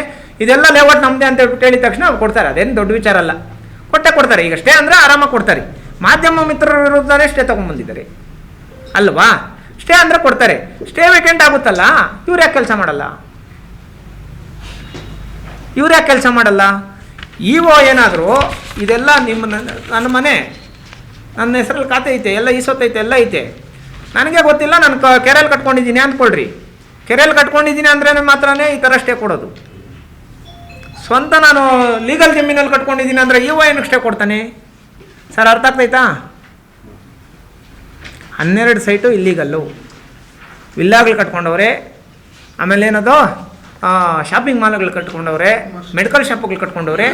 ಇದೆಲ್ಲ ಲೇಔಟ್ ನಮ್ಮದೇ ಅಂತ ಹೇಳ್ಬಿಟ್ಟು ಹೇಳಿದ ತಕ್ಷಣ ಅವ್ರು ಕೊಡ್ತಾರೆ. ಅದೇನು ದೊಡ್ಡ ವಿಚಾರ ಅಲ್ಲ, ಕೊಡ್ತಾರೆ. ಈಗ ಸ್ಟೇ ಅಂದರೆ ಆರಾಮಾಗಿ ಕೊಡ್ತಾರೆ. ಮಾಧ್ಯಮ ಮಿತ್ರರ ವಿರುದ್ಧನೇ ಸ್ಟೇ ತೊಗೊಂಬಂದಿದ್ದಾರೆ ಅಲ್ವಾ? ಸ್ಟೇ ಅಂದರೆ ಕೊಡ್ತಾರೆ. ಸ್ಟೇ ವೇಕೆಂಟ್ ಆಗುತ್ತಲ್ಲ, ಇವ್ರು ಯಾಕೆ ಕೆಲಸ ಮಾಡಲ್ಲ? EO ಏನಾದರೂ ಇದೆಲ್ಲ ನನ್ನ ಮನೆ, ನನ್ನ ಹೆಸರಲ್ಲಿ ಖಾತೆ ಐತೆ, ಎಲ್ಲ ಈಸೊತ್ತೈತೆ, ಎಲ್ಲ ಐತೆ, ನನಗೆ ಗೊತ್ತಿಲ್ಲ, ನಾನು ಕೆರೆಯಲ್ಲಿ ಕಟ್ಕೊಂಡಿದ್ದೀನಿ ಅಂದ್ಕೊಳ್ರಿ. ಕೆರೆಯಲ್ಲಿ ಕಟ್ಕೊಂಡಿದ್ದೀನಿ ಅಂದ್ರೆ ಮಾತ್ರನೇ ಈ ಥರ ಸ್ಟೇ ಕೊಡೋದು. ಸ್ವಂತ ನಾನು ಲೀಗಲ್ ಜಮೀನಲ್ಲಿ ಕಟ್ಕೊಂಡಿದ್ದೀನಿ ಅಂದರೆ EO ಏನಕ್ಕೆ ಸ್ಟೇ ಕೊಡ್ತಾನೆ ಸರ್? ಅರ್ಥ ಆಗ್ತೈತಾ? 12 ಸೈಟು ಇಲ್ಲೀಗಲ್ಲು, ವಿಲ್ಲಾಗಳು ಕಟ್ಕೊಂಡವ್ರೆ, ಆಮೇಲೆ ಏನದು ಶಾಪಿಂಗ್ ಮಾಲ್ಗಳು ಕಟ್ಕೊಂಡವ್ರೆ, ಮೆಡಿಕಲ್ ಶಾಪ್ಗಳು ಕಟ್ಕೊಂಡವ್ರೆ,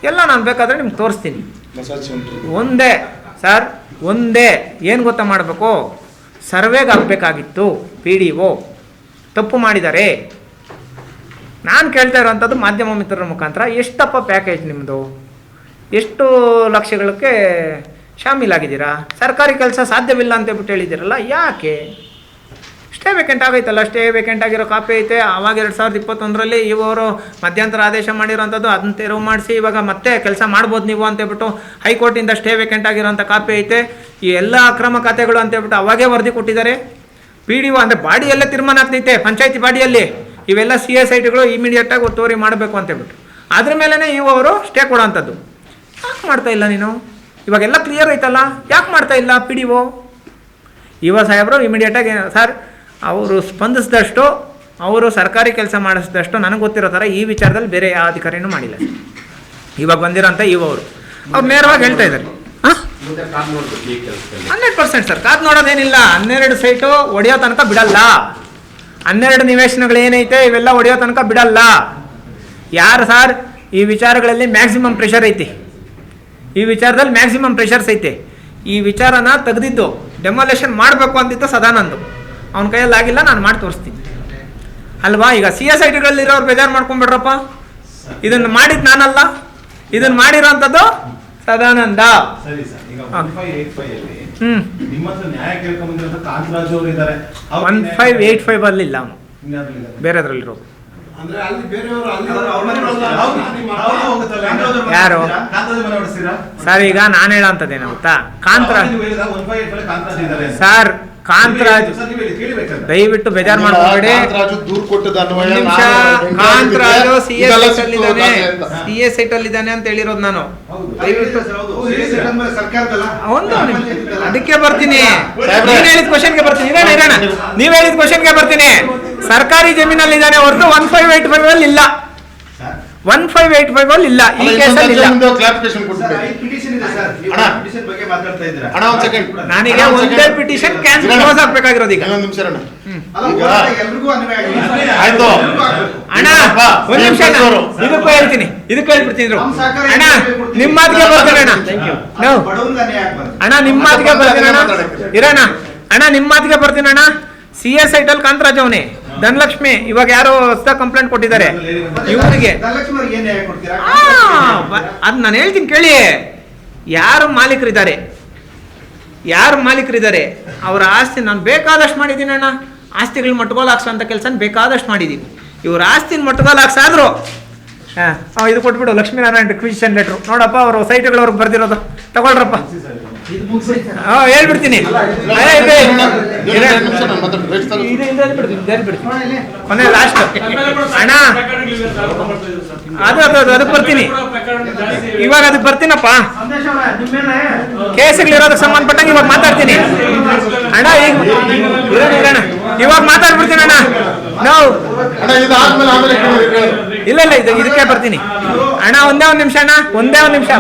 ಎಲ್ಲ ನಾನು ಬೇಕಾದರೆ ನಿಮ್ಗೆ ತೋರಿಸ್ತೀನಿ. ಒಂದೇ ಸರ್, ಏನು ಗೊತ್ತಾ ಮಾಡಬೇಕು, ಸರ್ವೆಗೆ ಆಗಬೇಕಾಗಿತ್ತು. PDO ತಪ್ಪು ಮಾಡಿದ್ದಾರೆ. ನಾನು ಕೇಳ್ತಾ ಇರೋವಂಥದ್ದು ಮಾಧ್ಯಮ ಮಿತ್ರರ ಮುಖಾಂತರ, ಎಷ್ಟಪ್ಪ ಪ್ಯಾಕೇಜ್ ನಿಮ್ಮದು, ಎಷ್ಟು ಲಕ್ಷಗಳಿಗೆ ಶಾಮೀಲಾಗಿದ್ದೀರಾ? ಸರ್ಕಾರಿ ಕೆಲಸ ಸಾಧ್ಯವಿಲ್ಲ ಅಂತ ಹೇಳ್ಬಿಟ್ಟು ಹೇಳಿದ್ದೀರಲ್ಲ, ಯಾಕೆ? ಸ್ಟೇ ವೇಕೆಂಟ್ ಆಗೈತಲ್ಲ, ಸ್ಟೇ ವೇಕೆಂಟ್ ಆಗಿರೋ ಕಾಪಿ ಐತೆ. ಆವಾಗ 2021ರಲ್ಲಿ ಇವರು ಮಧ್ಯಂತರ ಆದೇಶ ಮಾಡಿರೋಂಥದ್ದು, ಅದನ್ನ ತೆರವು ಮಾಡಿಸಿ ಇವಾಗ ಮತ್ತೆ ಕೆಲಸ ಮಾಡ್ಬೋದು ನೀವು ಅಂತೇಳ್ಬಿಟ್ಟು ಹೈಕೋರ್ಟಿಂದ ಸ್ಟೇ ವೇಕೆಂಟ್ ಆಗಿರೋಂಥ ಕಾಪಿ ಐತೆ. ಈ ಎಲ್ಲ ಅಕ್ರಮ ಖಾತೆಗಳು ಅಂತೇಳ್ಬಿಟ್ಟು ಅವಾಗೇ ವರದಿ ಕೊಟ್ಟಿದ್ದಾರೆ. PDO ಅಂದರೆ ಬಾಡಿಯಲ್ಲೇ ತೀರ್ಮಾನ ಆಗ್ತೈತೆ, ಪಂಚಾಯತಿ ಬಾಡಿಯಲ್ಲಿ ಇವೆಲ್ಲ CA ಸೈಟ್ಗಳು ಇಮಿಡಿಯೇಟಾಗಿ ಒತ್ತುವರಿ ಮಾಡಬೇಕು ಅಂತೇಳ್ಬಿಟ್ಟು ಅದ್ರ ಮೇಲೇ ಅವರು ಸ್ಟೇ ಕೊಡೋವಂಥದ್ದು. ಯಾಕೆ ಮಾಡ್ತಾ ಇಲ್ಲ ನೀನು? ಇವಾಗೆಲ್ಲ ಕ್ಲಿಯರ್ ಐತಲ್ಲ, ಯಾಕೆ ಮಾಡ್ತಾ ಇಲ್ಲ PDO? ಸಾಹೇಬರು ಇಮಿಡಿಯೇಟಾಗಿ ಸರ್, ಅವರು ಸ್ಪಂದಿಸಿದಷ್ಟು, ಅವರು ಸರ್ಕಾರಿ ಕೆಲಸ ಮಾಡಿಸಿದಷ್ಟು ನನಗೆ ಗೊತ್ತಿರೋ ಥರ ಈ ವಿಚಾರದಲ್ಲಿ ಬೇರೆ ಯಾವ ಅಧಿಕಾರಿನೂ ಮಾಡಿಲ್ಲ. ಇವಾಗ ಬಂದಿರೋಂಥ ಅವರು ನೇರವಾಗಿ ಹೇಳ್ತಾ ಇದ್ದಾರೆ. 100% ಸರ್, ಕಾದು ನೋಡೋದೇನಿಲ್ಲ. 12 ಸೈಟು ಹೊಡೆಯೋ ತನಕ ಬಿಡಲ್ಲ. 12 ನಿವೇಶನಗಳು ಏನೈತೆ ಇವೆಲ್ಲ ಹೊಡೆಯೋ ತನಕ ಬಿಡಲ್ಲ. ಯಾರು ಸರ್ ಈ ವಿಚಾರಗಳಲ್ಲಿ ಮ್ಯಾಕ್ಸಿಮಮ್ ಪ್ರೆಷರ್ ಐತಿ, ಈ ವಿಚಾರದಲ್ಲಿ ಮ್ಯಾಕ್ಸಿಮಮ್ ಪ್ರೆಷರ್ಸ್ ಐತೆ. ಈ ವಿಚಾರನ ತೆಗೆದಿದ್ದು ಡೆಮಾಲೇಷನ್ ಮಾಡಬೇಕು ಅಂತಿತ್ತು ಸದಾನಂದು, ಅವನ ಕೈಯಲ್ಲಿ ಆಗಿಲ್ಲ, ನಾನು ಮಾಡಿ ತೋರಿಸ್ತೀನಿ ಅಲ್ವಾ. ಈಗ CSITಗಳಲ್ಲಿ ಇರೋರು ಬೇಜಾರು ಮಾಡ್ಕೊಂಡ್ಬಿಡ್ರಪ್ಪ, ಇದನ್ನು ಮಾಡಿದ್ದು ನಾನಲ್ಲ, ಇದನ್ನು ಮಾಡಿರೋಂಥದ್ದು ಸದಾನಂದ. ಸರಿ ಸರ್, ಈಗ 1585 ಅಲ್ಲಿ ಹ್ಮ್ ನಿಮ್ಮ ಹತ್ರ ನ್ಯಾಯ ಕೇಳ್ಕೊಂಡ್ಬಂದಿರೋಂಥ ಕಾಂತರಾಜ್ ಅವರು ಇದ್ದಾರೆ. 1585 ಅಲ್ಲಿ ಇಲ್ಲ, ಅವನು ಬೇರೆದ್ರಲ್ಲಿರೋದು. ಅಂದ್ರೆ ಅಲ್ಲಿ ಬೇರೆಯವರು ಅಲ್ಲಿ ಯಾರು? ಕಾಂತರಾಜ್ ಮನೆ ಹೊಡಿಸ್ತೀರಾ ಸರ್ ಈಗ ನಾನು ಹೇಳೋಂಥದ್ದೇನು ಗೊತ್ತಾ, ಕಾಂತರಾಜ್ 1585 ಕಾಂತರಾಜ್ ಇದ್ದಾರೆ ಸರ್, ಕಾಂತರಾಜ್ ಸರ್ ನೀವು ಕೇಳಬೇಕಂತ ದಯವಿಟ್ಟು ಬೇಜಾರು ಮಾಡ್ಕೊಬೇಡಿ. ಕಾಂತರಾಜು ದೂರು ಕೊಟ್ಟದ ಅನ್ವಯ ಒಂದ್ ನಿಮಿಷ, ಕಾಂತರಾಜು CS ಅಲ್ಲಿ ಇದ್ದಾನೆ ಅಂತ ಹೇಳಿರೋದು ನಾನು. ದಯವಿಟ್ಟು ಸರ್ಕಾರದಲ್ಲ ಒಂದು ನಿಮಿಷ, ಅದಕ್ಕೆ ಬರ್ತೀನಿ. ನೀವ್ ಹೇಳಿದ ಕ್ವಶನ್ಗೆ ಬರ್ತೀನಿ. ಇರೋಣ, ನೀವ್ ಹೇಳಿದ ಕ್ವಶನ್ಗೆ ಬರ್ತೀನಿ. ಸರ್ಕಾರಿ ಜಮೀನಲ್ಲಿ ಇದ್ದಾನೆ ಹೊರತು 1585 ಅಲ್ಲಿ ಇಲ್ಲ, 1585 ಅಲ್ಲಿ ಇಲ್ಲ, ಈ ಕೇಸಲ್ಲಿ ಇಲ್ಲ. ಕ್ಲಾರಿಫಿಕೇಶನ್ ಕೊಡ್ತಾರೆ. ಪಿಟಿಷನ್ ಇದೆ ಸರ್, ನೀವು ಅಣ್ಣ. ಪಿಟಿಷನ್ ಬಗ್ಗೆ ಮಾತಾಡ್ತಾ ಇದ್ದೀರಾ. ಅಣ್ಣ ಒಂದ್ ಸೆಕೆಂಡ್, ನನಗೆ ಒಂದೇ ಪಿಟಿಷನ್ ಕ್ಯಾನ್ಸಲ್ ಕ್ಲೋಸ್ ಆಗ್ಬೇಕಾಗಿರೋದು ಈಗ. ಇನ್ನೊಂದು ನಿಮಿಷ ಅಣ್ಣ. ಅಲ್ಲ, ಈಗ ಹೋರಾಟ ಎಲ್ರಿಗೂ ಅನ್ವಯ ಆಗಿದೆ. ಆಯ್ತು. ಅಣ್ಣ ಒಂದ್ ನಿಮಿಷ, ಇದಕ್ಕೂ ಹೇಳ್ತೀನಿ, ಇದಕ್ಕೂ ಹೇಳ್ಬಿಡ್ತೀನಿ. ಅಣ್ಣ ನಿಮ್ಮ ಮಾತಿಗೆ ಬರ್ತೀನಿ ಅಣ್ಣ. ನಾವು ಬಡವರಿಗೆ ಅನ್ಯಾಯ ಆಗ್ಬಾರ್ದು. ಅಣ್ಣ ನಿಮ್ಮ ಮಾತಿಗೆ ಬರ್ತೀನಿ ಅಣ್ಣ. ಇರೋಣ ಅಣ್ಣ, ನಿಮ್ಮ ಮಾತಿಗೆ ಬರ್ತೀನಿ ಅಣ್ಣ. CSITಲ್ಲಿ ಕಾಂತರಾಜ್ ಅವನೇ, ಧನಲಕ್ಷ್ಮಿ ಇವಾಗ ಯಾರು ಹೊಸ ಕಂಪ್ಲೇಂಟ್ ಕೊಟ್ಟಿದ್ದಾರೆ ಇವನಿಗೆ. ಧನಲಕ್ಷ್ಮಿ ಅವ್ರಿಗೆ ಏನ್ ನ್ಯಾಯ ಕೊಡ್ತೀರಾ? ಅದು ನಾನು ಹೇಳ್ತೀನಿ ಕೇಳಿ. ಯಾರು ಮಾಲೀಕರಿದ್ದಾರೆ, ಯಾರು ಮಾಲೀಕರಿದ್ದಾರೆ ಅವರ ಆಸ್ತಿ ನಾನು ಬೇಕಾದಷ್ಟು ಮಾಡಿದ್ದೀನಿ ಅಣ್ಣ. ಆಸ್ತಿಗಳು ಮಟ್ಗೋಲ್ ಹಾಕ್ಸೋ ಅಂತ ಕೆಲಸ ಬೇಕಾದಷ್ಟು ಮಾಡಿದ್ದೀನಿ. ಇವ್ರ ಆಸ್ತಿನ ಮಟ್ಗೋಲ್ ಹಾಕ್ಸಾದ್ರು ಇದು ಕೊಟ್ಬಿಡು, ಲಕ್ಷ್ಮೀನಾರಾಯಣ ರಿಕ್ವಿಸಿಷನ್ ಲೆಟ್ರು ನೋಡಪ್ಪ, ಅವರು ಸೈಟ್ಗಳವ್ರಿಗೆ ಬರ್ದಿರೋದು ತಗೊಳ್ರಪ್ಪ. ಹೇಳ್ಬಿಡ್ತೀನಿ. ಕೊನೆ ಲಾಸ್ಟ್ ಅಣ್ಣ, ಅದಕ್ಕೆ ಬರ್ತೀನಿ. ಇವಾಗ ಅದಕ್ಕೆ ಬರ್ತೀನಪ್ಪ. ಕೇಸ್ಗಳಿರೋದಕ್ಕೆ ಸಂಬಂಧಪಟ್ಟಂಗೆ ಇವಾಗ ಮಾತಾಡ್ತೀನಿ ಅಣ್ಣ. ಈಗ ಇವಾಗ ಮಾತಾಡ್ಬಿಡ್ತೀನಿ ಅಣ್ಣ. ನಾವು ಇಲ್ಲ ಇದಕ್ಕೆ ಬರ್ತೀನಿ ಅಣ್ಣ. ಒಂದೇ ಒಂದು ನಿಮಿಷ ಅಣ್ಣ, ಒಂದೇ ಒಂದು ನಿಮಿಷ.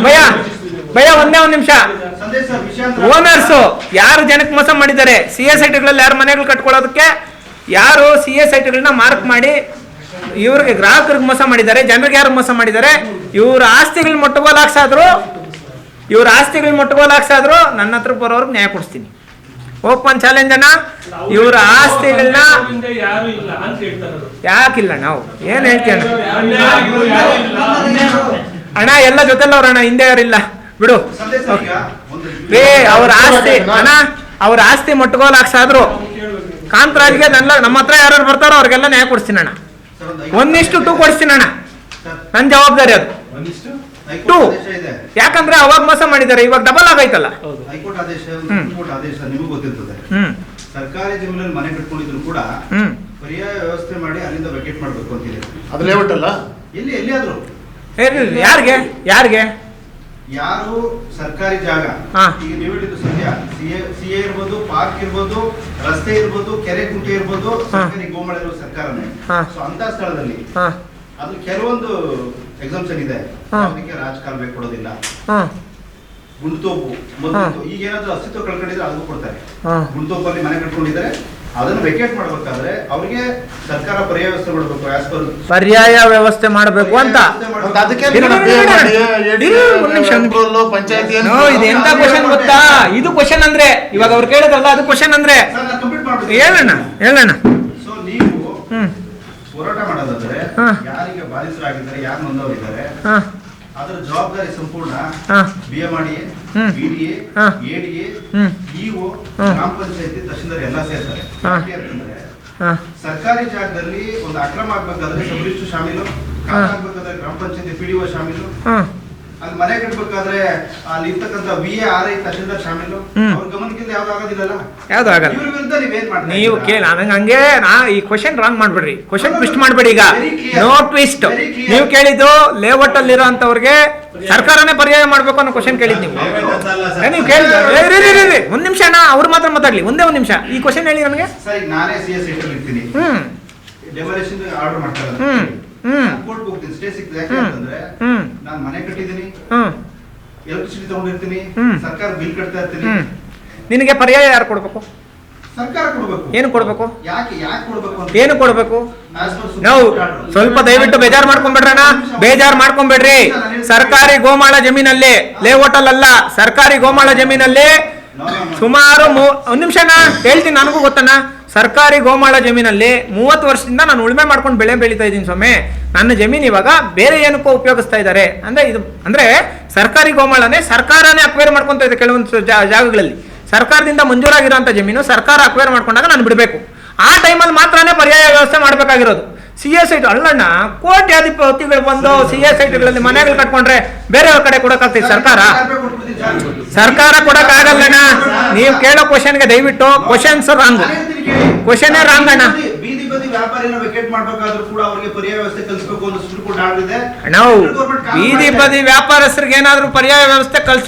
ಭಯ ಒಂದೇ ಒಂದು ನಿಮಿಷ. ಓನರ್ಸು ಯಾರು ಜನಕ್ಕೆ ಮೋಸ ಮಾಡಿದ್ದಾರೆ, CSITಗಳಲ್ಲಿ ಯಾರು ಮನೆಗಳು ಕಟ್ಕೊಳ್ಳೋದಕ್ಕೆ ಯಾರು CSITಗಳನ್ನ ಮಾರ್ಕ್ ಮಾಡಿ ಇವ್ರಿಗೆ ಗ್ರಾಹಕರಿಗೆ ಮೋಸ ಮಾಡಿದ್ದಾರೆ, ಜನರಿಗೆ ಯಾರು ಮೋಸ ಮಾಡಿದ್ದಾರೆ, ಇವ್ರ ಆಸ್ತಿಗಳು ಮೊಟ್ಟಗೋಲ್ ಹಾಕ್ಸಾದ್ರು ನನ್ನ ಹತ್ರ ಬರೋರ್ಗೆ ನ್ಯಾಯ ಕೊಡಿಸ್ತೀನಿ. ಓಪನ್ ಚಾಲೆಂಜ್ ಅಣ್ಣ. ಇವ್ರ ಆಸ್ತಿಗಳನ್ನ ಯಾಕಿಲ್ಲ, ನಾವು ಏನ್ ಹೇಳ್ತೀವಿ ಅಣ್ಣ, ಎಲ್ಲ ಜೊತೆಲ್ಲವ್ರಣ್ಣ, ಹಿಂದೆ ಯಾರಿಲ್ಲ ಬಿಡು. ಅವ್ರ ಆಸ್ತಿ ಅಣ್ಣ, ಅವ್ರ ಆಸ್ತಿ ಮೊಟ್ಟಗೋಲ್ ಹಾಕ್ಸಾದ್ರು ಕಾಂತರಾಜ್ಗೆ ನಮ್ಮ ಹತ್ರ ಯಾರು ಬರ್ತಾರೋ ಅವ್ರಿಗೆಲ್ಲ ನ್ಯಾಯ ಕೊಡಿಸ್ತೀನಿ ಅಣ್ಣ. 1:2 ಕೊಡಿಸ್ತೀನಿ ಅಣ್ಣ, ನನ್ನ ಜವಾಬ್ದಾರಿ ಅದು. 2 ಯಾಕಂದ್ರೆ ಅವಾಗ ಮೋಸ ಮಾಡಿದ್ದಾರೆ, ಇವಾಗ ಡಬಲ್ ಆಗೈತಲ್ಲ. ಹೈಕೋರ್ಟ್ ಆದೇಶ, ಸುಪ್ರೀಂಕೋರ್ಟ್ ಆದೇಶ ನಿಮಗೂ ಗೊತ್ತಿರ್ತದೆ. ಸರ್ಕಾರಿ ಜಮೀನಲ್ಲಿ ಮನೆ ಕಟ್ಕೊಂಡಿದ್ರು ಕೂಡ ಪರ್ಯಾಯ ವ್ಯವಸ್ಥೆ ಮಾಡಿ ಅಲ್ಲಿಂದ ವೆಕೇಟ್ ಮಾಡ್ಬೇಕು ಅಂತಿದೆ. ಅದು ಲೇಔಟ್ ಅಲ್ಲ, ಎಲ್ಲಿಯಾದ್ರೂ ಯಾರಿಗೆ ಯಾರು ಸರ್ಕಾರಿ ಜಾಗ, ಈಗ ನೀವು ಹೇಳಿದ್ದು ಸದ್ಯ CA ಇರ್ಬೋದು, ಪಾರ್ಕ್ ಇರ್ಬೋದು, ರಸ್ತೆ ಇರ್ಬೋದು, ಕೆರೆ ಕುಂಟೆ ಇರ್ಬೋದು, ಸರ್ಕಾರಿ ಗೋಮಾಳ ಇರೋ ಸರ್ಕಾರನೇ. ಸೊ ಅಂತ ಸ್ಥಳದಲ್ಲಿ ಅದು ಕೆಲವೊಂದು ಎಕ್ಸಾಮ್ಷನ್ ಇದೆ. ಅದಕ್ಕೆ ರಾಜಕಾಲುವೆ ಕೊಡೋದಿಲ್ಲ, ಗುಂಡ್ತೋಪು ಮೊದಲು ಈಗ ಏನಾದ್ರು ಅಸ್ತಿತ್ವ ಕಳ್ಕೊಂಡಿದ್ರೆ ಅದಕ್ಕೂ ಕೊಡ್ತಾರೆ. ಗುಂಡ್ತೋಪಲ್ಲಿ ಮನೆ ಕಟ್ಕೊಂಡಿದ್ದಾರೆ, ಅದನ್ನು ವೆಕೇಟ್ ಮಾಡ್ಬೇಕಾದ್ರೆ ಅವ್ರಿಗೆ ಸರ್ಕಾರ ಪರ್ಯಾಯ ವ್ಯವಸ್ಥೆ ಮಾಡಬೇಕು, ಪರ್ಯಾಯ ವ್ಯವಸ್ಥೆ ಮಾಡಬೇಕು ಅಂತ. ಇದು ಎಂತ ಕ್ವಶನ್ ಗೊತ್ತಾ? ಇದು ಕ್ವಶನ್ ಅಂದ್ರೆ ಇವಾಗ ಅವ್ರು ಕೇಳಿದ್ರಲ್ಲ, ಅದು ಕ್ವಶನ್ ಅಂದ್ರೆ ಹೇಳೋಣ. ಸೊ ನೀವು ಹೋರಾಟ ಮಾಡೋದಾದ್ರೆ ಯಾರಿಗೆ ಬಾಧಿತರಾಗಿದ್ದಾರೆ, ಯಾರು ನೊಂದವರಿದ್ದಾರೆ, ಅದರ ಜವಾಬ್ದಾರಿ ಸಂಪೂರ್ಣ BMRDA, BDA, ADA, EO, ಗ್ರಾಮ ಪಂಚಾಯತಿ, ತಹಶೀಲ್ದಾರ್ ಎಲ್ಲ ಸೇರ್ತಾರೆ. ಯಾಕಂದ್ರೆ ಸರ್ಕಾರಿ ಜಾಗದಲ್ಲಿ ಒಂದು ಅಕ್ರಮ ಆಗ್ಬೇಕಾದ್ರೆ ಸಬ್ ರಿಜಿಸ್ಟ್ರಾರ್ ಶಾಮೀಲು, ಆಗ್ಬೇಕಾದ್ರೆ ಗ್ರಾಮ ಪಂಚಾಯತಿ PDO ಶಾಮೀಲು, ಅಲ್ಲಿ ಮನೆ ಕಟ್ಬೇಕಾದ್ರೆ ಅಲ್ಲಿ ಇರ್ತಕ್ಕಂಥ VA, RI, ತಹಶೀಲ್ದಾರ್ ಶಾಮೀಲು. ಅವ್ರ ಗಮನಕ್ಕಿಂತ ಯಾವ್ದು ಆಗೋದಿಲ್ಲಲ್ಲ, ಯಾವ್ದು ಆಗಲ್ಲ. ಇವ್ರ ವಿರುದ್ಧ ನೀವೇನ್ ಮಾಡ್ತೀರಿ? ನೀವು ಕೇಳಿ ಹಂಗೆ ಈ ಕ್ವಶನ್ ರಾಂಗ್ ಮಾಡ್ಬೇಡ್ರಿ, ಕ್ವಶನ್ ಟ್ವಿಸ್ಟ್ ಮಾಡ್ಬೇಡಿ. ಈಗ ನೋ ಟ್ವಿಸ್ಟ್. ನೀವು ಕೇಳಿದ್ದು ಲೇಔಟ್ ಅಲ್ಲಿರೋ ಅಂತವ್ರಿಗೆ ಸರ್ಕಾರನೇ ಪರ್ಯಾಯ ಮಾಡ್ಬೇಕು ಅನ್ನೋ ಕ್ವಶನ್ ಕೇಳಿದ್ ನೀವು. ನೀವು ಕೇಳಿದ್ರಿ ಒಂದ್ ನಿಮಿಷ ಅಣ್ಣ, ಅವ್ರು ಮಾತ್ರ ಮಾತಾಡ್ಲಿ, ಒಂದೇ ಒಂದ್ ನಿಮಿಷ. ಈ ಕ್ವಶನ್ ಹೇಳಿ ನನಗೆ. ಸರ್, ಈಗ ನಾನೇ CSIT ಇರ್ತೀನಿ, ಡೆಮೊಲೇಷನ್ ಆರ್ಡರ್ ಮಾಡ್ತಾರೆ, ಕೋರ್ಟ್ ಹೋಗ್ತೀನಿ, ಸ್ಟೇ ಸಿಗ್ತದೆ. ಯಾಕಂದ್ರೆ ನಾನು ಮನೆ ಕಟ್ಟಿದ್ದೀನಿ, ಎಲೆಕ್ಟ್ರಿಸಿಟಿ ತಗೊಂಡಿರ್ತೀನಿ, ಸರ್ಕಾರ ಬಿಲ್ ಕಟ್ತಾ ಇರ್ತೀನಿ. ನಿನಗೆ ಪರ್ಯಾಯ ಯಾರು ಕೊಡ್ಬೇಕು? ಸರ್ಕಾರ ಕೊಡ್ಬೇಕು. ಏನು ಕೊಡಬೇಕು? ಯಾಕೆ ಕೊಡ್ಬೇಕು ಅಂತ ಏನು ಕೊಡಬೇಕು? As per Supreme ನಾವು Court order. ಸ್ವಲ್ಪ ದಯವಿಟ್ಟು ಬೇಜಾರು ಮಾಡ್ಕೊಂಡ್ಬಿಡ್ರಣ, ಬೇಜಾರು ಮಾಡ್ಕೊಂಡ್ಬಿಡ್ರಿ. ಸರ್ಕಾರಿ ಗೋಮಾಳ ಜಮೀನಲ್ಲಿ, ಲೇಔಟಲ್ ಅಲ್ಲ, ಸರ್ಕಾರಿ ಗೋಮಾಳ ಜಮೀನಲ್ಲಿ ಸುಮಾರು ಒಂದ್ ನಿಮಿಷನ ಹೇಳ್ತೀನಿ, ನನಗೂ ಗೊತ್ತಣ್ಣ. ಸರ್ಕಾರಿ ಗೋಮಾಳ ಜಮೀನಲ್ಲಿ 30 ವರ್ಷದಿಂದ ನಾನು ಉಳುಮೆ ಮಾಡ್ಕೊಂಡು ಬೆಳೆ ಬೆಳೀತಾ ಇದ್ದೀನಿ ಸ್ವಾಮಿ. ನನ್ನ ಜಮೀನು ಇವಾಗ ಬೇರೆ ಏನಕ್ಕೋ ಉಪಯೋಗಿಸ್ತಾ ಇದ್ದಾರೆ. ಅಂದ್ರೆ ಸರ್ಕಾರಿ ಗೋಮಾಳನೇ ಸರ್ಕಾರನೇ ಅಕ್ವೈರ್ ಮಾಡ್ಕೊಂತ ಇದೆ. ಕೆಲವೊಂದು ಜಾಗಗಳಲ್ಲಿ ಸರ್ಕಾರದಿಂದ ಮಂಜೂರಾಗಿರುವಂತ ಜಮೀನು ಸರ್ಕಾರ ಅಕ್ವೈರ್ ಮಾಡ್ಕೊಂಡಾಗ ನಾನು ಬಿಡಬೇಕು. ಆ ಟೈಮಲ್ಲಿ ಮಾತ್ರನೇ ಪರ್ಯಾಯ ವ್ಯವಸ್ಥೆ ಮಾಡಬೇಕಾಗಿರೋದು. CS ಐಟ್ ಅಲ್ಲಣ್ಣ, ಕೋಟ್ಯಾಧಿಪತಿಗಳು ಬಂದು CS ಐಟ್ಗಳಲ್ಲಿ ಮನೆಗಳು ಕಟ್ಕೊಂಡ್ರೆ ಬೇರೆ ಕಡೆ ಕೊಡಕ್ಕಾಗ್ತೈತೆ ಸರ್ಕಾರ ಕೊಡಕ್ಕಾಗಲ್ಲಣ್ಣ. ನೀವು ಕೇಳೋ ಕ್ವಶನ್ಗೆ ದಯವಿಟ್ಟು ಕ್ವಶನ್ಸ್ ರಾಂಗ್, ಕ್ವಶನ್ನೇ ರಾಂಗ್ ಅಣ್ಣ. ಬೀದಿ ಬದಿ ವ್ಯಾಪಾರಿನ ವೆಕೇಟ್ ಮಾಡಬೇಕಾದ್ರೂ ಕೂಡ ಅವರಿಗೆ ಪರ್ಯಾಯ ವ್ಯವಸ್ಥೆ ಕಲ್ಪಿಸಬೇಕು ಅಂತ ಸುಪ್ರೀಂ ಕೋರ್ಟ್ ಆಡಿದೆ. ನಾವು ಬೀದಿ ಬದಿ ವ್ಯಾಪಾರಸ್ಥರಿಗೆ ಏನಾದ್ರೂ ಪರ್ಯಾಯ ವ್ಯವಸ್ಥೆ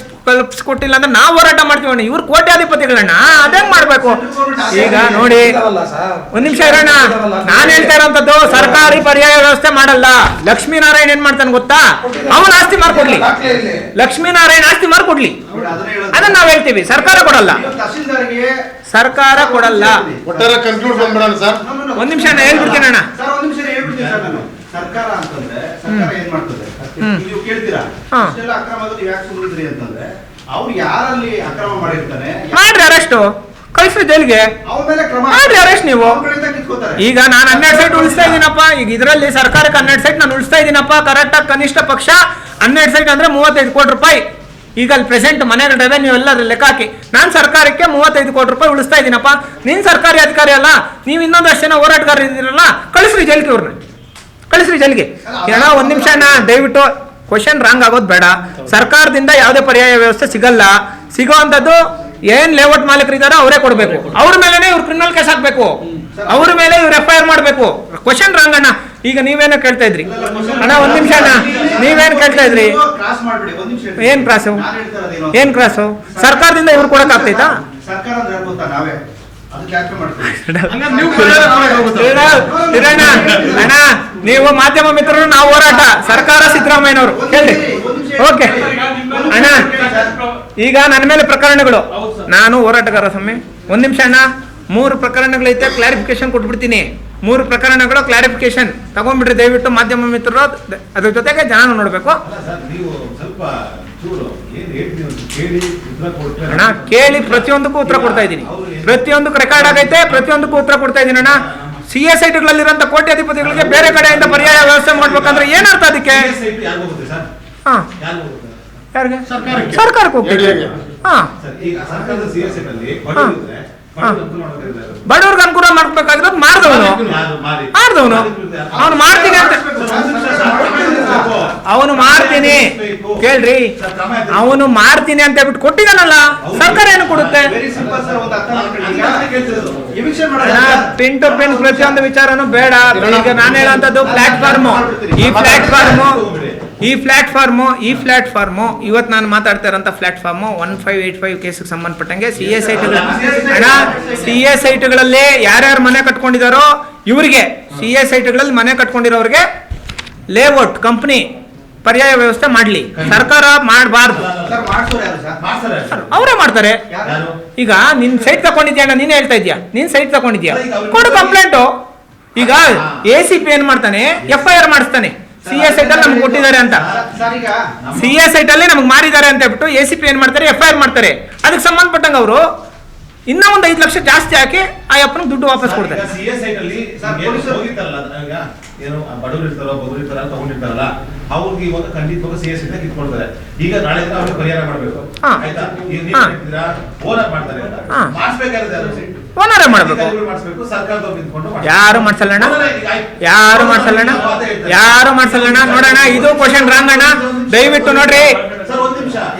ಕಲ್ಪಿಸ್ಕೊಟ್ಟಿಲ್ಲ ಅಂದ್ರೆ ನಾವು ಹೋರಾಟ ಮಾಡ್ತೀವಣ್ಣ. ಇವ್ರು ಕೋಟ್ಯಾಧಿಪತಿಗಳಣ್ಣ, ಅದೇನ್ ಮಾಡ್ಬೇಕು? ಈಗ ನೋಡಿ, ಒಂದ್ ನಿಮಿಷ ಇರೋಣ. ನಾನ್ ಹೇಳ್ತಾ ಇರೋಂಥದ್ದು ಸರ್ಕಾರಿ ಪರ್ಯಾಯ ವ್ಯವಸ್ಥೆ ಮಾಡಲ್ಲ. ಲಕ್ಷ್ಮೀನಾರಾಯಣ ಏನ್ ಮಾಡ್ತಾನೆ ಗೊತ್ತಾ? ಅವನ ಆಸ್ತಿ ಮಾರ್ಕೊಡ್ಲಿ, ಲಕ್ಷ್ಮೀನಾರಾಯಣ ಆಸ್ತಿ ಮಾರ್ಕೊಡ್ಲಿ, ಅದನ್ನ ನಾವ್ ಹೇಳ್ತೀವಿ. ಸರ್ಕಾರ ಕೊಡಲ್ಲ, ಸರ್ಕಾರ ಕೊಡಲ್ಲ. ಒಟ್ಟಾರೆ ಕನ್ಕ್ಲೂಡ್ ಬಂದ್ಬಿಡೋಣ ಸರ್. ಒಂದ್ ನಿಮಿಷ ನಾನು ಹೇಳ್ಬಿಡ್ತೀನಿ ಅಣ್ಣ. ಸರ್ಕಾರ ಅಂತಂದ್ರೆ ಸರ್ಕಾರ ಏನ್ ಮಾಡ್ತದೆ, ನೀವು ಕೇಳ್ತೀರಾ ಇಷ್ಟೆಲ್ಲ ಅಕ್ರಮ ಆಗೋದು ಯಾಕೆ ಸುಮ್ಮನಿದ್ರಿ ಅಂತಂದ್ರೆ ಅವ್ರು ಯಾರಲ್ಲಿ ಅಕ್ರಮ ಮಾಡಿರ್ತಾನೆ ಮಾಡ್ರಿ ಅರೆಸ್ಟ್, ಕಳ್ಸ್ರಿ ಜೈಲ್ಗೆ, ಅವ್ರ ಮೇಲೆ ಕ್ರಮ ಮಾಡ್ರಿ ಅರೆಸ್ಟ್ ನೀವು. ಕಿತ್ಕೋತಾರೆ. ಈಗ ನಾನು 12 ಸೈಟ್ ಉಳಿಸ್ತಾ ಇದ್ದೀನಪ್ಪ. ಈಗ ಇದರಲ್ಲಿ ಸರ್ಕಾರಕ್ಕೆ 12 ಸೈಟ್ ನಾನು ಉಳಿಸ್ತಾ ಇದ್ದೀನಪ್ಪ. ಕರೆಕ್ಟ್ ಆಗಿ ಕನಿಷ್ಠ ಪಕ್ಷ 12 ಸೈಟ್ ಅಂದ್ರೆ 35 ಕೋಟಿ ರೂಪಾಯಿ. ಈಗ ಅಲ್ಲಿ ಪ್ರೆಸೆಂಟ್ ಮನೆಗಳ ರೆವೆನ್ಯೂ ಎಲ್ಲ ಲೆಕ್ಕ ಹಾಕಿ ನಾನು ಸರ್ಕಾರಕ್ಕೆ 35 ಕೋಟಿ ರೂಪಾಯಿ ಉಳಿಸ್ತಾ ಇದ್ದೀನಪ್ಪ. ನೀನ್ ಸರ್ಕಾರಿ ಅಧಿಕಾರಿ ಅಲ್ಲ, ನೀವು ಇನ್ನೊಂದಷ್ಟು ಜನ ಹೋರಾಟಗಾರ ಇದ್ದೀರಲ್ಲ, ಕಳಿಸ್ರಿ ಜೈಲ್ಗೆ, ಅವ್ರನ್ನ ಕಳಿಸ್ರಿ ಜೈಲ್ಗೆ. ಅಣ್ಣ ಒಂದ್ ನಿಮಿಷ ಅಣ್ಣ, ದಯವಿಟ್ಟು ಕ್ವಶನ್ ರಾಂಗ್ ಆಗೋದು ಬೇಡ. ಸರ್ಕಾರದಿಂದ ಯಾವುದೇ ಪರ್ಯಾಯ ವ್ಯವಸ್ಥೆ ಸಿಗಲ್ಲ. ಸಿಗೋವಂಥದ್ದು ಏನ್ ಲೇಔಟ್ ಮಾಲೀಕರು ಇದಾರೋ ಅವರೇ ಕೊಡ್ಬೇಕು. ಅವ್ರ ಮೇಲೆನೆ ಇವ್ರು ಕ್ರಿಮಿನಲ್ ಕೇಸ್ ಹಾಕ್ಬೇಕು, ಅವ್ರ ಮೇಲೆ ಇವ್ರು FIR ಮಾಡ್ಬೇಕು. ಕ್ವಶನ್ ರಾಂಗ್ ಅಣ್ಣ. ಈಗ ನೀವೇನೋ ಕೇಳ್ತಾ ಇದ್ರಿ ಅಣ್ಣ, ಒಂದ್ ನಿಮಿಷ ಅಣ್ಣ, ನೀವೇನ್ ಕೇಳ್ತಾ ಇದ್ರಿ? ಏನ್ ಕ್ರಾಸು, ಏನ್ ಕ್ರಾಸು? ಸರ್ಕಾರದಿಂದ ಇವ್ರು ಕೊಡಕ್ ಆಗ್ತೈತಾ? ಸರ್ಕಾರ ಅಂದ್ರೆ ಗೊತ್ತಾ ನಾವೇ ಅಣ್ಣ, ನೀವು ಮಾಧ್ಯಮ ಮಿತ್ರರು, ನಾವು ಹೋರಾಟ, ಸರ್ಕಾರ ಸಿದ್ದರಾಮಯ್ಯನವರು ಹೇಳಿ. ಓಕೆ ಅಣ್ಣ, ಈಗ ನನ್ನ ಮೇಲೆ ಪ್ರಕರಣಗಳು, ನಾನು ಹೋರಾಟಗಾರ ಸ್ವಾಮಿ. ಒಂದ್ ನಿಮಿಷ ಅಣ್ಣ, 3 ಪ್ರಕರಣಗಳೈತೆ, ಕ್ಲಾರಿಫಿಕೇಶನ್ ಕೊಟ್ಬಿಡ್ತೀನಿ. 3 ಪ್ರಕರಣಗಳು ಕ್ಲಾರಿಫಿಕೇಶನ್ ತಗೊಂಡ್ಬಿಡ್ರಿ ದಯವಿಟ್ಟು ಮಾಧ್ಯಮ ಮಿತ್ರರು. ಅದ್ರ ಜೊತೆಗೆ ಜನ ನೋಡ್ಬೇಕು ಅಣ್ಣ. ಕೇಳಿ ಪ್ರತಿಯೊಂದಕ್ಕೂ ಉತ್ತರ ಕೊಡ್ತಾ ಇದ್ದೀನಿ, ಪ್ರತಿಯೊಂದಕ್ಕೂ ರೆಕಾರ್ಡ್ ಆಗೈತೆ, ಪ್ರತಿಯೊಂದಕ್ಕೂ ಉತ್ತರ ಕೊಡ್ತಾ ಇದ್ದೀನಿ ಅಣ್ಣ. CS ಐಟ್ಗಳಲ್ಲಿರುವಂತ ಕೋಟ್ಯಾಧಿಪತಿಗಳಿಗೆ ಬೇರೆ ಕಡೆಯಿಂದ ಪರ್ಯಾಯ ವ್ಯವಸ್ಥೆ ಮಾಡ್ಬೇಕಂದ್ರೆ ಏನರ್ಥ ಅದಕ್ಕೆ? ಹಾ, ಯಾರಿಗೆ? ಸರ್ಕಾರಕ್ಕೆ ಹೋಗ್ತೈತೆ. ಹಾ, ಬಡವ್ರಿಗೆ ಅನುಕೂಲ ಮಾಡ್ಬೇಕಾಗಿರೋದು ಮಾರ್ದವನು, ಅವನು ಮಾಡ್ತೀನಿ ಅಂತ, ಅವನು ಮಾಡ್ತೀನಿ ಕೇಳ್ರಿ, ಅವನು ಮಾಡ್ತೀನಿ ಅಂತ ಹೇಳ್ಬಿಟ್ಟು ಕೊಟ್ಟಿದ್ದಾನಲ್ಲ, ಸರ್ಕಾರ ಏನು ಕೊಡುತ್ತೆ? ಪಿನ್ ಟು ಪಿನ್ ಪ್ರತಿಯೊಂದು ವಿಚಾರನೂ ಬೇಡ. ಈಗ ನಾನು ಹೇಳೋಂಥದ್ದು ಪ್ಲಾಟ್ಫಾರ್ಮು, ಈ ಪ್ಲಾಟ್ಫಾರ್ಮು ಇವತ್ತು ನಾನು ಮಾತಾಡ್ತಾ ಇರೋಂಥ ಪ್ಲಾಟ್ಫಾರ್ಮು 1585 ಕೇಸಿಗೆ ಸಂಬಂಧಪಟ್ಟಂಗೆ CS ಐಟ್ಗಳಲ್ಲಿ ಯಾರ್ಯಾರು ಮನೆ ಕಟ್ಕೊಂಡಿದಾರೋ ಇವರಿಗೆ, CS ಐಟ್ಗಳಲ್ಲಿ ಮನೆ ಕಟ್ಕೊಂಡಿರೋರಿಗೆ ಲೇಔಟ್ ಕಂಪ್ನಿ ಪರ್ಯಾಯ ವ್ಯವಸ್ಥೆ ಮಾಡ್ಲಿ, ಸರ್ಕಾರ ಮಾಡಬಾರ್ದು. ಅವರೇ ಮಾಡ್ತಾರೆ. ಈಗ ನಿನ್ ಸೈಟ್ ತಗೊಂಡಿದ್ಯಾ, ನೀನೇ ಹೇಳ್ತಾ ಇದ್ಯಾ, ನೀನ್ ಸೈಟ್ ತಗೊಂಡಿದ್ಯಾ, ಕೊಡು ಕಂಪ್ಲೇಂಟು. ಈಗ ACP ಏನ್ ಮಾಡ್ತಾನೆ, FIR ಮಾಡಿಸ್ತಾನೆ. CS ಐಟಲ್ಲಿ ನಮ್ಗೆ ಕೊಟ್ಟಿದ್ದಾರೆ ಅಂತ, CS ಐಟಲ್ಲಿ ನಮ್ಗೆ ಮಾರಿದ್ದಾರೆ ಅಂತ ಹೇಳ್ಬಿಟ್ಟು ACP ಏನ್ ಮಾಡ್ತಾರೆ, FIR ಮಾಡ್ತಾರೆ. ಅದಕ್ಕೆ ಸಂಬಂಧಪಟ್ಟಂಗೆ ಅವರು ಇನ್ನೂ ಒಂದು 5 ಲಕ್ಷ ಜಾಸ್ತಿ ಹಾಕಿ ಆ ಅಪ್ಪನಿಗೆ ದುಡ್ಡು ವಾಪಸ್ ಕೊಡ್ತಾರೆ. ಬಡವರು ಇರ್ತಾರೋ ತಗೊಂಡಿರ್ತಾರಲ್ಲ, ಅವ್ರಿಗೆ ಇವಾಗ ಖಂಡಿತವಾಗ CS ಕಿತ್ಕೊಳ್ತಾರೆ. ಈಗ ನಾಳೆ ಅವ್ರಿಗೆ ಪರಿಹಾರ ಮಾಡ್ಬೇಕು, ಆಯ್ತಾ? ಓನರ್ ಮಾಡ್ತಾರೆ, ಓನರೇ ಮಾಡ್ಬೇಕು. ಯಾರು ಮಾಡ್ಸಲ್ಲಣ್ಣ, ಯಾರು ಮಾಡ್ಸಲ್ಲಣ್ಣ. ನೋಡೋಣ, ಇದು ಕ್ವಶನ್ ರಾಂಗ್ ಅಣ್ಣ, ದಯವಿಟ್ಟು ನೋಡ್ರಿ.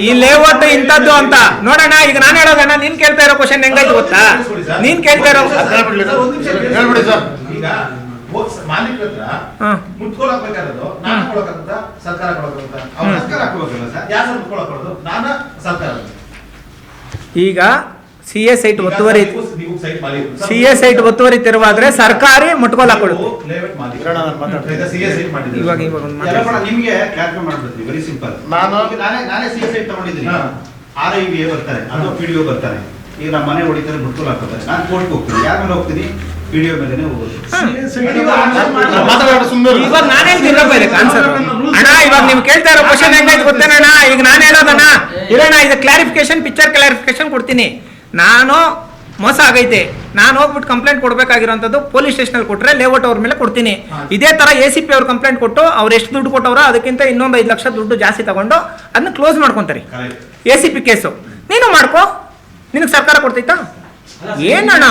ಈ ಲೇಔಟ್ ಇಂಥದ್ದು ಅಂತ ನೋಡೋಣ. ಈಗ ನಾನು ಹೇಳೋದಣ್ಣ, ನೀನ್ ಕೇಳ್ತಾ ಇರೋ ಕ್ವಶನ್ ಹೆಂಗಾಯ್ತು ಗೊತ್ತಾ? ನೀನ್ ಕೇಳ್ತಾ ಇರೋ ಹೇಳ್ಬಿಡಿ ಸರ್. ಈಗ ಮಾಲೀಕರ ಹತ್ರ ಮುಟ್ಕೊಳಕ್ಬೇಕಾದ್ರು ನಾನು ಕೊಡಕ್ಕಾಗುತ್ತಾ, ಸರ್ಕಾರ ಕೊಡಕ್ಕಾಗುತ್ತಾ? ಸರ್ಕಾರ ಹಾಕೋಬೇಕಲ್ಲ ಸರ್, ಯಾರು ಮುಟ್ಕೊಳಕ್ಕೊಡೋದು? ನಾನು ಸರ್ಕಾರ. ಈಗ CS ಐಟ್ ಒತ್ತುವರಿ ತೆರವಾದ್ರೆ ಸರ್ಕಾರಿ ಮುಟ್ಕೋಲ್ ಹಾಕೊಳ್ಳುತ್ತೆ. ಇವಾಗ ನಿಮ್ಗೆ ಕ್ಲಾರಿಫೈ ಮಾಡ್ಬಿಡ್ತೀವಿ, ವೆರಿ ಸಿಂಪಲ್. ನಾನೇ CS ಐಟ್ ತಗೊಂಡಿದ್ದೀನಿ, RIVA ಬರ್ತಾರೆ, PDO ಬರ್ತಾರೆ, ಈಗ ನಮ್ಮ ಮನೆ ಹೊಡಿತಾರೆ ಮುಟ್ಕೊಲ್ ಹಾಕೋತಾರೆ, ನಾನು ಕೋರ್ಟ್ಗೆ ಹೋಗ್ತೀನಿ, ಯಾರ ಮೇಲೆ ಹೋಗ್ತೀನಿ? ವಿಡಿಯೋ ಮೇಲೆನೆ ಹೋಗೋದು. ಮಾತಾಡೋದು ಸುಮ್ಮನೆ ಇವಾಗ ನಾನು ಹೇಳ್ತೀನಪ್ಪ ಇದಕ್ಕೆ ಆನ್ಸರ್. ಅಣ್ಣ ಇವಾಗ ನೀವು ಕೇಳ್ತಾ ಇರೋ ಕ್ವಶನ್ ಹೆಂಗಾಯ್ತು ಗೊತ್ತೇನಣ್ಣ? ಈಗ ನಾನು ಹೇಳೋದಣ್ಣ ಇರೋಣ, ಇದು ಕ್ಲಾರಿಫಿಕೇಶನ್, ಪಿಕ್ಚರ್ ಕ್ಲಾರಿಫಿಕೇಶನ್ ಕೊಡ್ತೀನಿ. ನಾನು ಮೋಸ ಆಗೈತೆ, ನಾನು ಹೋಗ್ಬಿಟ್ಟು ಕಂಪ್ಲೇಂಟ್ ಕೊಡಬೇಕಾಗಿರೋಂಥದ್ದು ಪೊಲೀಸ್ ಸ್ಟೇಷನಲ್ಲಿ ಕೊಟ್ಟರೆ ಲೇಔಟ್ ಅವ್ರ ಮೇಲೆ ಕೊಡ್ತೀನಿ. ಇದೇ ಥರ ACP ಅವ್ರು ಕಂಪ್ಲೇಂಟ್ ಕೊಟ್ಟು ಅವ್ರು ಎಷ್ಟು ದುಡ್ಡು ಕೊಟ್ಟವ್ರೋ ಅದಕ್ಕಿಂತ ಇನ್ನೊಂದು 5 ಲಕ್ಷ ದುಡ್ಡು ಜಾಸ್ತಿ ತಗೊಂಡು ಅದನ್ನ ಕ್ಲೋಸ್ ಮಾಡ್ಕೊತಾರೆ. ACP ಕೇಸು ನೀನು ಮಾಡ್ಕೋ, ನಿನಗೆ ಸರ್ಕಾರ ಕೊಡ್ತೈತಾ? ಏನಣ್ಣ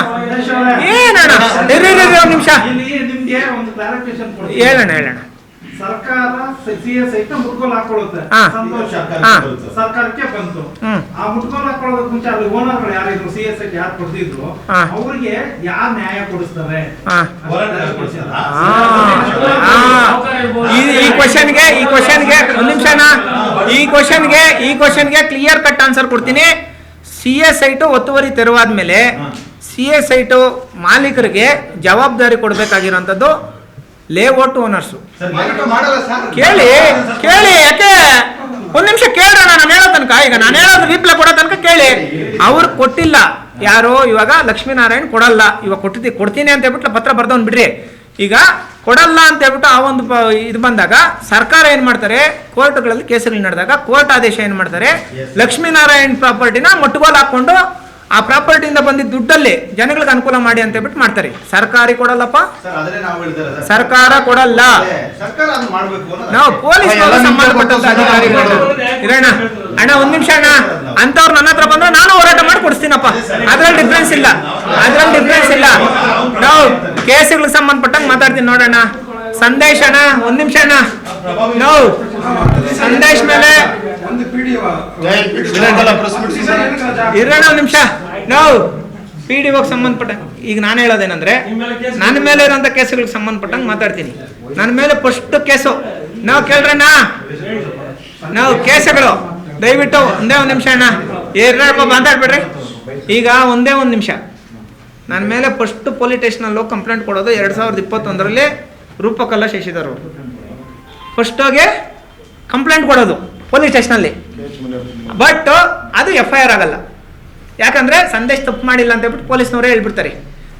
ಏನಣ್ಣ ಒಂದು ನಿಮಿಷ ಇಲ್ಲಿ ನಿಮ್ಗೆ ಒಂದು ಕ್ಲಾರಿಫಿಕೇಶನ್ ಕೊಡ್ತೀನಿ. ಹೇಳೋಣ. ಸರ್ಕಾರ CS ಐತೆ ಮುಟ್ಗೋಲ್ ಹಾಕೊಳ್ಳುತ್ತೆ, ಹಾ. ಸಂತೋಷ, ಹಾ. ಸರ್ಕಾರಕ್ಕೆ ಬಂತು. ಆ ಮುಟ್ಗೋಲ್ ಹಾಕೊಳ್ಳೋದಕ್ಕೆ ಮುಂಚೆ ಅಲ್ಲಿ ಓನರ್ಗಳು ಯಾರಿದ್ರು, CS ಐತೆ ಯಾರು ಕೊಡ್ತಿದ್ರು, ಹಾ. ಅವ್ರಿಗೆ ಯಾರು ನ್ಯಾಯ ಕೊಡಿಸ್ತಾರೆ? ಈ ಕ್ವಶನ್ಗೆ ಒಂದು ನಿಮಿಷನ, ಈ ಕ್ವಶನ್ಗೆ ಕ್ಲಿಯರ್ ಕಟ್ ಆನ್ಸರ್ ಕೊಡ್ತೀನಿ. CS ಸೈಟು ಒತ್ತುವರಿ ತೆರವಾದ್ಮೇಲೆ CS ಸೈಟು ಮಾಲೀಕರಿಗೆ ಜವಾಬ್ದಾರಿ ಕೊಡಬೇಕಾಗಿರೋಂಥದ್ದು ಲೇಔಟ್ ಓನರ್ಸು. ಮಾಡಲ್ಲ ಸರ್. ಕೇಳಿ ಯಾಕೆ ಒಂದ್ ನಿಮಿಷ ಕೇಳ್ರ, ನಾನು ಹೇಳೋ ತನಕ, ಈಗ ನಾನು ಹೇಳೋದು ರಿಪ್ಲೈ ಕೊಡೋ ತನಕ ಕೇಳಿ. ಅವ್ರು ಕೊಟ್ಟಿಲ್ಲ ಯಾರು, ಇವಾಗ ಲಕ್ಷ್ಮೀನಾರಾಯಣ್ ಕೊಡಲ್ಲ, ಇವಾಗ ಕೊಡ್ತೀನಿ ಅಂತ ಹೇಳ್ಬಿಟ್ಟು ಪತ್ರ ಬರ್ದವ್ನು ಬಿಡ್ರಿ. ಈಗ ಕೊಡಲ್ಲ ಅಂತ ಹೇಳ್ಬಿಟ್ಟು ಆ ಒಂದು ಇದು ಬಂದಾಗ ಸರ್ಕಾರ ಏನ್ ಮಾಡ್ತಾರೆ, ಕೋರ್ಟ್ಗಳಲ್ಲಿ ಕೇಸುಗಳು ನಡೆದಾಗ ಕೋರ್ಟ್ ಆದೇಶ ಏನ್ ಮಾಡ್ತಾರೆ, ಲಕ್ಷ್ಮೀನಾರಾಯಣ್ ಪ್ರಾಪರ್ಟಿನ ಮುಟ್ಟುಗೋಲು ಹಾಕೊಂಡು ಆ ಪ್ರಾಪರ್ಟಿಯಿಂದ ಬಂದಿದ್ದ ದುಡ್ಡಲ್ಲಿ ಜನಗಳಿಗೆ ಅನುಕೂಲ ಮಾಡಿ ಅಂತ ಹೇಳ್ಬಿಟ್ಟು ಮಾಡ್ತಾರೆ. ಸರ್ಕಾರಿ ಕೊಡಲ್ಲಪ್ಪ, ಸರ್ ಅದನ್ನೇ ನಾವು ಹೇಳ್ತಾರೆ ಸರ್. ಸರ್ಕಾರ ಕೊಡಲ್ಲ. ಸರ್ಕಾರ ಅದನ್ನ ಮಾಡ್ಬೇಕು ಅನ್ನೋದು. ನಾವು ಪೊಲೀಸ್ ಸಂಬಂಧಪಟ್ಟಂತ ಅಧಿಕಾರಿಗಳು ಇರೋಣ. ಅಣ್ಣ ಒಂದ್ ನಿಮಿಷ ಅಣ್ಣ, ಅಂತವ್ರು ನನ್ನ ಹತ್ರ ಬಂದ್ರೆ ನಾನು ಹೋರಾಟ ಮಾಡಿ ಕೊಡಿಸ್ತೀನಪ್ಪ, ಅದ್ರಲ್ಲಿ ಡಿಫ್ರೆನ್ಸ್ ಇಲ್ಲ. ನಾವು ಕೇಸುಗಳಿಗೆ ಸಂಬಂಧಪಟ್ಟಂಗೆ ಮಾತಾಡ್ತೀನಿ ನೋಡೋಣ. ಸಂದೇಶ್ ಅಣ್ಣ ಒಂದ್ ನಿಮಿಷ ಅಣ್ಣ, ನಾವು ಸಂದೇಶ್ ಮೇಲೆ ಇರೋಣ ಒಂದ್ ನಿಮಿಷ. ನಾವು PDO ಸಂಬಂಧಪಟ್ಟ ಈಗ ನಾನು ಹೇಳೋದೇನಂದ್ರೆ, ನನ್ನ ಮೇಲೆ ಇರೋಂಥ ಕೇಸುಗಳಿಗೆ ಸಂಬಂಧಪಟ್ಟಂಗೆ ಮಾತಾಡ್ತೀನಿ. ನನ್ನ ಮೇಲೆ ಫಸ್ಟ್ ಕೇಸು ನಾವು ಕೇಳ್ರಣ್ಣ, ನಾವು ಕೇಸುಗಳು ದಯವಿಟ್ಟು ಒಂದೇ ಒಂದು ನಿಮಿಷ ಅಣ್ಣ, ಏರ್ರಪ್ಪ ಮಾತಾಡ್ಬೇಡ್ರಿ. ಈಗ ಒಂದೇ ಒಂದು ನಿಮಿಷ, ನನ್ನ ಮೇಲೆ ಫಸ್ಟ್ ಪೊಲೀಸ್ ಸ್ಟೇಷನಲ್ಲಿ ಕಂಪ್ಲೇಂಟ್ ಕೊಡೋದು 2021ರಲ್ಲಿ ರೂಪಕಲ್ಲ ಶಶಿಧರ್ ಅವರು ಫಸ್ಟ್ ಹೋಗಿ ಕಂಪ್ಲೇಂಟ್ ಕೊಡೋದು ಪೊಲೀಸ್ ಸ್ಟೇಷನಲ್ಲಿ. ಬಟ್ ಅದು FIR ಆಗಲ್ಲ, ಯಾಕಂದ್ರೆ ಸಂದೇಶ್ ತಪ್ಪು ಮಾಡಿಲ್ಲ ಅಂತ ಹೇಳ್ಬಿಟ್ಟು ಪೊಲೀಸ್ನವರೇ ಹೇಳ್ಬಿಡ್ತಾರೆ.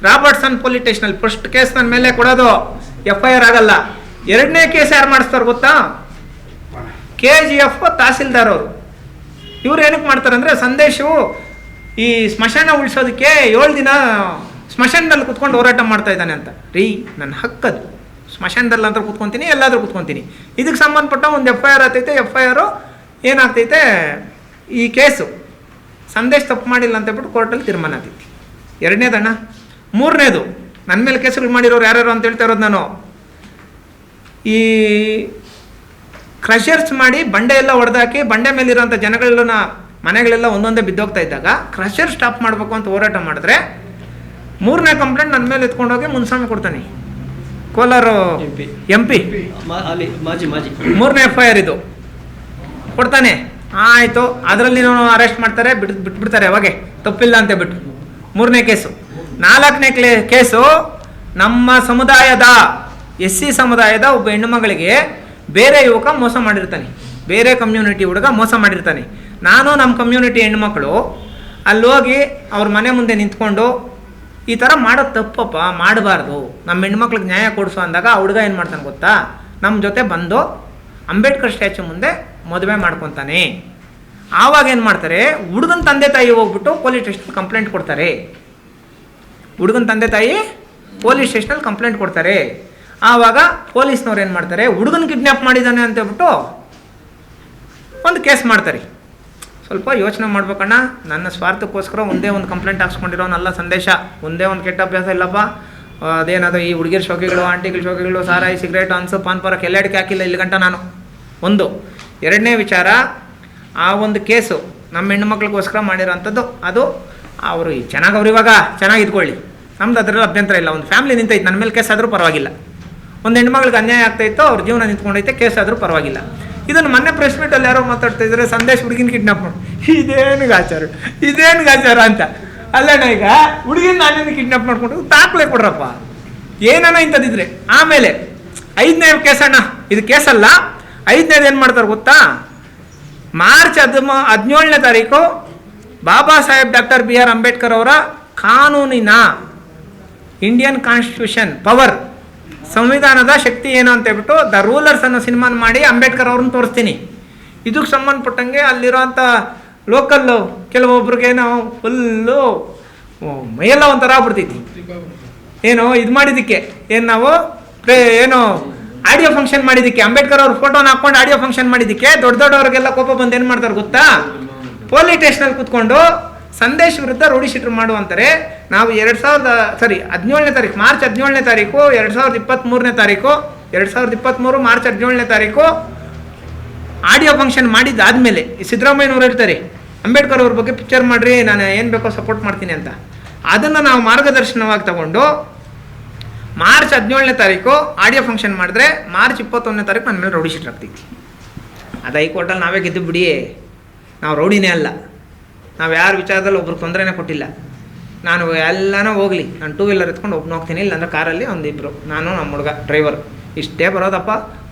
ರಾಬರ್ಟ್ಸನ್ ಪೊಲೀಸ್ ಸ್ಟೇಷನಲ್ಲಿ ಫಸ್ಟ್ ಕೇಸ್ ನನ್ನ ಮೇಲೆ ಕೊಡೋದು, FIR ಆಗಲ್ಲ. ಎರಡನೇ ಕೇಸ್ ಯಾರು ಮಾಡಿಸ್ತಾರೆ ಗೊತ್ತಾ? KGF ತಹಸೀಲ್ದಾರ್ ಅವರು. ಇವ್ರು ಏನಕ್ಕೆ ಮಾಡ್ತಾರೆ ಅಂದರೆ, ಸಂದೇಶು ಈ ಸ್ಮಶಾನ ಉಳಿಸೋದಕ್ಕೆ 7 ದಿನ ಸ್ಮಶಾನದಲ್ಲಿ ಕುತ್ಕೊಂಡು ಹೋರಾಟ ಮಾಡ್ತಾ ಇದ್ದಾನೆ ಅಂತ. ರೀ ನನ್ನ ಹಕ್ಕದು, ಸ್ಮಶಾನದಲ್ಲಿ ಅಂತ ಕುತ್ಕೊತೀನಿ, ಎಲ್ಲಾದರೂ ಕುತ್ಕೊತೀನಿ. ಇದಕ್ಕೆ ಸಂಬಂಧಪಟ್ಟ ಒಂದು FIR ಆಗ್ತೈತೆ. FIR ಏನಾಗ್ತೈತೆ, ಈ ಕೇಸು ಸಂದೇಶ್ ತಪ್ಪು ಮಾಡಿಲ್ಲ ಅಂತ ಹೇಳ್ಬಿಟ್ಟು ಕೋರ್ಟಲ್ಲಿ ತೀರ್ಮಾನ ಆಗ್ತೈತಿ. ಎರಡನೇದಣ್ಣ. ಮೂರನೇದು, ನನ್ನ ಮೇಲೆ ಕೇಸುಗಳು ಮಾಡಿರೋರು ಯಾರ್ಯಾರು ಅಂತ ಹೇಳ್ತಾ ಇರೋದು ನಾನು, ಈ ಕ್ರಷರ್ಸ್ ಮಾಡಿ ಬಂಡೆ ಎಲ್ಲ ಹೊಡೆದಾಕಿ ಬಂಡೆ ಮೇಲಿರೋಂಥ ಜನಗಳನ್ನ ಮನೆಗಳೆಲ್ಲ ಒಂದೊಂದೇ ಬಿದ್ದೋಗ್ತಾ ಇದ್ದಾಗ ಕ್ರಷರ್ ಸ್ಟಾಪ್ ಮಾಡಬೇಕು ಅಂತ ಹೋರಾಟ ಮಾಡಿದ್ರೆ 3ನೇ ಕಂಪ್ಲೇಂಟ್ ನನ್ನ ಮೇಲೆ ಎತ್ಕೊಂಡೋಗಿ ಮುನ್ಸ್ವಾಮಿ ಕೊಡ್ತಾನೆ, ಕೋಲಾರ MP. 3ನೇ FIR ಇದು ಕೊಡ್ತಾನೆ. ಆಯಿತು, ಅದರಲ್ಲಿ ಅರೆಸ್ಟ್ ಮಾಡ್ತಾರೆ, ಬಿಟ್ಬಿಡ್ತಾರೆ ಅವಾಗೆ, ತಪ್ಪಿಲ್ಲ ಅಂತ ಬಿಟ್ಟು. 3ನೇ ಕೇಸು. 4ನೇ ಕೇಸು, ನಮ್ಮ ಸಮುದಾಯದ SC ಸಮುದಾಯದ ಒಬ್ಬ ಹೆಣ್ಣುಮಗಳಿಗೆ ಬೇರೆ ಯುವಕ ಮೋಸ ಮಾಡಿರ್ತಾನೆ, ಬೇರೆ ಕಮ್ಯುನಿಟಿ ಹುಡುಗ ಮೋಸ ಮಾಡಿರ್ತಾನೆ. ನಾನು ನಮ್ಮ ಕಮ್ಯುನಿಟಿ ಹೆಣ್ಮಕ್ಳು ಅಲ್ಲಿ ಹೋಗಿ ಅವ್ರ ಮನೆ ಮುಂದೆ ನಿಂತ್ಕೊಂಡು ಈ ಥರ ಮಾಡೋದು ತಪ್ಪಪ್ಪ, ಮಾಡಬಾರ್ದು, ನಮ್ಮ ಹೆಣ್ಮಕ್ಳಿಗೆ ನ್ಯಾಯ ಕೊಡಿಸು ಅಂದಾಗ ಆ ಹುಡುಗ ಏನು ಮಾಡ್ತಾನೆ ಗೊತ್ತಾ, ನಮ್ಮ ಜೊತೆ ಬಂದು ಅಂಬೇಡ್ಕರ್ ಸ್ಟ್ಯಾಚು ಮುಂದೆ ಮದುವೆ ಮಾಡ್ಕೊತಾನೆ. ಆವಾಗ ಏನು ಮಾಡ್ತಾರೆ, ಹುಡುಗನ ತಂದೆ ತಾಯಿ ಹೋಗ್ಬಿಟ್ಟು ಪೊಲೀಸ್ ಸ್ಟೇಷನ್ ಕಂಪ್ಲೇಂಟ್ ಕೊಡ್ತಾರೆ. ಹುಡುಗನ ತಂದೆ ತಾಯಿ ಪೊಲೀಸ್ ಸ್ಟೇಷನಲ್ಲಿ ಕಂಪ್ಲೇಂಟ್ ಕೊಡ್ತಾರೆ. ಆವಾಗ ಪೊಲೀಸ್ನವ್ರು ಏನು ಮಾಡ್ತಾರೆ, ಹುಡುಗನ ಕಿಡ್ನ್ಯಾಪ್ ಮಾಡಿದ್ದಾನೆ ಅಂತ ಹೇಳ್ಬಿಟ್ಟು ಒಂದು ಕೇಸ್ ಮಾಡ್ತಾರೆ. ಸ್ವಲ್ಪ ಯೋಚನೆ ಮಾಡ್ಬೇಕಣ್ಣ. ನನ್ನ ಸ್ವಾರ್ಥಕ್ಕೋಸ್ಕರ ಒಂದೇ ಒಂದು ಕಂಪ್ಲೇಂಟ್ ಹಾಕ್ಸ್ಕೊಂಡಿರೋನಲ್ಲ ಸಂದೇಶ. ಒಂದೇ ಒಂದು ಕೆಟ್ಟ ಅಭ್ಯಾಸ ಇಲ್ಲಪ್ಪ. ಅದೇನಾದ್ರು ಈ ಹುಡುಗಿರ ಶೋಕಿಗಳು, ಆಂಟಿಗಳ ಶೋಕಿಗಳು, ಸಾರಾಯಿ, ಸಿಗರೇಟ್, ಹನ್ಸು, ಪಾನ್ಪರಕ್ಕೆ ಎಲ್ಲೆಡಕ್ಕೆ ಹಾಕಿಲ್ಲ ಇಲ್ಲಿ ಗಂಟ ನಾನು. ಒಂದು. ಎರಡನೇ ವಿಚಾರ, ಆ ಒಂದು ಕೇಸು ನಮ್ಮ ಹೆಣ್ಣುಮಕ್ಳಿಗೋಸ್ಕರ ಮಾಡಿರೋಂಥದ್ದು. ಅದು ಅವರು ಚೆನ್ನಾಗಿ ಇವಾಗ ಚೆನ್ನಾಗಿ ಇದ್ಕೊಳ್ಳಿ, ನಮ್ದು ಅದರಲ್ಲಿ ಅಭ್ಯಂತರ ಇಲ್ಲ. ಒಂದು ಫ್ಯಾಮಿಲಿ ನಿಂತೈತೆ, ನನ್ನ ಮೇಲೆ ಕೇಸ್ ಆದರೂ ಪರವಾಗಿಲ್ಲ. ಒಂದು ಹೆಣ್ಮಕ್ಳಿಗೆ ಅನ್ಯಾಯ ಆಗ್ತಾಯಿತ್ತು, ಅವ್ರ ಜೀವನ ನಿಂತ್ಕೊಂಡೈತೆ, ಕೇಸ್ ಆದರೂ ಪರವಾಗಿಲ್ಲ. ಇದನ್ನು ಮೊನ್ನೆ ಪ್ರೆಸ್ ಮೀಟಲ್ಲಿ ಯಾರೋ ಮಾತಾಡ್ತಾ ಇದ್ದಾರೆ, ಸಂದೇಶ್ ಹುಡುಗಿನ ಕಿಡ್ನಾಪ್ ಮಾಡಿ. ಇದೇನು ಗಾಚಾರ ಅಂತ. ಅಲ್ಲಣ್ಣ, ಈಗ ಹುಡುಗಿನ ನಾನೇನು ಕಿಡ್ನಾಪ್ ಮಾಡ್ಕೊಂಡು ದಾಖಲೆ ಕೊಡ್ರಪ್ಪ, ಏನನ್ನ ಇಂಥದ್ದಿದ್ರೆ. ಆಮೇಲೆ 5ನೇ ಕೇಸಣ್ಣ, ಇದು ಕೇಸಲ್ಲ. 5ನೇದು ಏನು ಮಾಡ್ತಾರೆ ಗೊತ್ತಾ, ಮಾರ್ಚ್ 17ನೇ ತಾರೀಕು Baba Saheb doctor B R Ambedkar ಅವರ ಕಾನೂನಿನ ಇಂಡಿಯನ್ ಕಾನ್ಸ್ಟಿಟ್ಯೂಷನ್ ಪವರ್, ಸಂವಿಧಾನದ ಶಕ್ತಿ ಏನು ಅಂತ ಹೇಳ್ಬಿಟ್ಟು ದ ರೂಲರ್ಸ್ ಅನ್ನೋ ಸಿನಿಮಾನ ಮಾಡಿ ಅಂಬೇಡ್ಕರ್ ಅವ್ರನ್ನ ತೋರಿಸ್ತೀನಿ. ಇದಕ್ಕೆ ಸಂಬಂಧಪಟ್ಟಂಗೆ ಅಲ್ಲಿರೋಂಥ ಲೋಕಲ್ಲು ಕೆಲವೊಬ್ರಿಗೆ ನಾವು ಫುಲ್ಲು ಮೈಯೆಲ್ಲ ಒಂಥರ ಆಗ್ಬಿಡ್ತೈತಿ. ಏನು ಇದು ಮಾಡಿದ್ದಕ್ಕೆ ಏನು ನಾವು ಏನು ಆಡಿಯೋ ಫಂಕ್ಷನ್ ಮಾಡಿದ್ದಕ್ಕೆ, ಅಂಬೇಡ್ಕರ್ ಅವ್ರ ಫೋಟೋನ ಹಾಕ್ಕೊಂಡು ಆಡಿಯೋ ಫಂಕ್ಷನ್ ಮಾಡಿದ್ದಕ್ಕೆ ದೊಡ್ಡವ್ರಿಗೆಲ್ಲ ಕೋಪ ಬಂದು ಏನು ಮಾಡ್ತಾರೆ ಗೊತ್ತಾ? ಪೊಲೀಸ್ ಸ್ಟೇಷನಲ್ಲಿ ಕೂತ್ಕೊಂಡು ಸಂದೇಶ್ ವಿರುದ್ಧ ರೌಡಿ ಶೀಟರ್ ಮಾಡುವಂತಾರೆ. ನಾವು 17ನೇ ತಾರೀಕು ಮಾರ್ಚ್ 17ನೇ ತಾರೀಕು 2023ನೇ ತಾರೀಕು 2023 ಮಾರ್ಚ್ 17ನೇ ತಾರೀಕು ಆಡಿಯೋ ಫಂಕ್ಷನ್ ಮಾಡಿದ್ದಾದಮೇಲೆ ಸಿದ್ದರಾಮಯ್ಯನವ್ರು ಹೇಳ್ತಾರೆ ಅಂಬೇಡ್ಕರ್ ಅವ್ರ ಬಗ್ಗೆ ಪಿಕ್ಚರ್ ಮಾಡಿರಿ, ನಾನು ಏನು ಬೇಕೋ ಸಪೋರ್ಟ್ ಮಾಡ್ತೀನಿ ಅಂತ. ಅದನ್ನು ನಾವು ಮಾರ್ಗದರ್ಶನವಾಗಿ ತಗೊಂಡು ಮಾರ್ಚ್ 17ನೇ ತಾರೀಕು ಆಡಿಯೋ ಫಂಕ್ಷನ್ ಮಾಡಿದ್ರೆ ಮಾರ್ಚ್ 21ನೇ ತಾರೀಕು ನನ್ನ ಮೇಲೆ ರೌಡಿ ಶೀಟರ್ ಆಗ್ತೈತಿ. ಅದು ಹೈಕೋರ್ಟಲ್ಲಿ ನಾವೇ ಗೆದ್ದು ಬಿಡಿ, ನಾವು ರೌಡಿನೇ ಅಲ್ಲ, ನಾವು ಯಾರ ವಿಚಾರದಲ್ಲಿ ಒಬ್ರಿಗೆ ತೊಂದರೆನೇ ಕೊಟ್ಟಿಲ್ಲ. ನಾನು ಎಲ್ಲನೂ ಹೋಗಲಿ, ನಾನು 2 ವೀಲರ್ ಎತ್ಕೊಂಡು ಒಬ್ಬನು ಹೋಗ್ತೀನಿ, ಇಲ್ಲಾಂದ್ರೆ ಕಾರಲ್ಲಿ ಒಂದಿಬ್ಬರು, ನಾನು ನಮ್ಮ ಹುಡುಗ ಡ್ರೈವರ್, ಇಷ್ಟೇ ಬರೋದಪ್ಪ.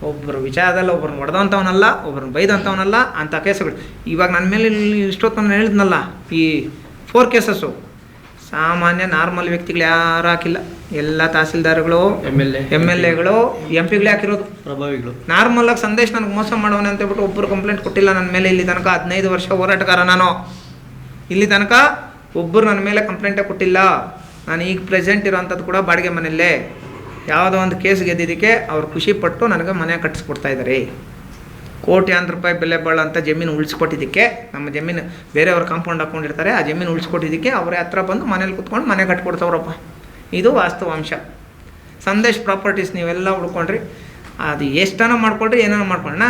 ಒಬ್ಬರು ವಿಚಾರದಲ್ಲಿ ಒಬ್ಬರನ್ನ ಹೊಡೆದಂಥವನಲ್ಲ, ಒಬ್ಬರನ್ನ ಬೈದಂಥವನಲ್ಲ ಅಂತ ಕೇಸುಗಳು. ಇವಾಗ ನನ್ನ ಮೇಲೆ ಇಷ್ಟೊತ್ತು ನಾನು ಹೇಳಿದ್ನಲ್ಲ, ಈ 4 ಕೇಸಸ್ಸು ಸಾಮಾನ್ಯ ನಾರ್ಮಲ್ ವ್ಯಕ್ತಿಗಳು ಯಾರು ಹಾಕಿಲ್ಲ. ಎಲ್ಲ ತಹಸೀಲ್ದಾರ್ಗಳು, ಎಮ್ ಎಲ್ ಎಗಳು, MP ಗಳೇ ಹಾಕಿರೋದು. ಪ್ರಭಾವಿಗಳು ನಾರ್ಮಲಾಗಿ ಸಂದೇಶ್ ನನಗೆ ಮೋಸ ಮಾಡೋನೆ ಅಂತ ಹೇಳ್ಬಿಟ್ಟು ಒಬ್ಬರು ಕಂಪ್ಲೇಂಟ್ ಕೊಟ್ಟಿಲ್ಲ ನನ್ನ ಮೇಲೆ. ಇಲ್ಲಿ ತನಕ 15 ವರ್ಷ ಹೋರಾಟಗಾರ ನಾನು, ಇಲ್ಲಿ ತನಕ ಒಬ್ಬರು ನನ್ನ ಮೇಲೆ ಕಂಪ್ಲೇಂಟೇ ಕೊಟ್ಟಿಲ್ಲ. ನಾನು ಈಗ ಪ್ರೆಸೆಂಟ್ ಇರೋವಂಥದ್ದು ಕೂಡ ಬಾಡಿಗೆ ಮನೆಯಲ್ಲೇ. ಯಾವುದೋ ಒಂದು ಕೇಸ್ ಗೆದ್ದಿದ್ದಕ್ಕೆ ಅವ್ರು ಖುಷಿಪಟ್ಟು ನನಗೆ ಮನೆ ಕಟ್ಟಿಸ್ಕೊಡ್ತಾ ಇದ್ದಾರೆ. ಕೋಟ್ಯಾಂತರ ರೂಪಾಯಿ ಬೆಲೆ ಬಾಳಂಥ ಜಮೀನು ಉಳಿಸ್ಕೊಟ್ಟಿದ್ದಕ್ಕೆ, ನಮ್ಮ ಜಮೀನು ಬೇರೆಯವ್ರು ಕಾಂಪೌಂಡ್ ಹಾಕ್ಕೊಂಡಿರ್ತಾರೆ, ಆ ಜಮೀನು ಉಳಿಸ್ಕೊಟ್ಟಿದ್ದಕ್ಕೆ ಅವರೇ ಹತ್ರ ಬಂದು ಮನೇಲಿ ಕೂತ್ಕೊಂಡು ಮನೆ ಕಟ್ಕೊಡ್ತಾವ್ರಪ್ಪ. ಇದು ವಾಸ್ತವಾಂಶ. ಸಂದೇಶ್ ಪ್ರಾಪರ್ಟೀಸ್ ನೀವೆಲ್ಲ ಉಳ್ಕೊಂಡ್ರಿ, ಅದು ಎಷ್ಟನ ಮಾಡ್ಕೊಳ್ರಿ, ಏನೇನೋ ಮಾಡ್ಕೊಳ್ಳೋಣ.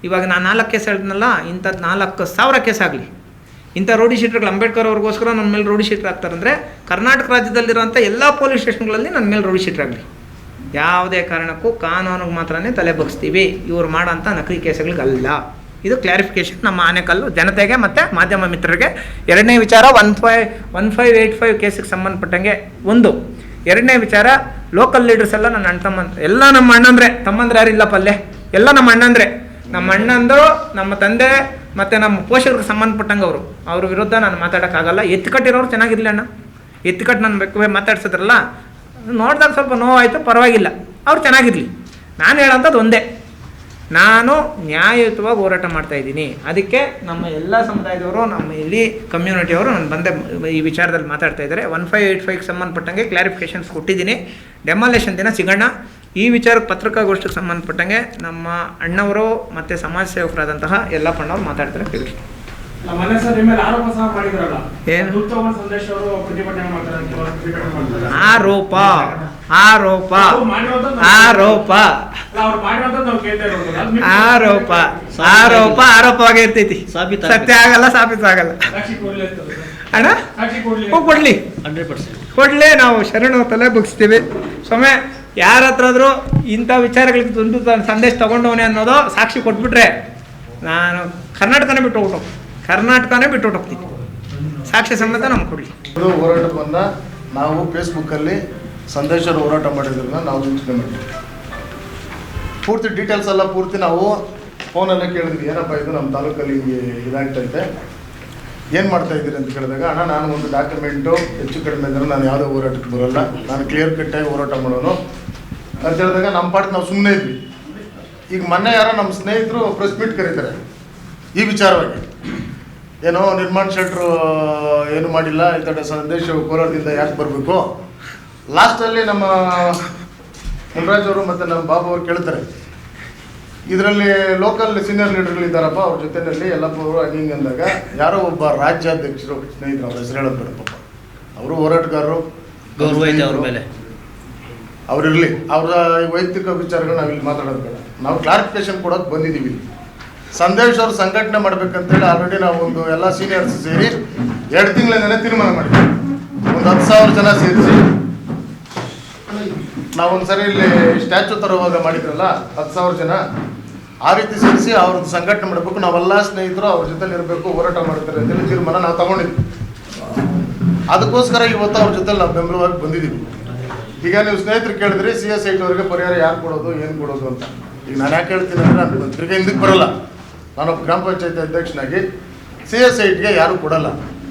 ಇವಾಗ ನಾನು 4 ಕೇಸ್ ಹೇಳ್ತೀನಲ್ಲ, ಇಂಥದ್ದು 4,000 ಕೇಸ್ ಆಗಲಿ, ಇಂಥ ರೌಡಿ ಶೀಟರ್ಗಳು ಅಂಬೇಡ್ಕರ್ ಅವ್ರಿಗೋಸ್ಕರ ನನ್ನ ಮೇಲೆ ರೌಡಿ ಶೀಟರ್ ಆಗ್ತಾರಂದರೆ ಕರ್ನಾಟಕ ರಾಜ್ಯದಲ್ಲಿರೋಂಥ ಎಲ್ಲ ಪೊಲೀಸ್ ಸ್ಟೇಷನ್ಗಳಲ್ಲಿ ನನ್ನ ಮೇಲೆ ರೌಡಿ ಶೀಟರ್ ಆಗಲಿ. ಯಾವುದೇ ಕಾರಣಕ್ಕೂ ಕಾನೂನಿಗೆ ಮಾತ್ರನೇ ತಲೆ ಬಗ್ಸ್ತೀವಿ, ಇವ್ರು ಮಾಡೋಂಥ ನಕಲಿ ಕೇಸುಗಳಿಗಲ್ಲ. ಇದು ಕ್ಲಾರಿಫಿಕೇಷನ್ ನಮ್ಮ ಆನೆಕಲ್ಲು ಜನತೆಗೆ ಮತ್ತು ಮಾಧ್ಯಮ ಮಿತ್ರರಿಗೆ. 2ನೇ ವಿಚಾರ 1585 ಕೇಸಿಗೆ ಸಂಬಂಧಪಟ್ಟಂಗೆ ಒಂದು. 2ನೇ ವಿಚಾರ, ಲೋಕಲ್ ಲೀಡರ್ಸ್ ಎಲ್ಲ ನನ್ನ ಅಣ್ಣ ತಮ್ಮಂದ್ರೆ, ಎಲ್ಲ ನಮ್ಮ ಅಣ್ಣಂದ್ರೆ, ತಮ್ಮಂದ್ರೆ ಯಾರು ಇಲ್ಲಪ್ಪ ಅಲ್ಲೇ, ಎಲ್ಲ ನಮ್ಮ ಅಣ್ಣಂದ್ರೆ. ನಮ್ಮ ಅಣ್ಣಂದು, ನಮ್ಮ ತಂದೆ ಮತ್ತು ನಮ್ಮ ಪೋಷಕರಿಗೆ ಸಂಬಂಧಪಟ್ಟಂಗೆ ಅವ್ರ ವಿರುದ್ಧ ನಾನು ಮಾತಾಡೋಕ್ಕಾಗಲ್ಲ. ಎತ್ತುಕಟ್ಟಿರೋರು ಚೆನ್ನಾಗಿರಲಿ ಅಣ್ಣ, ಎತ್ತುಕಟ್ಟು ನನ್ನ ಬೆಕ್ಕುವೆ ಮಾತಾಡ್ಸಿದ್ರಲ್ಲ, ನೋಡಿದಾಗ ಸ್ವಲ್ಪ ನೋವಾಯಿತು, ಪರವಾಗಿಲ್ಲ, ಅವ್ರು ಚೆನ್ನಾಗಿರಲಿ. ನಾನು ಹೇಳೋಂಥದ್ದು ಒಂದೇ, ನಾನು ನ್ಯಾಯಯುತವಾಗಿ ಹೋರಾಟ ಮಾಡ್ತಾಯಿದ್ದೀನಿ. ಅದಕ್ಕೆ ನಮ್ಮ ಎಲ್ಲ ಸಮುದಾಯದವರು, ನಮ್ಮ ಇಲ್ಲಿ ಕಮ್ಯುನಿಟಿಯವರು ನಾನು ಬಂದೆ ಈ ವಿಚಾರದಲ್ಲಿ ಮಾತಾಡ್ತಾ ಇದ್ದಾರೆ. 1585ಗೆ ಸಂಬಂಧಪಟ್ಟಂಗೆ ಕ್ಲಾರಿಫಿಕೇಷನ್ಸ್ ಕೊಟ್ಟಿದ್ದೀನಿ. ಡೆಮಾಲೇಷನ್ ದಿನ ಸಿಗೋಣ. ಈ ವಿಚಾರಕ್ಕೆ ಪತ್ರಿಕಾಗೋಷ್ಠಿಗೆ ಸಂಬಂಧಪಟ್ಟಂಗೆ ನಮ್ಮ ಅಣ್ಣವರು ಮತ್ತು ಸಮಾಜ ಸೇವಕರಾದಂತಹ ಯಲ್ಲಪ್ಪಣ್ಣವ್ರು ಮಾತಾಡ್ತಾರೆ. ಕೇಳಿ. ಮನೆ ಸರ್ ನಿಮ್ಮ ಮೇಲೆ ಆರೋಪ ಸಹ ಮಾಡಿದ್ರಲ್ಲ, ಏನು ಸಂದೇಶ್ ಅವರು ಪ್ರತಿಭಟನೆ ಮಾಡ್ತಾರೆ. ಆರೋಪ ಆರೋಪ ಆರೋಪ ಆರೋಪ ಆರೋಪ ಆರೋಪವಾಗಿ ಇರ್ತೈತಿ, ಸತ್ಯ ಆಗಲ್ಲ, ಸಾಬೀತಾಗಲ್ಲ ಅಣ್ಣ. ಕೊಡ್ಲಿ 100% ಕೊಡ್ಲಿ, ನಾವು ಶರಣು ತಲೆ ಬಗ್ಸ್ತೀವಿ. ಸ್ವಾಮಿ ಯಾರ ಹತ್ರಾದ್ರೂ ಇಂಥ ವಿಚಾರಗಳಿಗೆ ಒಂದು ಸಂದೇಶ ತಗೊಂಡವನೇ ಅನ್ನೋದು ಸಾಕ್ಷಿ ಕೊಟ್ಬಿಟ್ರೆ ನಾನು ಕರ್ನಾಟಕನೇ ಬಿಟ್ಟು ಹೊರಟೋಗ್ತೀನಿ. ಸಾಕ್ಷಿ ಸಮೇತ ನಮ್ಗೆ ಕೊಡಲಿ. ಇದು ಹೋರಾಟವನ್ನು ನಾವು ಫೇಸ್ಬುಕ್ಕಲ್ಲಿ ಸಂದೇಶರು ಹೋರಾಟ ಮಾಡಿದ್ರನ್ನ ನಾವು ವೀಕ್ಷಣೆ ಮಾಡಿದ್ವಿ. ಪೂರ್ತಿ ಡೀಟೇಲ್ಸ್ ಎಲ್ಲ ಪೂರ್ತಿ ನಾವು ಫೋನಲ್ಲೇ ಕೇಳಿದ್ವಿ, ಏನಪ್ಪ ಇದು ನಮ್ಮ ತಾಲೂಕಲ್ಲಿ ಹಿಂಗೆ ಇದಾಗ್ತೈತೆ, ಏನು ಮಾಡ್ತಾ ಇದ್ದೀರಿ ಅಂತ ಕೇಳಿದಾಗ, ಅಣ್ಣ ನಾನು ಒಂದು ಡಾಕ್ಯುಮೆಂಟು ಹೆಚ್ಚು ಕಡಿಮೆ ಇದ್ದರೆ ನಾನು ಯಾವುದೇ ಹೋರಾಟಕ್ಕೆ ಬರೋಲ್ಲ, ನಾನು ಕ್ಲಿಯರ್ ಕಟ್ಟಾಗಿ ಹೋರಾಟ ಮಾಡೋನು ಅಂತ ಹೇಳಿದಾಗ ನಮ್ಮ ಪಾಠ ನಾವು ಸುಮ್ಮನೆ ಇದ್ವಿ. ಈಗ ಮೊನ್ನೆ ಯಾರೋ ನಮ್ಮ ಸ್ನೇಹಿತರು ಪ್ರೆಸ್ ಮೀಟ್ ಕರೀತಾರೆ ಈ ವಿಚಾರವಾಗಿ, ಏನೋ ನಿರ್ಮಾಣ ಶೆಟ್ರು ಏನು ಮಾಡಿಲ್ಲ, ಈ ಥರ ಸಂದೇಶ ಕೋಲಾರದಿಂದ ಯಾಕೆ ಬರಬೇಕು. ಲಾಸ್ಟಲ್ಲಿ ನಮ್ಮ ಮುನ್ರಾಜ್ ಅವರು ಮತ್ತು ನಮ್ಮ ಬಾಬು ಅವರು ಕೇಳ್ತಾರೆ, ಇದರಲ್ಲಿ ಲೋಕಲ್ ಸೀನಿಯರ್ ಲೀಡರ್ಗಳಿದ್ದಾರಪ್ಪ, ಅವ್ರ ಜೊತೆಯಲ್ಲಿ ಎಲ್ಲಪ್ಪ ಅವರು ಹಿಂಗೆ ಅಂದಾಗ ಯಾರೋ ಒಬ್ಬ ರಾಜ್ಯಾಧ್ಯಕ್ಷರು ಸ್ನೇಹಿತರು, ಅವ್ರ ಹೆಸರು ಹೇಳೋದು ಬೇಡಪ್ಪ, ಅವರು ಹೋರಾಟಗಾರರು, ಗೌರವ ಇದೆ ಅವ್ರ ಮೇಲೆ, ಅವ್ರಿರಲಿ, ಅವರ ವೈಯಕ್ತಿಕ ವಿಚಾರಗಳು ನಾವಿಲ್ಲಿ ಮಾತಾಡೋದು ಬೇಡ. ನಾವು ಕ್ಲಾರಿಫಿಕೇಶನ್ ಕೊಡೋಕೆ ಬಂದಿದ್ದೀವಿ. ಸಂದೇಶ್ ಅವ್ರು ಸಂಘಟನೆ ಮಾಡ್ಬೇಕಂತೇಳಿ ಆಲ್ರೆಡಿ ನಾವು ಒಂದು ಎಲ್ಲ ಸೀನಿಯರ್ಸ್ ಸೇರಿ 2 ತಿಂಗಳಿಂದಲೇ ತೀರ್ಮಾನ ಮಾಡಿದ್ವಿ. ಒಂದು 10,000 ಜನ ಸೇರಿಸಿ ನಾವೊಂದು ಸರಿ ಇಲ್ಲಿ ಸ್ಟ್ಯಾಚ್ಯೂ ತರುವಾಗ ಮಾಡಿದ್ರಲ್ಲ 10,000 ಜನ, ಆ ರೀತಿ ಸೇರಿಸಿ ಅವ್ರದ್ದು ಸಂಘಟನೆ ಮಾಡಬೇಕು, ನಾವೆಲ್ಲ ಸ್ನೇಹಿತರು ಅವ್ರ ಜೊತೆಲಿ ಇರಬೇಕು, ಹೋರಾಟ ಮಾಡ್ತಾರೆ ಅಂತೇಳಿ ತೀರ್ಮಾನ ನಾವು ತಗೊಂಡಿದ್ವಿ. ಅದಕ್ಕೋಸ್ಕರ ಇವತ್ತು ಅವ್ರ ಜೊತೆಲಿ ನಾವು ಬೆಂಬಲವಾಗಿ ಬಂದಿದ್ದೀವಿ. ಈಗ ನೀವು ಸ್ನೇಹಿತರು ಕೇಳಿದ್ರಿ CS ಅವ್ರಿಗೆ ಪರಿಹಾರ ಯಾರು ಕೊಡೋದು, ಏನು ಕೊಡೋದು ಅಂತ. ಈಗ ನಾನು ಯಾಕೆ ಹೇಳ್ತೀನಿ ಅಂದರೆ, ನಾನು ಮಂತ್ರಿಗೆ ಹಿಂದಕ್ಕೆ ಬರೋಲ್ಲ, ನಾನೊಬ್ಬ ಗ್ರಾಮ ಪಂಚಾಯತಿ ಅಧ್ಯಕ್ಷನಾಗಿ CS ಯಾರೂ ಕೊಡಲ್ಲ.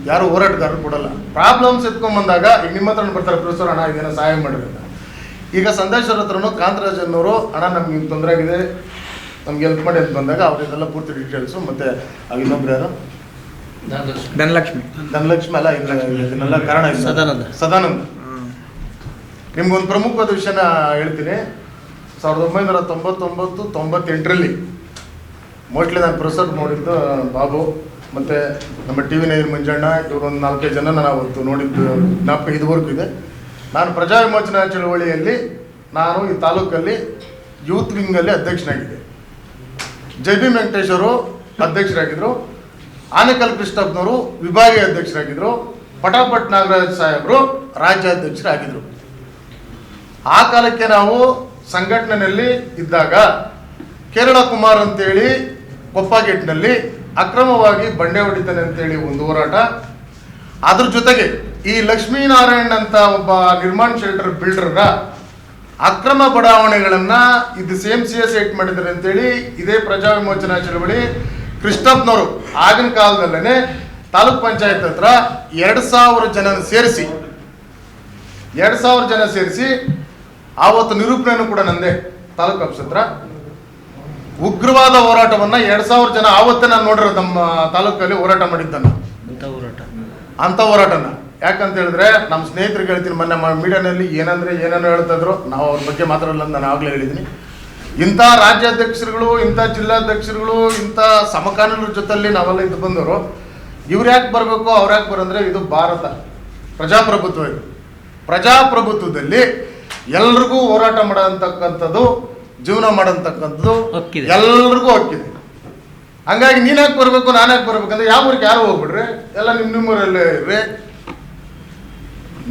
ಯಾರು ಹೋರಾಟಗಾರರು ಕೊಡಲ್ಲ. ಪ್ರಾಬ್ಲಮ್ಸ್ ಎತ್ಕೊಂಡ್ಬಂದಾಗ ಈಗ ನಿಮ್ಮ ಹತ್ರ ಬರ್ತಾರೆ, ಪ್ರೊಫೆಸರ್ ಅಣ್ಣ ಇದೇನೋ ಸಹಾಯ ಮಾಡಿರಿ ಅಂತ. ಈಗ ಸಂದೇಶ್ವರ ಹತ್ರನೂ ಕಾಂತರಾಜ್ ಅನ್ನೋರು ಅಣ್ಣ ನಮ್ಗೆ ಹಿಂಗೆ ತೊಂದರೆ ಆಗಿದೆ, ನಮ್ಗೆ ಹೆಲ್ಪ್ ಮಾಡಿ ಅಂತ ಬಂದಾಗ ಅವರಿಗೆಲ್ಲ ಪೂರ್ತಿ ಡೀಟೇಲ್ಸು, ಮತ್ತು ಇನ್ನೊಬ್ರು ಯಾರು ಧನಲಕ್ಷ್ಮಿ ಅಲ್ಲ, ಇದನ್ನೆಲ್ಲ ಕಾರಣ ಸದಾನಂದ. ನಿಮ್ಗೊಂದು ಪ್ರಮುಖವಾದ ವಿಷಯನ ಹೇಳ್ತೀನಿ. 1999-98ರಲ್ಲಿ ಮೋಸ್ಟ್ಲಿ ನಾನು ಪ್ರೊಫೆಸರ್ ನೋಡಿದ್ದು ಬಾಬು ಮತ್ತು ನಮ್ಮ ಟಿ ವಿ ನೈನ್ ಮಂಜಣ್ಣ, ಇವರು ಒಂದು 4-5 ಜನ ನಾನು ಅವತ್ತು ನೋಡಿದ್ದು ಜ್ಞಾಪಕ ಇದುವರೆಗೂ ಇದೆ. ನಾನು ಪ್ರಜಾ ವಿಮೋಚನಾ ಚಳವಳಿಯಲ್ಲಿ ನಾನು ಈ ತಾಲೂಕಲ್ಲಿ ಯೂತ್ ವಿಂಗಲ್ಲಿ ಅಧ್ಯಕ್ಷನಾಗಿದ್ದೆ. ಜೆ ಬಿ ವೆಂಕಟೇಶ್ ಅವರು ಅಧ್ಯಕ್ಷರಾಗಿದ್ದರು, ಆನೇಕಲ್ ಕೃಷ್ಣಪ್ಪನವರು ವಿಭಾಗೀಯ ಅಧ್ಯಕ್ಷರಾಗಿದ್ದರು, ಪಟಾಪಟ್ ನಾಗರಾಜ್ ಸಾಹೇಬರು ರಾಜ್ಯಾಧ್ಯಕ್ಷರಾಗಿದ್ದರು. ಆ ಕಾಲಕ್ಕೆ ನಾವು ಸಂಘಟನೆಯಲ್ಲಿ ಇದ್ದಾಗ ಕೇರಳ ಕುಮಾರ್ ಅಂತೇಳಿ ಕೊಪ್ಪ ಗೇಟ್ನಲ್ಲಿ ಅಕ್ರಮವಾಗಿ ಬಂಡೆ ಹೊಡಿತಾನೆ ಅಂತೇಳಿ ಒಂದು ಹೋರಾಟ, ಅದ್ರ ಜೊತೆಗೆ ಈ ಲಕ್ಷ್ಮೀನಾರಾಯಣ್ ಅಂತ ಒಬ್ಬ ನಿರ್ಮಾಣ ಶೆಲ್ಟರ್ ಬಿಲ್ಡರ್ನ ಅಕ್ರಮ ಬಡಾವಣೆಗಳನ್ನು ಇದು CMCS ಏಟ್ ಮಾಡಿದ್ದಾರೆ ಅಂತೇಳಿ ಇದೇ ಪ್ರಜಾ ವಿಮೋಚನಾ ಚಳವಳಿ ಕೃಷ್ಣಪ್ಪನವರು ಆಗಿನ ಕಾಲದಲ್ಲೇ ತಾಲೂಕ್ ಪಂಚಾಯತ್ ಹತ್ರ 2000 ಜನ ಸೇರಿಸಿ ಆವತ್ತು ನಿರೂಪಣೆಯನ್ನು ಕೂಡ ನಂದೆ ತಾಲೂಕು ಆಫೀಸ್ ಹತ್ರ ಉಗ್ರವಾದ ಹೋರಾಟವನ್ನು 2000 ಜನ ಆವತ್ತೇ ನಾನು ನೋಡಿರೋದು ನಮ್ಮ ತಾಲೂಕಲ್ಲಿ ಹೋರಾಟ ಮಾಡಿದ್ದಾನೆ. ಅಂಥ ಹೋರಾಟನ ಯಾಕಂತ ಹೇಳಿದ್ರೆ ನಮ್ಮ ಸ್ನೇಹಿತರಿಗೆ ಹೇಳ್ತೀನಿ, ಮೊನ್ನೆ ಮೀಡಿಯಾನಲ್ಲಿ ಏನೇನೋ ಹೇಳ್ತಾ ಇದ್ರು, ನಾವು ಅವ್ರ ಬಗ್ಗೆ ಮಾತಾಡಲ್ಲ ಅಂತ ನಾನು ಆಗಲೇ ಹೇಳಿದ್ದೀನಿ. ಇಂಥ ರಾಜ್ಯಾಧ್ಯಕ್ಷರುಗಳು, ಇಂಥ ಜಿಲ್ಲಾಧ್ಯಕ್ಷರುಗಳು, ಇಂಥ ಸಮಕಾಲೀನರ ಜೊತೆಯಲ್ಲಿ ನಾವೆಲ್ಲ ಇದು ಬಂದವರು, ಇವ್ರು ಯಾಕೆ ಬರಬೇಕು ಅವ್ರು ಯಾಕೆ ಬರಂದ್ರೆ ಇದು ಭಾರತ ಪ್ರಜಾಪ್ರಭುತ್ವ. ಇದು ಪ್ರಜಾಪ್ರಭುತ್ವದಲ್ಲಿ ಎಲ್ರಿಗೂ ಹೋರಾಟ ಮಾಡೋಂತಕ್ಕಂಥದ್ದು, ಜೀವನ ಮಾಡೋಂತಕ್ಕಂಥದ್ದು ಎಲ್ರಿಗೂ ಹಕ್ಕಿದೆ. ಹಂಗಾಗಿ ನೀನು ಯಾಕೆ ಬರಬೇಕು ನಾನು ಯಾಕೆ ಬರ್ಬೇಕಂದ್ರೆ ಯಾವ ಊರಿಗೆ ಯಾರು ಹೋಗ್ಬಿಡ್ರಿ, ಎಲ್ಲ ನಿಮ್ಮೂರಲ್ಲೇ ಇರ್ರಿ.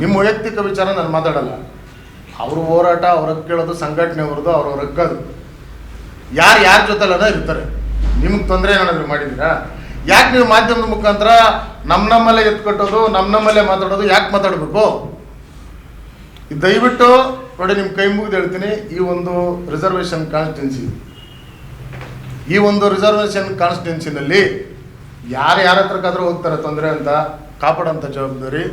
ನಿಮ್ಮ ವೈಯಕ್ತಿಕ ವಿಚಾರ ನಾನು ಮಾತಾಡಲ್ಲ. ಅವರು ಹೋರಾಟ ಅವ್ರ ಹಕ್ಕು ಕೇಳೋದು, ಸಂಘಟನೆ ಅವ್ರದ್ದು, ಅವ್ರವ್ರ ಹಕ್ಕದು. ಯಾರ ಜೊತೆಲ್ಲ ಇರ್ತಾರೆ. ನಿಮ್ಗೆ ತೊಂದರೆ ಏನಾದ್ರು ಮಾಡಿದ್ದೀರಾ? ಯಾಕೆ ನೀವು ಮಾಧ್ಯಮದ ಮುಖಾಂತರ ನಮ್ಮಲ್ಲೇ ಎತ್ಕಟ್ಟೋದು, ನಮ್ಮಲ್ಲೇ ಮಾತಾಡೋದು ಯಾಕೆ ಮಾತಾಡಬೇಕು? ದಯವಿಟ್ಟು ನೋಡಿ, ನಿಮ್ಮ ಕೈ ಮುಗಿದು ಹೇಳ್ತೀನಿ, ಈ ಒಂದು ರಿಸರ್ವೇಷನ್ ಕಾನ್ಸ್ಟಿಟ್ಯೂನ್ಸಿನಲ್ಲಿ ಯಾರ ಹತ್ರಕ್ಕಾದ್ರೂ ಹೋಗ್ತಾರೆ ತೊಂದರೆ ಅಂತ ಕಾಪಾಡೋಂಥ ಜವಾಬ್ದಾರಿ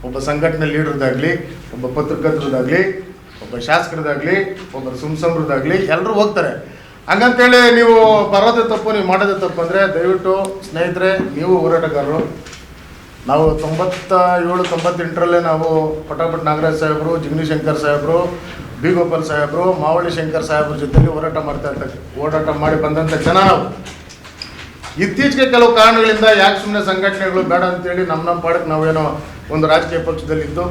ಒಬ್ಬ ಸಂಘಟನೆ ಲೀಡರ್ದಾಗಲಿ, ಒಬ್ಬ ಪತ್ರಕರ್ತರದಾಗಲಿ, ಒಬ್ಬ ಶಾಸಕರದಾಗಲಿ, ಒಬ್ಬರು ಸಂಸದರದಾಗಲಿ ಎಲ್ಲರೂ ಹೋಗ್ತಾರೆ. ಹಂಗಂತೇಳಿ ನೀವು ಬರೋದೇ ತಪ್ಪು, ನೀವು ಮಾಡೋದೇ ತಪ್ಪು ಅಂದರೆ ದಯವಿಟ್ಟು ಸ್ನೇಹಿತರೆ, ನೀವು ಹೋರಾಟಗಾರರು. ನಾವು 97-98ರಲ್ಲೇ ನಾವು ಪಟಾಪಟ್ ನಾಗರಾಜ್ ಸಾಹೇಬರು, ಜಿಗ್ನಿ ಶಂಕರ್ ಸಾಹೇಬರು, ಬಿ ಗೋಪಾಲ್ ಸಾಹೇಬರು, ಮಾವಳ್ಳಿ ಶಂಕರ್ ಸಾಹೇಬ್ರ ಜೊತೆಲಿ ಹೋರಾಟ ಮಾಡಿ ಬಂದಂಥ ಜನ ನಾವು. ಇತ್ತೀಚೆಗೆ ಕೆಲವು ಕಾರಣಗಳಿಂದ ಯಾಕೆ ಸುಮ್ಮನೆ ಸಂಘಟನೆಗಳು ಬೇಡ ಅಂತೇಳಿ ನಮ್ಮ ಪಾಡಕ್ಕೆ ನಾವೇನೋ ಒಂದು ರಾಜಕೀಯ ಪಕ್ಷದಲ್ಲಿದ್ದು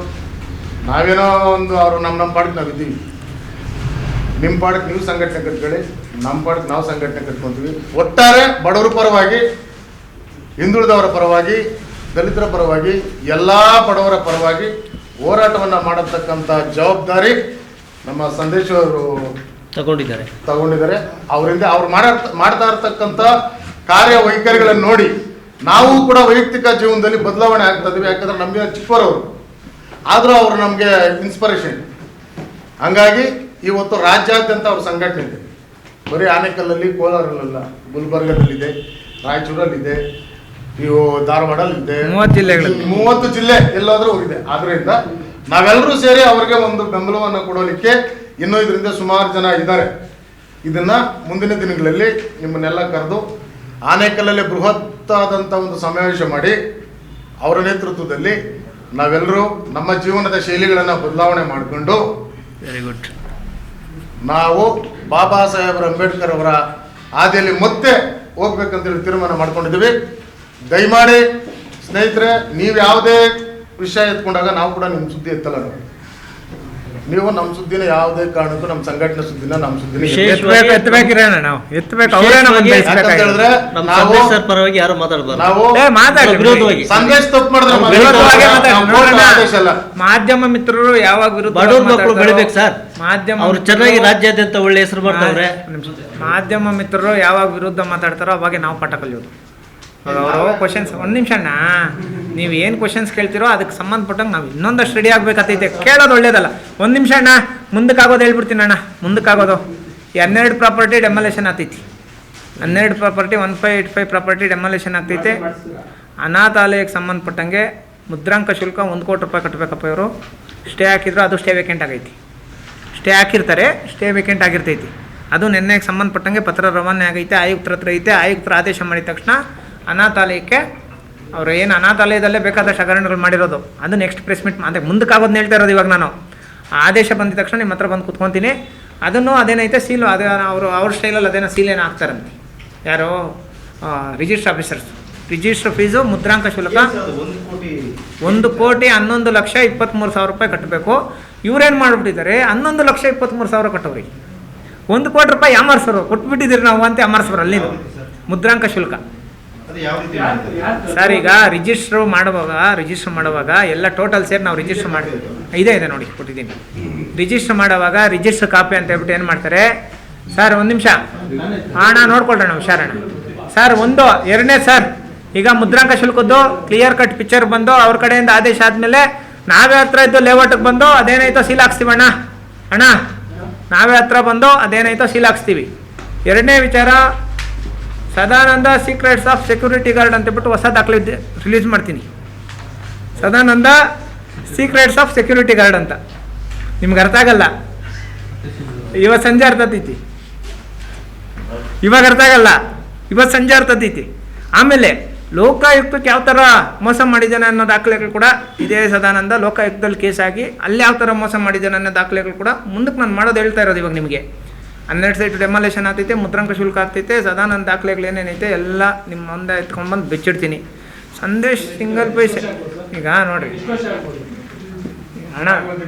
ನಾವೇನೋ ಒಂದು ಅವರು ನಮ್ಮ ಪಾಡಕ್ಕೆ ನಾವು ಇದ್ದೀವಿ. ನಿಮ್ಮ ಪಾಡಕ್ಕೆ ನೀವು ಸಂಘಟನೆ ಕಟ್ಕೊಳ್ಳಿ, ನಮ್ಮ ಪಾಡಕ್ಕೆ ನಾವು ಸಂಘಟನೆ ಕಟ್ಕೊತೀವಿ. ಒಟ್ಟಾರೆ ಬಡವರ ಪರವಾಗಿ, ಹಿಂದುಳಿದವರ ಪರವಾಗಿ, ದಲಿತರ ಪರವಾಗಿ, ಎಲ್ಲ ಬಡವರ ಪರವಾಗಿ ಹೋರಾಟವನ್ನು ಮಾಡತಕ್ಕಂಥ ಜವಾಬ್ದಾರಿ ನಮ್ಮ ಸಂದೇಶವರು ತಗೊಂಡಿದ್ದಾರೆ. ಅವರಿಂದ ಅವ್ರು ಮಾಡ್ತಾ ಇರ್ತಕ್ಕಂಥ ಕಾರ್ಯವೈಖರಿಗಳನ್ನು ನೋಡಿ ನಾವು ಕೂಡ ವೈಯಕ್ತಿಕ ಜೀವನದಲ್ಲಿ ಬದಲಾವಣೆ ಆಗ್ತಾ ಇದೀವಿ. ಯಾಕಂದ್ರೆ ನಮಗೆ ಚಿಕ್ಕವರವರು ಆದರೂ ಅವರು ನಮಗೆ ಇನ್ಸ್ಪಿರೇಷನ್. ಹಂಗಾಗಿ ಇವತ್ತು ರಾಜ್ಯಾದ್ಯಂತ ಅವ್ರ ಸಂಘಟನೆ ಇದೆ. ಬರೀ ಆನೇಕಲ್ಲಲ್ಲಿ, ಕೋಲಾರಲ್ಲ, ಗುಲ್ಬರ್ಗದಲ್ಲಿದೆ, ರಾಯಚೂರಲ್ಲಿದೆ, ನೀವು ಧಾರವಾಡಲ್ಲಿದೆ, 30 ಜಿಲ್ಲೆ ಎಲ್ಲಾದ್ರೂ ಹೋಗಿದೆ. ಆದ್ರಿಂದ ನಾವೆಲ್ಲರೂ ಸೇರಿ ಅವರಿಗೆ ಒಂದು ಬೆಂಬಲವನ್ನು ಕೊಡೋಲಿಕ್ಕೆ ಇನ್ನೂ ಇದರಿಂದ ಸುಮಾರು ಜನ ಇದ್ದಾರೆ. ಇದನ್ನ ಮುಂದಿನ ದಿನಗಳಲ್ಲಿ ನಿಮ್ಮನ್ನೆಲ್ಲ ಕರೆದು ಆನೇಕಲ್ಲಲ್ಲಿ ಬೃಹತ್ತಾದಂಥ ಒಂದು ಸಮಾವೇಶ ಮಾಡಿ ಅವರ ನೇತೃತ್ವದಲ್ಲಿ ನಾವೆಲ್ಲರೂ ನಮ್ಮ ಜೀವನದ ಶೈಲಿಗಳನ್ನು ಬದಲಾವಣೆ ಮಾಡಿಕೊಂಡು ವೆರಿ ಗುಡ್ ನಾವು ಬಾಬಾ ಸಾಹೇಬ್ ಅಂಬೇಡ್ಕರ್ ಅವರ ಹಾದಿಯಲ್ಲಿ ಮತ್ತೆ ಹೋಗ್ಬೇಕಂತೇಳಿ ತೀರ್ಮಾನ ಮಾಡ್ಕೊಂಡಿದ್ದೀವಿ. ದಯಮಾಡಿ ಸ್ನೇಹಿತರೆ, ನೀವು ಯಾವುದೇ ವಿಷಯ ಎತ್ಕೊಂಡಾಗ ನಾವು ಕೂಡ ನಿಮ್ಮ ಸುದ್ದಿ ಎತ್ತಲ್ಲ. ನೀವು ನಮ್ಮ ಸುದ್ದಿನ ಯಾವುದೇ ಕಾರಣಕ್ಕೂ, ನಮ್ಮ ಸಂಘಟನೆ ಸುದ್ದಿನ, ನಮ್ಮ ಸುದ್ದಿನ ಹೇಳಿದ್ರೆ ನಾವು ಸಂದೇಶ ತಪ್ಪು ಮಾಡಿದ್ರೆ ಮಾಧ್ಯಮ ಮಿತ್ರರು ಯಾವಾಗ ಬೆಳಿಬೇಕು ಸರ್. ಮಾಧ್ಯಮ ಅವರು ಚೆನ್ನಾಗಿ ರಾಜ್ಯಾದ್ಯಂತ ಒಳ್ಳೆ ಹೆಸರು ಮಾಡ್ತಾವ್ರೆ. ಮಾಧ್ಯಮ ಮಿತ್ರರು ಯಾವಾಗ ವಿರುದ್ಧ ಮಾತಾಡ್ತಾರೋ ಅವಾಗ ನಾವು ಪಾಠ ಕಲಿಯೋದು. ಅವರು ಕ್ವಶನ್ಸ್, ಒಂದು ನಿಮಿಷ ಅಣ್ಣ, ನೀವು ಏನು ಕ್ವಶನ್ಸ್ ಕೇಳ್ತಿರೋ ಅದಕ್ಕೆ ಸಂಬಂಧಪಟ್ಟಂಗೆ ನಾವು ಇನ್ನೊಂದಷ್ಟು ರೆಡಿ ಆಗ್ಬೇಕಾಗ್ತೈತೆ. ಕೇಳೋದು ಒಳ್ಳೇದಲ್ಲ. ಒಂದು ನಿಮಿಷ ಅಣ್ಣ, ಮುಂದಕ್ಕಾಗೋದು ಹೇಳ್ಬಿಡ್ತೀನಿ ಅಣ್ಣ. ಮುಂದಕ್ಕಾಗೋದು 12 ಪ್ರಾಪರ್ಟಿ ಡೆಮಾಲೇಷನ್ ಆಗ್ತೈತಿ. 12 ಪ್ರಾಪರ್ಟಿ 1585 ಪ್ರಾಪರ್ಟಿ ಡೆಮಾಲೇಷನ್ ಆಗ್ತೈತೆ. ಅನಾಥಾಲಯಕ್ಕೆ ಸಂಬಂಧಪಟ್ಟಂಗೆ ಮುದ್ರಾಂಕ ಶುಲ್ಕ 1 ಕೋಟಿ ರೂಪಾಯಿ ಕಟ್ಟಬೇಕಪ್ಪ ಇವರು. ಸ್ಟೇ ಹಾಕಿದ್ರು ಅದು ಸ್ಟೇ ವೇಕೆಂಟ್ ಆಗೈತಿ. ಸ್ಟೇ ಹಾಕಿರ್ತಾರೆ, ಸ್ಟೇ ವೇಕೆಂಟ್ ಆಗಿರ್ತೈತಿ. ಅದು ನಿನ್ನೆಗೆ ಸಂಬಂಧಪಟ್ಟಂಗೆ ಪತ್ರ ರವಾನೆ ಆಗೈತೆ, ಆಯುಕ್ತರ ಹತ್ರ ಐತೆ. ಆಯುಕ್ತರ ಆದೇಶ ಮಾಡಿದ ತಕ್ಷಣ ಅನಾಥಾಲಯಕ್ಕೆ ಅವರು ಏನು ಅನಾಥಾಲಯದಲ್ಲೇ ಬೇಕಾದಷ್ಟು ಹಗರಣಗಳು ಮಾಡಿರೋದು ಅದು ನೆಕ್ಸ್ಟ್ ಪ್ರೆಸ್ ಮೀಟ್ ಅಂದರೆ ಮುಂದಕ್ಕಾಗೋದನ್ನ ಹೇಳ್ತಾ ಇರೋದು. ಇವಾಗ ನಾನು ಆದೇಶ ಬಂದಿದ ತಕ್ಷಣ ನಿಮ್ಮ ಹತ್ರ ಬಂದು ಕುತ್ಕೊತೀನಿ. ಅದನ್ನು ಅದೇನೈತೆ ಸೀಲು ಅದೇ ಅವ್ರ ಸ್ಟೈಲಲ್ಲಿ ಅದೇನೋ ಸೀಲ್ ಏನು ಹಾಕ್ತಾರಂತೆ ಯಾರೋ ರಿಜಿಸ್ಟರ್ ಆಫೀಸರ್ಸ್. ರಿಜಿಸ್ಟರ್ ಫೀಸು ಮುದ್ರಾಂಕ ಶುಲ್ಕ 1,11,23,23,000 ರೂಪಾಯಿ ಕಟ್ಟಬೇಕು. ಇವ್ರೇನು ಮಾಡಿಬಿಟ್ಟಿದ್ದಾರೆ 11,23,000 ಕಟ್ಟೋರಿ. 1 ಕೋಟಿ ರೂಪಾಯಿ ಯಾಮಾರ್ಸೋರು ಕೊಟ್ಬಿಟ್ಟಿದ್ದೀರಿ ನಾವು ಅಂತ ಯಾಮಾರ್ಸೋರು ಅಲ್ಲಿ ಮುದ್ರಾಂಕ ಶುಲ್ಕ. ಸರ್ ಈಗ ರಿಜಿಸ್ಟ್ರ್ ಮಾಡುವಾಗ ಎಲ್ಲ ಟೋಟಲ್ ಸೇರಿ ನಾವು ರಿಜಿಸ್ಟರ್ ಮಾಡ್ತೀವಿ. ಇದೆ ನೋಡಿ ಕೊಟ್ಟಿದ್ದೀನಿ. ರಿಜಿಸ್ಟರ್ ಮಾಡುವಾಗ ರಿಜಿಸ್ಟರ್ ಕಾಪಿ ಅಂತ ಹೇಳ್ಬಿಟ್ಟು ಏನು ಮಾಡ್ತಾರೆ ಸರ್, 1 ನಿಮಿಷ ಅಣ್ಣ ನೋಡ್ಕೊಳ್ರಣ್ಣ, ಹುಷಾರಣ್ಣ ಸರ್. 2ನೇ ಸರ್, ಈಗ ಮುದ್ರಾಂಕ ಶುಲ್ಕದ್ದು ಕ್ಲಿಯರ್ ಕಟ್ ಪಿಕ್ಚರ್ ಬಂದು ಅವ್ರ ಕಡೆಯಿಂದ ಆದೇಶ ಆದಮೇಲೆ ನಾವೇ ಹತ್ರ ಇದ್ದು ಲೇಔಟ್ಗೆ ಬಂದು ಅದೇನಾಯ್ತೋ ಸೀಲ್ ಹಾಕ್ಸ್ತೀವಿ ಅಣ್ಣ ನಾವೇ ಹತ್ರ ಬಂದು ಅದೇನಾಯ್ತೋ ಸೀಲ್ ಹಾಕ್ಸ್ತೀವಿ. 2ನೇ ವಿಚಾರ, Sadananda secrets of security guard ಅಂತಬಿಟ್ಟು ಹೊಸ ದಾಖಲೆ ರಿಲೀಸ್ ಮಾಡ್ತೀನಿ. Sadananda secrets of security guard ಅಂತ. ನಿಮ್ಗೆ ಅರ್ಥ ಆಗಲ್ಲ, ಇವತ್ತು ಸಂಜೆ ಅರ್ಥ ಆಗ್ತೈತಿ. ಇವಾಗ ಅರ್ಥ ಆಗಲ್ಲ, ಇವತ್ತು ಸಂಜೆ ಅರ್ಥ ಆಗ್ತೈತಿ. ಆಮೇಲೆ ಲೋಕಾಯುಕ್ತಕ್ಕೆ ಯಾವ ಥರ ಮೋಸ ಮಾಡಿದ್ದಾನೆ ಅನ್ನೋ ದಾಖಲೆಗಳು ಕೂಡ ಇದೇ ಸದಾನಂದ ಲೋಕಾಯುಕ್ತದಲ್ಲಿ ಕೇಸ್ ಆಗಿ ಅಲ್ಲಿ ಯಾವ ಥರ ಮೋಸ ಮಾಡಿದ್ದಾನೆ ಅನ್ನೋ ದಾಖಲೆಗಳು ಕೂಡ ಮುಂದಕ್ಕೆ ನಾನು ಮಾಡೋದು ಹೇಳ್ತಾ ಇರೋದು ಇವಾಗ ನಿಮಗೆ. 12 ಸೈಟ್ ಡೆಮಾಲೇಷನ್ ಆಗ್ತೈತೆ, ಮುದ್ರಾಂಕ ಶುಲ್ಕ ಆಗ್ತೈತೆ, ಸದಾನಂದ ದಾಖಲೆಗಳು ಏನೇನೈತೆ ಎಲ್ಲ ನಿಮ್ಮ ಮುಂದೆ ಎತ್ಕೊಂಡು ಬಂದು ಬೆಚ್ಚಿಡ್ತೀನಿ. ಸಂದೇಶ್ ಸಿಂಗಲ್ ಪೈಸೆ ಈಗ ನೋಡಿರಿ ಅಣ್ಣ,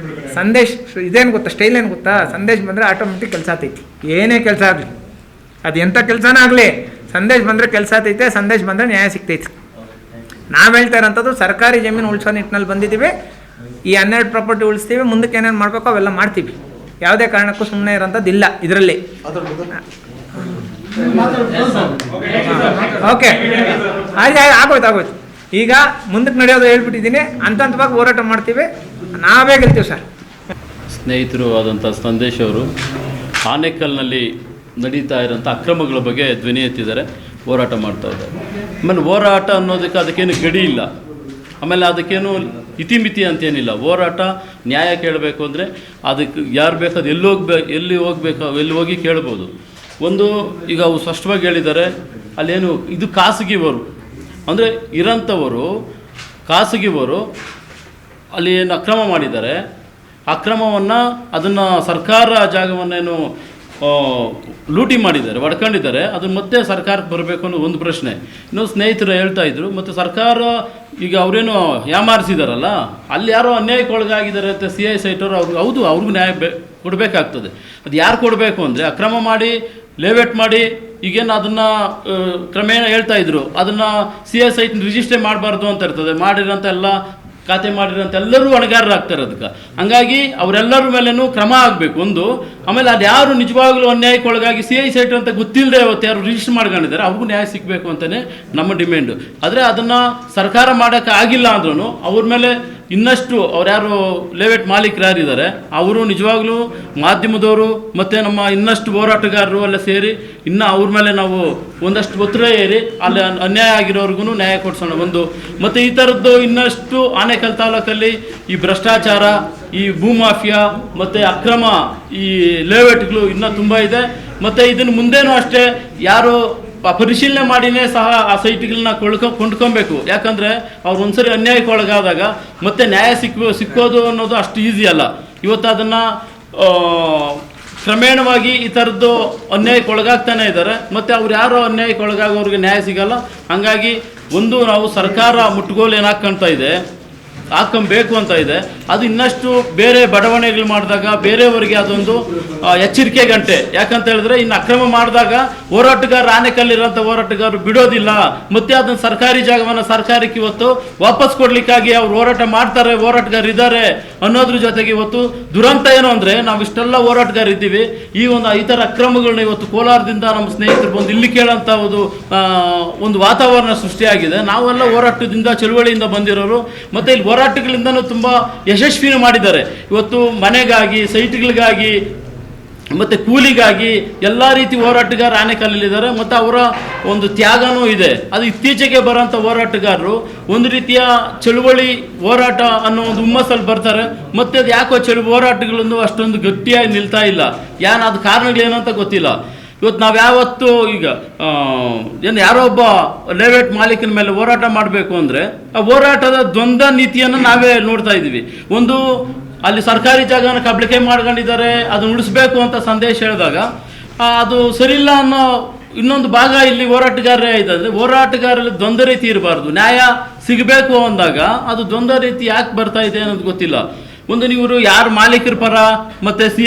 ಸಂದೇಶ್ ಇದೇನು ಗೊತ್ತಾ, ಸ್ಟೈಲ್ ಏನು ಗೊತ್ತಾ, ಸಂದೇಶ್ ಬಂದರೆ ಆಟೋಮೆಟಿಕ್ ಕೆಲಸ ಆಗ್ತೈತಿ. ಏನೇ ಕೆಲಸ ಆಗಲಿ, ಅದು ಎಂಥ ಕೆಲಸನೇ ಆಗಲಿ, ಸಂದೇಶ್ ಬಂದರೆ ಕೆಲಸ ಆಗ್ತೈತೆ, ಸಂದೇಶ್ ಬಂದರೆ ನ್ಯಾಯ ಸಿಗ್ತೈತೆ. ನಾವು ಹೇಳ್ತಾ ಇರೋಂಥದ್ದು ಸರ್ಕಾರಿ ಜಮೀನು ಉಳಿಸೋ ನಿಟ್ಟಿನಲ್ಲಿ ಬಂದಿದ್ದೀವಿ. ಈ 12 ಪ್ರಾಪರ್ಟಿ ಉಳಿಸ್ತೀವಿ, ಮುಂದಕ್ಕೆ ಏನೇನು ಮಾಡಬೇಕು ಅವೆಲ್ಲ ಮಾಡ್ತೀವಿ. ಯಾವುದೇ ಕಾರಣಕ್ಕೂ ಸುಮ್ಮನೆ ಇರೋಂಥದ್ದು ಇಲ್ಲ ಇದರಲ್ಲಿ. ಓಕೆ, ಆಗೋಯ್ತು. ಈಗ ಮುಂದಕ್ಕೆ ನಡೆಯೋದು ಹೇಳ್ಬಿಟ್ಟಿದ್ದೀನಿ. ಹಂತವಾಗಿ ಹೋರಾಟ ಮಾಡ್ತೀವಿ, ನಾವೇ ಗೆಲ್ತೀವಿ ಸರ್. ಸ್ನೇಹಿತರು ಆದಂಥ ಸಂದೇಶ್ ಅವರು ಆನೇಕಲ್ನಲ್ಲಿ ನಡೀತಾ ಇರೋಂಥ ಅಕ್ರಮಗಳ ಬಗ್ಗೆ ಧ್ವನಿ ಎತ್ತಿದ್ದಾರೆ, ಹೋರಾಟ ಮಾಡ್ತಾ ಇದ್ದಾರೆ. ಆಮೇಲೆ ಹೋರಾಟ ಅನ್ನೋದಕ್ಕೆ ಅದಕ್ಕೇನು ಗಡಿ ಇಲ್ಲ, ಆಮೇಲೆ ಅದಕ್ಕೇನು ಇತಿಮಿತಿ ಅಂತೇನಿಲ್ಲ. ಹೋರಾಟ ನ್ಯಾಯ ಕೇಳಬೇಕು ಅಂದರೆ ಅದಕ್ಕೆ ಯಾರು ಬೇಕಾದ ಎಲ್ಲಿ ಹೋಗಿ ಕೇಳ್ಬೋದು. ಒಂದು ಈಗ ಅವು ಸ್ಪಷ್ಟವಾಗಿ ಹೇಳಿದ್ದಾರೆ, ಅಲ್ಲೇನು ಇದು ಖಾಸಗಿಯವರು ಅಂದರೆ ಇರೋಂಥವರು ಖಾಸಗಿಯವರು ಅಲ್ಲಿ ಏನು ಅಕ್ರಮ ಮಾಡಿದ್ದಾರೆ, ಅಕ್ರಮವನ್ನು ಅದನ್ನು ಸರ್ಕಾರ ಜಾಗವನ್ನೇನು ಲೂಟಿ ಮಾಡಿದ್ದಾರೆ, ಒಡ್ಕೊಂಡಿದ್ದಾರೆ, ಅದನ್ನು ಮತ್ತೆ ಸರ್ಕಾರಕ್ಕೆ ಬರಬೇಕು ಅನ್ನೋ ಒಂದು ಪ್ರಶ್ನೆ. ಇನ್ನೂ ಸ್ನೇಹಿತರು ಹೇಳ್ತಾ ಇದ್ರು, ಮತ್ತು ಸರ್ಕಾರ ಈಗ ಅವರೇನು ಯಾಮಾರಿಸಿದಾರಲ್ಲ, ಅಲ್ಲಿ ಯಾರೋ ಅನ್ಯಾಯಕ್ಕೆ ಒಳಗಾಗಿದ್ದಾರೆ ಅಂತ CI ಸೈಟವರು ಅವ್ರಿಗೂ ನ್ಯಾಯ ಕೊಡಬೇಕಾಗ್ತದೆ. ಅದು ಯಾರು ಕೊಡಬೇಕು ಅಂದರೆ ಅಕ್ರಮ ಮಾಡಿ ಲೇವೇಟ್ ಮಾಡಿ ಈಗೇನು ಅದನ್ನು ಕ್ರಮೇಣ ಹೇಳ್ತಾ ಇದ್ರು, ಅದನ್ನು CI ಸೈಟ್ನ ರಿಜಿಸ್ಟ್ರೇ ಮಾಡಬಾರ್ದು ಅಂತ ಇರ್ತದೆ. ಮಾಡಿರೋಂಥ ಎಲ್ಲ ಖಾತೆ ಮಾಡಿರೋಂಥ ಎಲ್ಲರೂ ಹೊಣೆಗಾರರಾಗ್ತಾರೆ ಅದಕ್ಕೆ. ಹಂಗಾಗಿ ಅವರೆಲ್ಲರ ಮೇಲೇನೂ ಕ್ರಮ ಆಗಬೇಕು ಒಂದು. ಆಮೇಲೆ ಅದು ಯಾರು ನಿಜವಾಗ್ಲೂ ಅನ್ಯಾಯಕ್ಕೆ ಒಳಗಾಗಿ CI ಸೈಟ್ ಅಂತ ಗೊತ್ತಿಲ್ಲದೆ ಅವತ್ತು ಯಾರು ರಿಜಿಸ್ಟರ್ ಮಾಡ್ಕೊಂಡಿದ್ದಾರೆ ಅವ್ರಿಗೂ ನ್ಯಾಯ ಸಿಗಬೇಕು ಅಂತಲೇ ನಮ್ಮ ಡಿಮ್ಯಾಂಡು. ಆದರೆ ಅದನ್ನು ಸರ್ಕಾರ ಮಾಡೋಕ್ಕೆ ಆಗಿಲ್ಲ ಅಂದ್ರೂ ಅವ್ರ ಮೇಲೆ ಇನ್ನಷ್ಟು ಅವ್ರು ಯಾರು ಲೇಔಟ್ ಮಾಲೀಕರು ಯಾರಿದ್ದಾರೆ ಅವರು ನಿಜವಾಗ್ಲೂ ಮಾಧ್ಯಮದವರು ಮತ್ತು ನಮ್ಮ ಇನ್ನಷ್ಟು ಹೋರಾಟಗಾರರು ಎಲ್ಲ ಸೇರಿ ಇನ್ನು ಅವ್ರ ಮೇಲೆ ನಾವು ಒಂದಷ್ಟು ಒತ್ತಡ ಏರಿ ಅಲ್ಲಿ ಅನ್ಯಾಯ ಆಗಿರೋರ್ಗು ನ್ಯಾಯ ಕೊಡಿಸೋಣ ಒಂದು. ಮತ್ತು ಈ ಥರದ್ದು ಇನ್ನಷ್ಟು ಆನೇಕಲ್ ತಾಲೂಕಲ್ಲಿ ಈ ಭ್ರಷ್ಟಾಚಾರ, ಈ ಭೂಮಾಫಿಯಾ ಮತ್ತು ಅಕ್ರಮ ಈ ಲೇಔಟ್ಗಳು ಇನ್ನೂ ತುಂಬ ಇದೆ. ಮತ್ತು ಇದನ್ನು ಮುಂದೇನೂ ಅಷ್ಟೇ ಯಾರು ಪರಿಶೀಲನೆ ಮಾಡಿನೇ ಸಹ ಆ ಸೈಟ್ಗಳನ್ನ ಕೊಂಡ್ಕೊಬೇಕು. ಯಾಕಂದರೆ ಅವ್ರು ಒಂದ್ಸರಿ ಅನ್ಯಾಯಕ್ಕೆ ಒಳಗಾದಾಗ ಮತ್ತೆ ನ್ಯಾಯ ಸಿಕ್ಕೋದು ಅನ್ನೋದು ಅಷ್ಟು ಈಸಿ ಅಲ್ಲ. ಇವತ್ತು ಅದನ್ನು ಕ್ರಮೇಣವಾಗಿ ಈ ಥರದ್ದು ಅನ್ಯಾಯಕ್ಕೆ ಒಳಗಾಗ್ತಾನೆ ಇದ್ದಾರೆ, ಮತ್ತು ಅವ್ರು ಯಾರೋ ಅನ್ಯಾಯಕ್ಕೆ ಒಳಗಾಗೋರಿಗೆ ನ್ಯಾಯ ಸಿಗಲ್ಲ. ಹಾಗಾಗಿ ಒಂದು ನಾವು ಸರ್ಕಾರ ಮುಟ್ಟುಗೋಲು ಏನು ಹಾಕ್ಕೊಬೇಕು ಅಂತ ಇದೆ. ಅದು ಇನ್ನಷ್ಟು ಬೇರೆ ಬಡಾವಣೆಗಳು ಮಾಡಿದಾಗ ಬೇರೆಯವರಿಗೆ ಅದೊಂದು ಎಚ್ಚರಿಕೆ ಗಂಟೆ. ಯಾಕಂತ ಹೇಳಿದ್ರೆ ಇನ್ನು ಅಕ್ರಮ ಮಾಡಿದಾಗ ಹೋರಾಟಗಾರರು ಆನೇಕಲ್ಲಿರೋಂಥ ಹೋರಾಟಗಾರರು ಬಿಡೋದಿಲ್ಲ, ಮತ್ತೆ ಅದನ್ನು ಸರ್ಕಾರಿ ಜಾಗವನ್ನು ಸರ್ಕಾರಕ್ಕೆ ಇವತ್ತು ವಾಪಸ್ ಕೊಡ್ಲಿಕ್ಕಾಗಿ ಅವ್ರು ಹೋರಾಟ ಮಾಡ್ತಾರೆ, ಹೋರಾಟಗಾರರು ಇದ್ದಾರೆ ಅನ್ನೋದ್ರ ಜೊತೆಗೆ ಇವತ್ತು ದುರಂತ ಏನು ಅಂದರೆ ನಾವು ಇಷ್ಟೆಲ್ಲ ಹೋರಾಟಗಾರರು ಇದ್ದೀವಿ, ಈ ಥರ ಅಕ್ರಮಗಳನ್ನ ಇವತ್ತು ಕೋಲಾರದಿಂದ ನಮ್ಮ ಸ್ನೇಹಿತರು ಬಂದು ಇಲ್ಲಿ ಕೇಳೋಂಥ ಒಂದು ವಾತಾವರಣ ಸೃಷ್ಟಿಯಾಗಿದೆ. ನಾವೆಲ್ಲ ಹೋರಾಟದಿಂದ ಚಳುವಳಿಯಿಂದ ಬಂದಿರೋರು, ಮತ್ತು ಇಲ್ಲಿ ಹೋರಾಟಗಳಿಂದನೂ ತುಂಬ ಯಶಸ್ವಿನೂ ಮಾಡಿದ್ದಾರೆ. ಇವತ್ತು ಮನೆಗಾಗಿ ಸೈಟ್ಗಳಿಗಾಗಿ ಮತ್ತು ಕೂಲಿಗಾಗಿ ಎಲ್ಲ ರೀತಿ ಹೋರಾಟಗಾರ ಆನೆಕಲ್ಲಲ್ಲಿದ್ದಾರೆ ಮತ್ತು ಅವರ ಒಂದು ತ್ಯಾಗನೂ ಇದೆ. ಅದು ಇತ್ತೀಚೆಗೆ ಬರೋಂಥ ಹೋರಾಟಗಾರರು ಒಂದು ರೀತಿಯ ಚಳುವಳಿ ಹೋರಾಟ ಅನ್ನೋ ಒಂದು ಹುಮ್ಮಸ್ಸಲ್ಲಿ ಬರ್ತಾರೆ, ಮತ್ತು ಅದು ಯಾಕೋ ಹೋರಾಟಗಳನ್ನು ಅಷ್ಟೊಂದು ಗಟ್ಟಿಯಾಗಿ ನಿಲ್ತಾ ಇಲ್ಲ. ಅದು ಕಾರಣಗಳೇನು ಅಂತ ಗೊತ್ತಿಲ್ಲ. ಇವತ್ತು ನಾವು ಯಾವತ್ತು ಈಗ ಯಾರೋ ಒಬ್ಬ ಲೇಔಟ್ ಮಾಲೀಕನ ಮೇಲೆ ಹೋರಾಟ ಮಾಡಬೇಕು ಅಂದರೆ ಆ ಹೋರಾಟದ ದ್ವಂದ್ವ ನೀತಿಯನ್ನು ನಾವೇ ನೋಡ್ತಾ ಇದ್ದೀವಿ. ಒಂದು ಅಲ್ಲಿ ಸರ್ಕಾರಿ ಜಾಗನ ಕಬಳಿಕೆ ಮಾಡ್ಕೊಂಡಿದ್ದಾರೆ, ಅದನ್ನು ಉಳಿಸ್ಬೇಕು ಅಂತ ಸಂದೇಶ ಹೇಳಿದಾಗ ಅದು ಸರಿಯಿಲ್ಲ ಅನ್ನೋ ಇನ್ನೊಂದು ಭಾಗ ಇಲ್ಲಿ ಹೋರಾಟಗಾರರೇ ಇದ್ದಾರೆ. ಹೋರಾಟಗಾರರಲ್ಲಿ ದ್ವಂದ್ವ ರೀತಿ ಇರಬಾರ್ದು. ನ್ಯಾಯ ಸಿಗಬೇಕು ಅಂದಾಗ ಅದು ದ್ವಂದ್ವ ರೀತಿ ಯಾಕೆ ಬರ್ತಾ ಇದೆ ಅನ್ನೋದು ಗೊತ್ತಿಲ್ಲ. ಒಂದು ನೀವು ಯಾರು ಮಾಲೀಕರ ಪರ ಮತ್ತು ಸಿ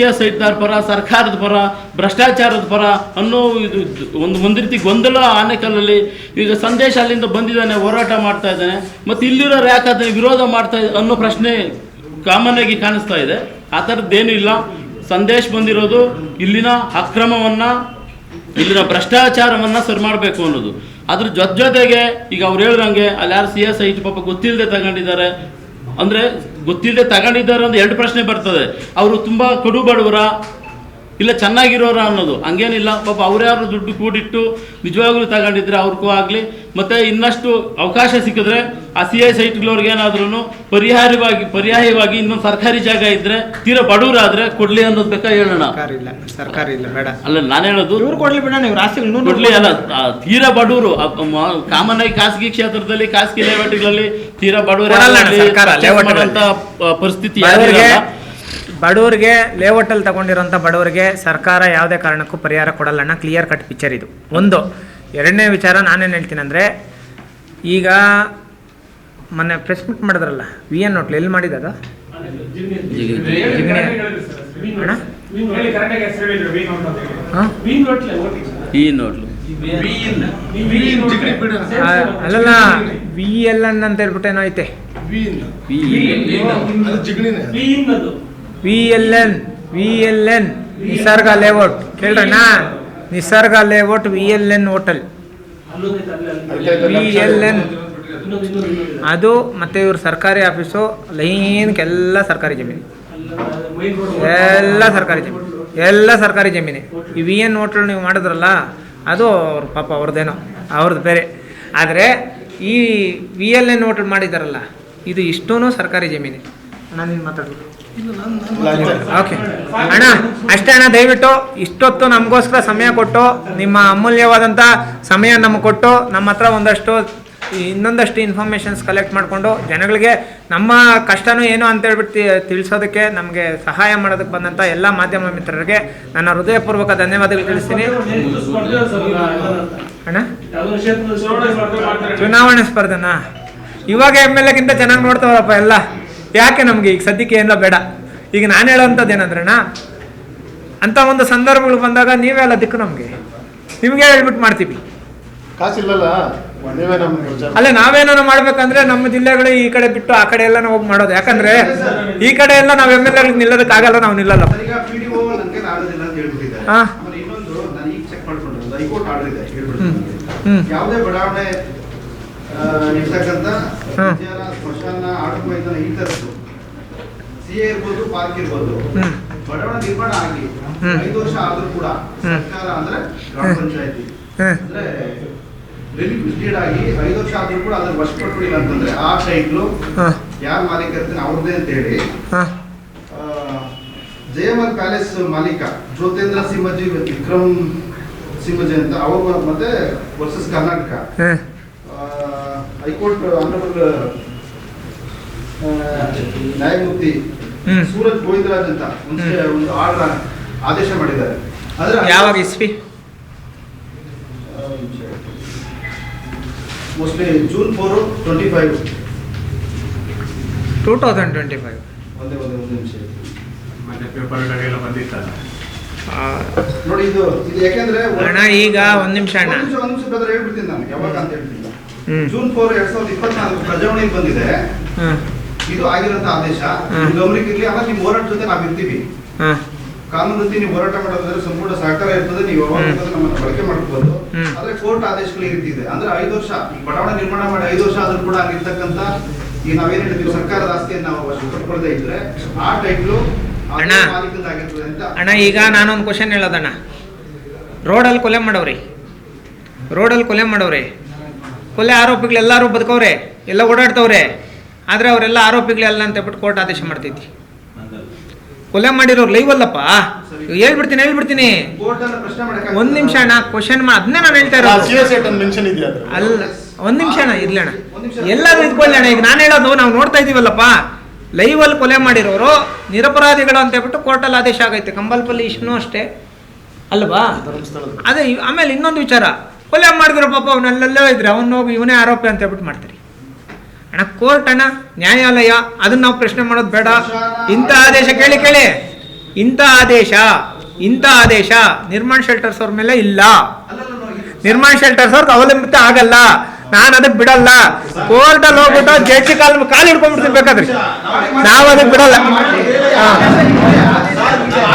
ಎಸ್ ಐಟ್ನವ್ರ ಪರ, ಸರ್ಕಾರದ ಪರ, ಭ್ರಷ್ಟಾಚಾರದ ಪರ ಅನ್ನೋ ಇದು ಒಂದು ರೀತಿ ಗೊಂದಲ ಆನೆಕಲ್ಲಲ್ಲಿ. ಈಗ ಸಂದೇಶ ಅಲ್ಲಿಂದ ಬಂದಿದ್ದಾನೆ, ಹೋರಾಟ ಮಾಡ್ತಾ ಇದ್ದಾನೆ, ಮತ್ತು ಇಲ್ಲಿರೋರು ಯಾಕೆ ಅದನ್ನು ವಿರೋಧ ಮಾಡ್ತಾ ಇದೆ ಅನ್ನೋ ಪ್ರಶ್ನೆ ಕಾಮನ್ ಆಗಿ ಕಾಣಿಸ್ತಾ ಇದೆ. ಆ ಥರದ್ದೇನೂ ಇಲ್ಲ. ಸಂದೇಶ ಬಂದಿರೋದು ಇಲ್ಲಿನ ಅಕ್ರಮವನ್ನು, ಇಲ್ಲಿನ ಭ್ರಷ್ಟಾಚಾರವನ್ನು ಸರಿ ಮಾಡಬೇಕು ಅನ್ನೋದು. ಅದ್ರ ಜೊತೆಗೆ ಈಗ ಅವ್ರು ಹೇಳ್ದಂಗೆ ಅಲ್ಲಿ ಯಾರು CS ಐಟಿ ಪಾಪ ಗೊತ್ತಿಲ್ಲದೆ ತಗೊಂಡಿದ್ದಾರೆ ಅಂದರೆ ಗೊತ್ತಿಲ್ಲದೆ ತಗೊಂಡಿದ್ದಾರೆ ಅಂತ 2 ಪ್ರಶ್ನೆ ಬರ್ತದೆ. ಅವರು ತುಂಬ ಕಡು ಬಡವರ ಇಲ್ಲ ಚೆನ್ನಾಗಿರೋರ ಅನ್ನೋದು ಹಂಗೇನಿಲ್ಲ. ಪಾಪ ಅವ್ರ್ಯಾರು ದುಡ್ಡು ಕೂಡಿಟ್ಟು ನಿಜವಾಗ್ಲೂ ತಗೊಂಡಿದ್ರೆ ಅವ್ರಿಗೂ ಆಗಲಿ, ಮತ್ತು ಇನ್ನಷ್ಟು ಅವಕಾಶ ಸಿಕ್ಕಿದ್ರೆ ಆ CI ಸೈಟ್ಗಳವ್ರಿಗೆ ಏನಾದ್ರೂ ಪರ್ಯಾಯವಾಗಿ ಇನ್ನೊಂದು ಸರ್ಕಾರಿ ಜಾಗ ಇದ್ದರೆ ತೀರಾ ಬಡವರಾದರೆ ಕೊಡಲಿ ಅನ್ನೋದು ಬೇಕಾ ಹೇಳೋಣ. ಸರ್ಕಾರಿ ಇಲ್ಲ ಬೇಡ ಅಲ್ಲ, ನಾನು ಹೇಳೋದು ಇವ್ರು ಕೊಡ್ಲಿ ಬಿಡ, ನೀವು ರಾಶಿಗಳು ಕೊಡ್ಲಿ ಅಲ್ಲ. ತೀರಾ ಬಡವರು ಕಾಮನ್ ಆಗಿ ಖಾಸಗಿ ಕ್ಷೇತ್ರದಲ್ಲಿ ಖಾಸಗಿ ಲೇಔಟ್ಗಳಲ್ಲಿ ತೀರಾ ಬಡವರು ಪರಿಸ್ಥಿತಿ ಬಡವರಿಗೆ ಲೇಔಟಲ್ಲಿ ತಗೊಂಡಿರೋಂಥ ಬಡವರಿಗೆ ಸರ್ಕಾರ ಯಾವುದೇ ಕಾರಣಕ್ಕೂ ಪರಿಹಾರ ಕೊಡಲ್ಲಣ್ಣ. ಕ್ಲಿಯರ್ ಕಟ್ ಪಿಕ್ಚರ್ ಇದು ಒಂದು. ಎರಡನೇ ವಿಚಾರ ನಾನೇನು ಹೇಳ್ತೀನಿ ಅಂದರೆ, ಈಗ ಮೊನ್ನೆ ಪ್ರೆಸ್ ಮೀಟ್ ಮಾಡಿದ್ರಲ್ಲ VN ಹೋಟ್ಲ್, ಎಲ್ಲಿ ಮಾಡಿದಾಗ ಅಲ್ಲಲ್ಲ VLN ಅಂತ ಹೇಳ್ಬಿಟ್ಟು ಏನೋ ಐತೆ. VLN ನಿಸರ್ಗ ಲೇಔಟ್ ಕೇಳ್ರಣ್ಣ, ನಿಸರ್ಗ ಲೇಔಟ್ VLN ಹೋಟೆಲ್ VLN ಅದು. ಮತ್ತು ಇವ್ರ ಸರ್ಕಾರಿ ಆಫೀಸು ಲೈನ್ಗೆಲ್ಲ ಸರ್ಕಾರಿ ಜಮೀನು, ಎಲ್ಲ ಸರ್ಕಾರಿ ಜಮೀನು. ಈ VN ಹೋಟೆಲ್ ನೀವು ಮಾಡಿದ್ರಲ್ಲ ಅದು ಅವ್ರ ಪಾಪ ಅವ್ರದ್ದೇನೋ, ಅವ್ರದ್ದು ಬೇರೆ. ಆದರೆ ಈ VLN ಹೋಟೆಲ್ ಮಾಡಿದಾರಲ್ಲ ಇದು ಇಷ್ಟೂ ಸರ್ಕಾರಿ ಜಮೀನು. ಅಣ್ಣ ನೀನು ಮಾತಾಡ್ಬೋದು. ಓಕೆ ಅಣ್ಣ, ಅಷ್ಟೇ ಅಣ್ಣ. ದಯವಿಟ್ಟು ಇಷ್ಟೊತ್ತು ನಮಗೋಸ್ಕರ ಸಮಯ ಕೊಟ್ಟು, ನಿಮ್ಮ ಅಮೂಲ್ಯವಾದಂಥ ಸಮಯ ನಮಗೆ ಕೊಟ್ಟು, ನಮ್ಮ ಹತ್ರ ಇನ್ನೊಂದಷ್ಟು ಇನ್ಫಾರ್ಮೇಷನ್ಸ್ ಕಲೆಕ್ಟ್ ಮಾಡಿಕೊಂಡು ಜನಗಳಿಗೆ ನಮ್ಮ ಕಷ್ಟನೂ ಏನು ಅಂತ ಹೇಳ್ಬಿಟ್ಟು ತಿಳಿಸೋದಕ್ಕೆ, ನಮಗೆ ಸಹಾಯ ಮಾಡೋದಕ್ಕೆ ಬಂದಂಥ ಎಲ್ಲ ಮಾಧ್ಯಮ ಮಿತ್ರರಿಗೆ ನನ್ನ ಹೃದಯಪೂರ್ವಕ ಧನ್ಯವಾದಗಳು ತಿಳಿಸ್ತೀನಿ. ಅಣ್ಣ ಚುನಾವಣೆ ಸ್ಪರ್ಧೆನ ಇವಾಗ MLAಗಿಂತ ಚೆನ್ನಾಗಿ ನೋಡ್ತಾವರಪ್ಪ ಎಲ್ಲ. ಯಾಕೆ ನಮಗೆ ಈಗ ಸದ್ಯಕ್ಕೆ ಏನೋ ಬೇಡ. ಈಗ ನಾನು ಹೇಳೋವಂಥದ್ದು ಏನಂದ್ರಣ್ಣ, ಅಂಥ ಒಂದು ಸಂದರ್ಭಗಳು ಬಂದಾಗ ನೀವೇ ಅಲ್ಲ ದಿಕ್ಕು ನಮಗೆ, ನಿಮಗೆ ಹೇಳ್ಬಿಟ್ಟು ಮಾಡ್ತೀವಿ. ಕಾಸಿಲ್ಲಲ್ಲ, ಅಲ್ಲ ನಾವೇನೋ ಮಾಡ್ಬೇಕಂದ್ರೆ ನಮ್ಮ ಜಿಲ್ಲೆಗಳು ಈ ಕಡೆ ಬಿಟ್ಟು ಆ ಕಡೆ ಎಲ್ಲ ಹೋಗಿ ಮಾಡೋದು. ಯಾಕಂದ್ರೆ ಈ ಕಡೆ ಎಲ್ಲ ನಾವು MLAಗಳಿಗೆ ನಿಲ್ಲೋದಕ್ಕಾಗಲ್ಲ, ನಾವು ನಿಲ್ಲಲ್ಲ. ಯಾವುದೇ ಬಡಾವಣೆ ಇರ್ತಕ್ಕಂಥ ಸ್ಮಶಾನ ಆಡುವ ಮೈದಾನ ಈ ತರದ್ದು CA ಇರ್ಬೋದು, ಪಾರ್ಕ್ ಇರ್ಬೋದು, ಬಡಾವಣೆ ನಿರ್ಮಾಣ ಆಗಿ 5 ವರ್ಷ ಆದ್ರೂ ಕೂಡ ಸರ್ಕಾರ ಅಂದ್ರೆ ಗ್ರಾಮ ಪಂಚಾಯತಿ ಅಂದ್ರೆ ರಿಲೀಫ್ ಡೀಡ್ ಆಗಿ 5 ವರ್ಷ ಆದ್ರೂ ಕೂಡ ಅದನ್ನ ವಶಪಡಿಸಿಲ್ಲ ಅಂತಂದ್ರೆ ಆ ಸೈಟ್ಲು ಯಾರು ಮಾಲೀಕ ಇರ್ತಾನೆ ಅವ್ರದ್ದೇ ಅಂತ ಹೇಳಿ JMR ಪ್ಯಾಲೇಸ್ ಮಾಲೀಕ ಜ್ಯೋತೇಂದ್ರ ಸಿಂಹಜಿ, ವಿಕ್ರಮ್ ಸಿಂಹಜಿ ಅಂತ ಅವರು, ಮತ್ತೆ ವರ್ಸಸ್ ಕರ್ನಾಟಕ ಹೈಕೋರ್ಟ್ ಆನರಬಲ್ ನ್ಯಾಯಮೂರ್ತಿ ಸೂರಜ್ ಗೋವಿಂದರಾಜ್ ಅಂತ ಒಂದು ಆರ್ಡರ್ ಆದೇಶ ಮಾಡಿದ್ದಾರೆ. ಆದ್ರೆ ಯಾವಾಗ ಇಸ್ವಿ? Mostly June 4, 2025. ಒಂದೇ ನಿಮಿಷ ನೋಡಿ. ಇದು ಯಾಕೆಂದ್ರೆ ಅಣ್ಣ ಈಗ ಒಂದ್ ನಿಮಿಷ ಅಣ್ಣ, ಒಂದ್ ನಿಮಿಷ ಬ್ರದರ್ ಹೇಳ್ಬಿಡ್ತೀನಿ ನಾನು ಯಾವಾಗ ಅಂತ ಹೇಳ್ತೀನಿ. June 4, 2024 ಪ್ರಜಾವಾಣಿಗೆ ಬಂದಿದೆ. ಇದು ಆಗಿರೋಂಥ ಆದೇಶ ಗಮನಕ್ಕಿರ್ಲಿ. ಆಮೇಲೆ ನಿಮ್ಮ ಹೋರಾಟ ಜೊತೆ ನಾವು ಇರ್ತೀವಿ. ಕಾನೂನು ರೀತಿ ನೀವು ಹೋರಾಟ ಮಾಡೋದಾದ್ರೆ ಸಂಪೂರ್ಣ ಸಹಕಾರ ಇರ್ತದೆ. ನೀವು ನಮ್ಮನ್ನು ಬಳಕೆ ಮಾಡ್ಬೋದು. ಆದ್ರೆ ಕೋರ್ಟ್ ಆದೇಶಗಳು ಈ ರೀತಿ ಇದೆ. ಅಂದ್ರೆ 5 ವರ್ಷ ಬಡಾವಣೆ ನಿರ್ಮಾಣ ಮಾಡಿ 5 ವರ್ಷ ಆದ್ರೂ ಕೂಡ ಆಗಿರ್ತಕ್ಕಂಥ ಈಗ ನಾವೇನ್ ಹೇಳ್ತೀವಿ ಸರ್ಕಾರದ ಆಸ್ತಿಯನ್ನು ನಾವು ವಶಪಡಿಸಿಕೊಳ್ಳದೆ ಇದ್ರೆ ಆ ಟೈಟ್ಲು ಅಣ್ಣ. ಮಾಲೀಕನಾಗಿರ್ತದೆ ಅಂತ ಅಣ್ಣ ಈಗ ನಾನೊಂದು ಕ್ವಶನ್ ಹೇಳೋದಣ್ಣ. ರೋಡಲ್ಲಿ ಕೊಲೆ ಮಾಡವ್ರಿ, ಕೊಲೆ ಆರೋಪಿಗಳು ಎಲ್ಲರೂ ಬದುಕವ್ರೆ, ಎಲ್ಲ ಓಡಾಡ್ತವ್ರೆ. ಆದರೆ ಅವರೆಲ್ಲ ಆರೋಪಿಗಳೆಲ್ಲ ಅಂತ ಹೇಳ್ಬಿಟ್ಟು ಕೋರ್ಟ್ ಆದೇಶ ಮಾಡ್ತೈತಿ. ಕೊಲೆ ಮಾಡಿರೋರು ಲೈವ್ ಅಲ್ಲಪ್ಪ. ಹೇಳ್ಬಿಡ್ತೀನಿ ಕೋರ್ಟಲ್ಲಿ ಪ್ರಶ್ನೆ ಮಾಡಕ್ಕೆ ಒಂದ್ ನಿಮಿಷ ಅಣ್ಣ, ಕ್ವಶನ್ ಅದನ್ನೇ ನಾನು ಹೇಳ್ತಾ ಇರೋದು. ಮೆನ್ಷನ್ ಇದೆಯಾ ಅಲ್ಲ, ಒಂದ್ ನಿಮಿಷ ಅಣ್ಣ, ಇರ್ಲಿ ಅಣ್ಣ, ಎಲ್ಲರೂ ಇದ್ಕೊಳ್ಳಿ ಅಣ್ಣ. ಈಗ ನಾನು ಹೇಳೋದು ನಾವು ನೋಡ್ತಾ ಇದೀವಲ್ಲಪ್ಪ, ಲೈವ್ ಅಲ್ಲಿ ಕೊಲೆ ಮಾಡಿರೋರು ನಿರಪರಾಧಿಗಳು ಅಂತ ಹೇಳ್ಬಿಟ್ಟು ಕೋರ್ಟಲ್ಲಿ ಆದೇಶ ಆಗೈತೆ. ಕಂಬಲ್ಪಲ್ಲಿ ಇಷ್ಟೂ ಅಷ್ಟೇ ಅಲ್ವಾ? ಅದೇ ಆಮೇಲೆ ಇನ್ನೊಂದು ವಿಚಾರ, ಕೊಲೆ ಮಾಡಿದ್ರು ಪಾಪ ಅವನೆಲ್ಲೆಲ್ಲೋ ಇದ್ರೆ ಅವನು ಹೋಗಿ ಇವನೇ ಆರೋಪಿ ಅಂತ ಹೇಳ್ಬಿಟ್ಟು ಮಾಡ್ತಾರೆ ಅಣ್ಣ. ಕೋರ್ಟ್ ಅಣ್ಣ, ನ್ಯಾಯಾಲಯ, ಅದನ್ನ ನಾವು ಪ್ರಶ್ನೆ ಮಾಡೋದು ಬೇಡ. ಇಂಥ ಆದೇಶ ಕೇಳಿ, ಇಂಥ ಆದೇಶ ನಿರ್ಮಾಣ ಶೆಲ್ಟರ್ಸ್ ಅವ್ರ ಮೇಲೆ ಇಲ್ಲ. ನಿರ್ಮಾಣ ಶೆಲ್ಟರ್ಸ್ ಅವ್ರಿಗೆ ಅವಲಂಬಿತ ಆಗಲ್ಲ. ನಾನು ಅದಕ್ಕೆ ಬಿಡಲ್ಲ. ಕೋರ್ಟಲ್ಲಿ ಹೋಗ್ಬಿಟ್ಟು ಜಡ್ಜಿ ಕಾಲು ಹಿಡ್ಕೊಂಡ್ಬಿಡ್ತೀನಿ ಬೇಕಾದ್ರೆ, ನಾವು ಅದಕ್ಕೆ ಬಿಡಲ್ಲ.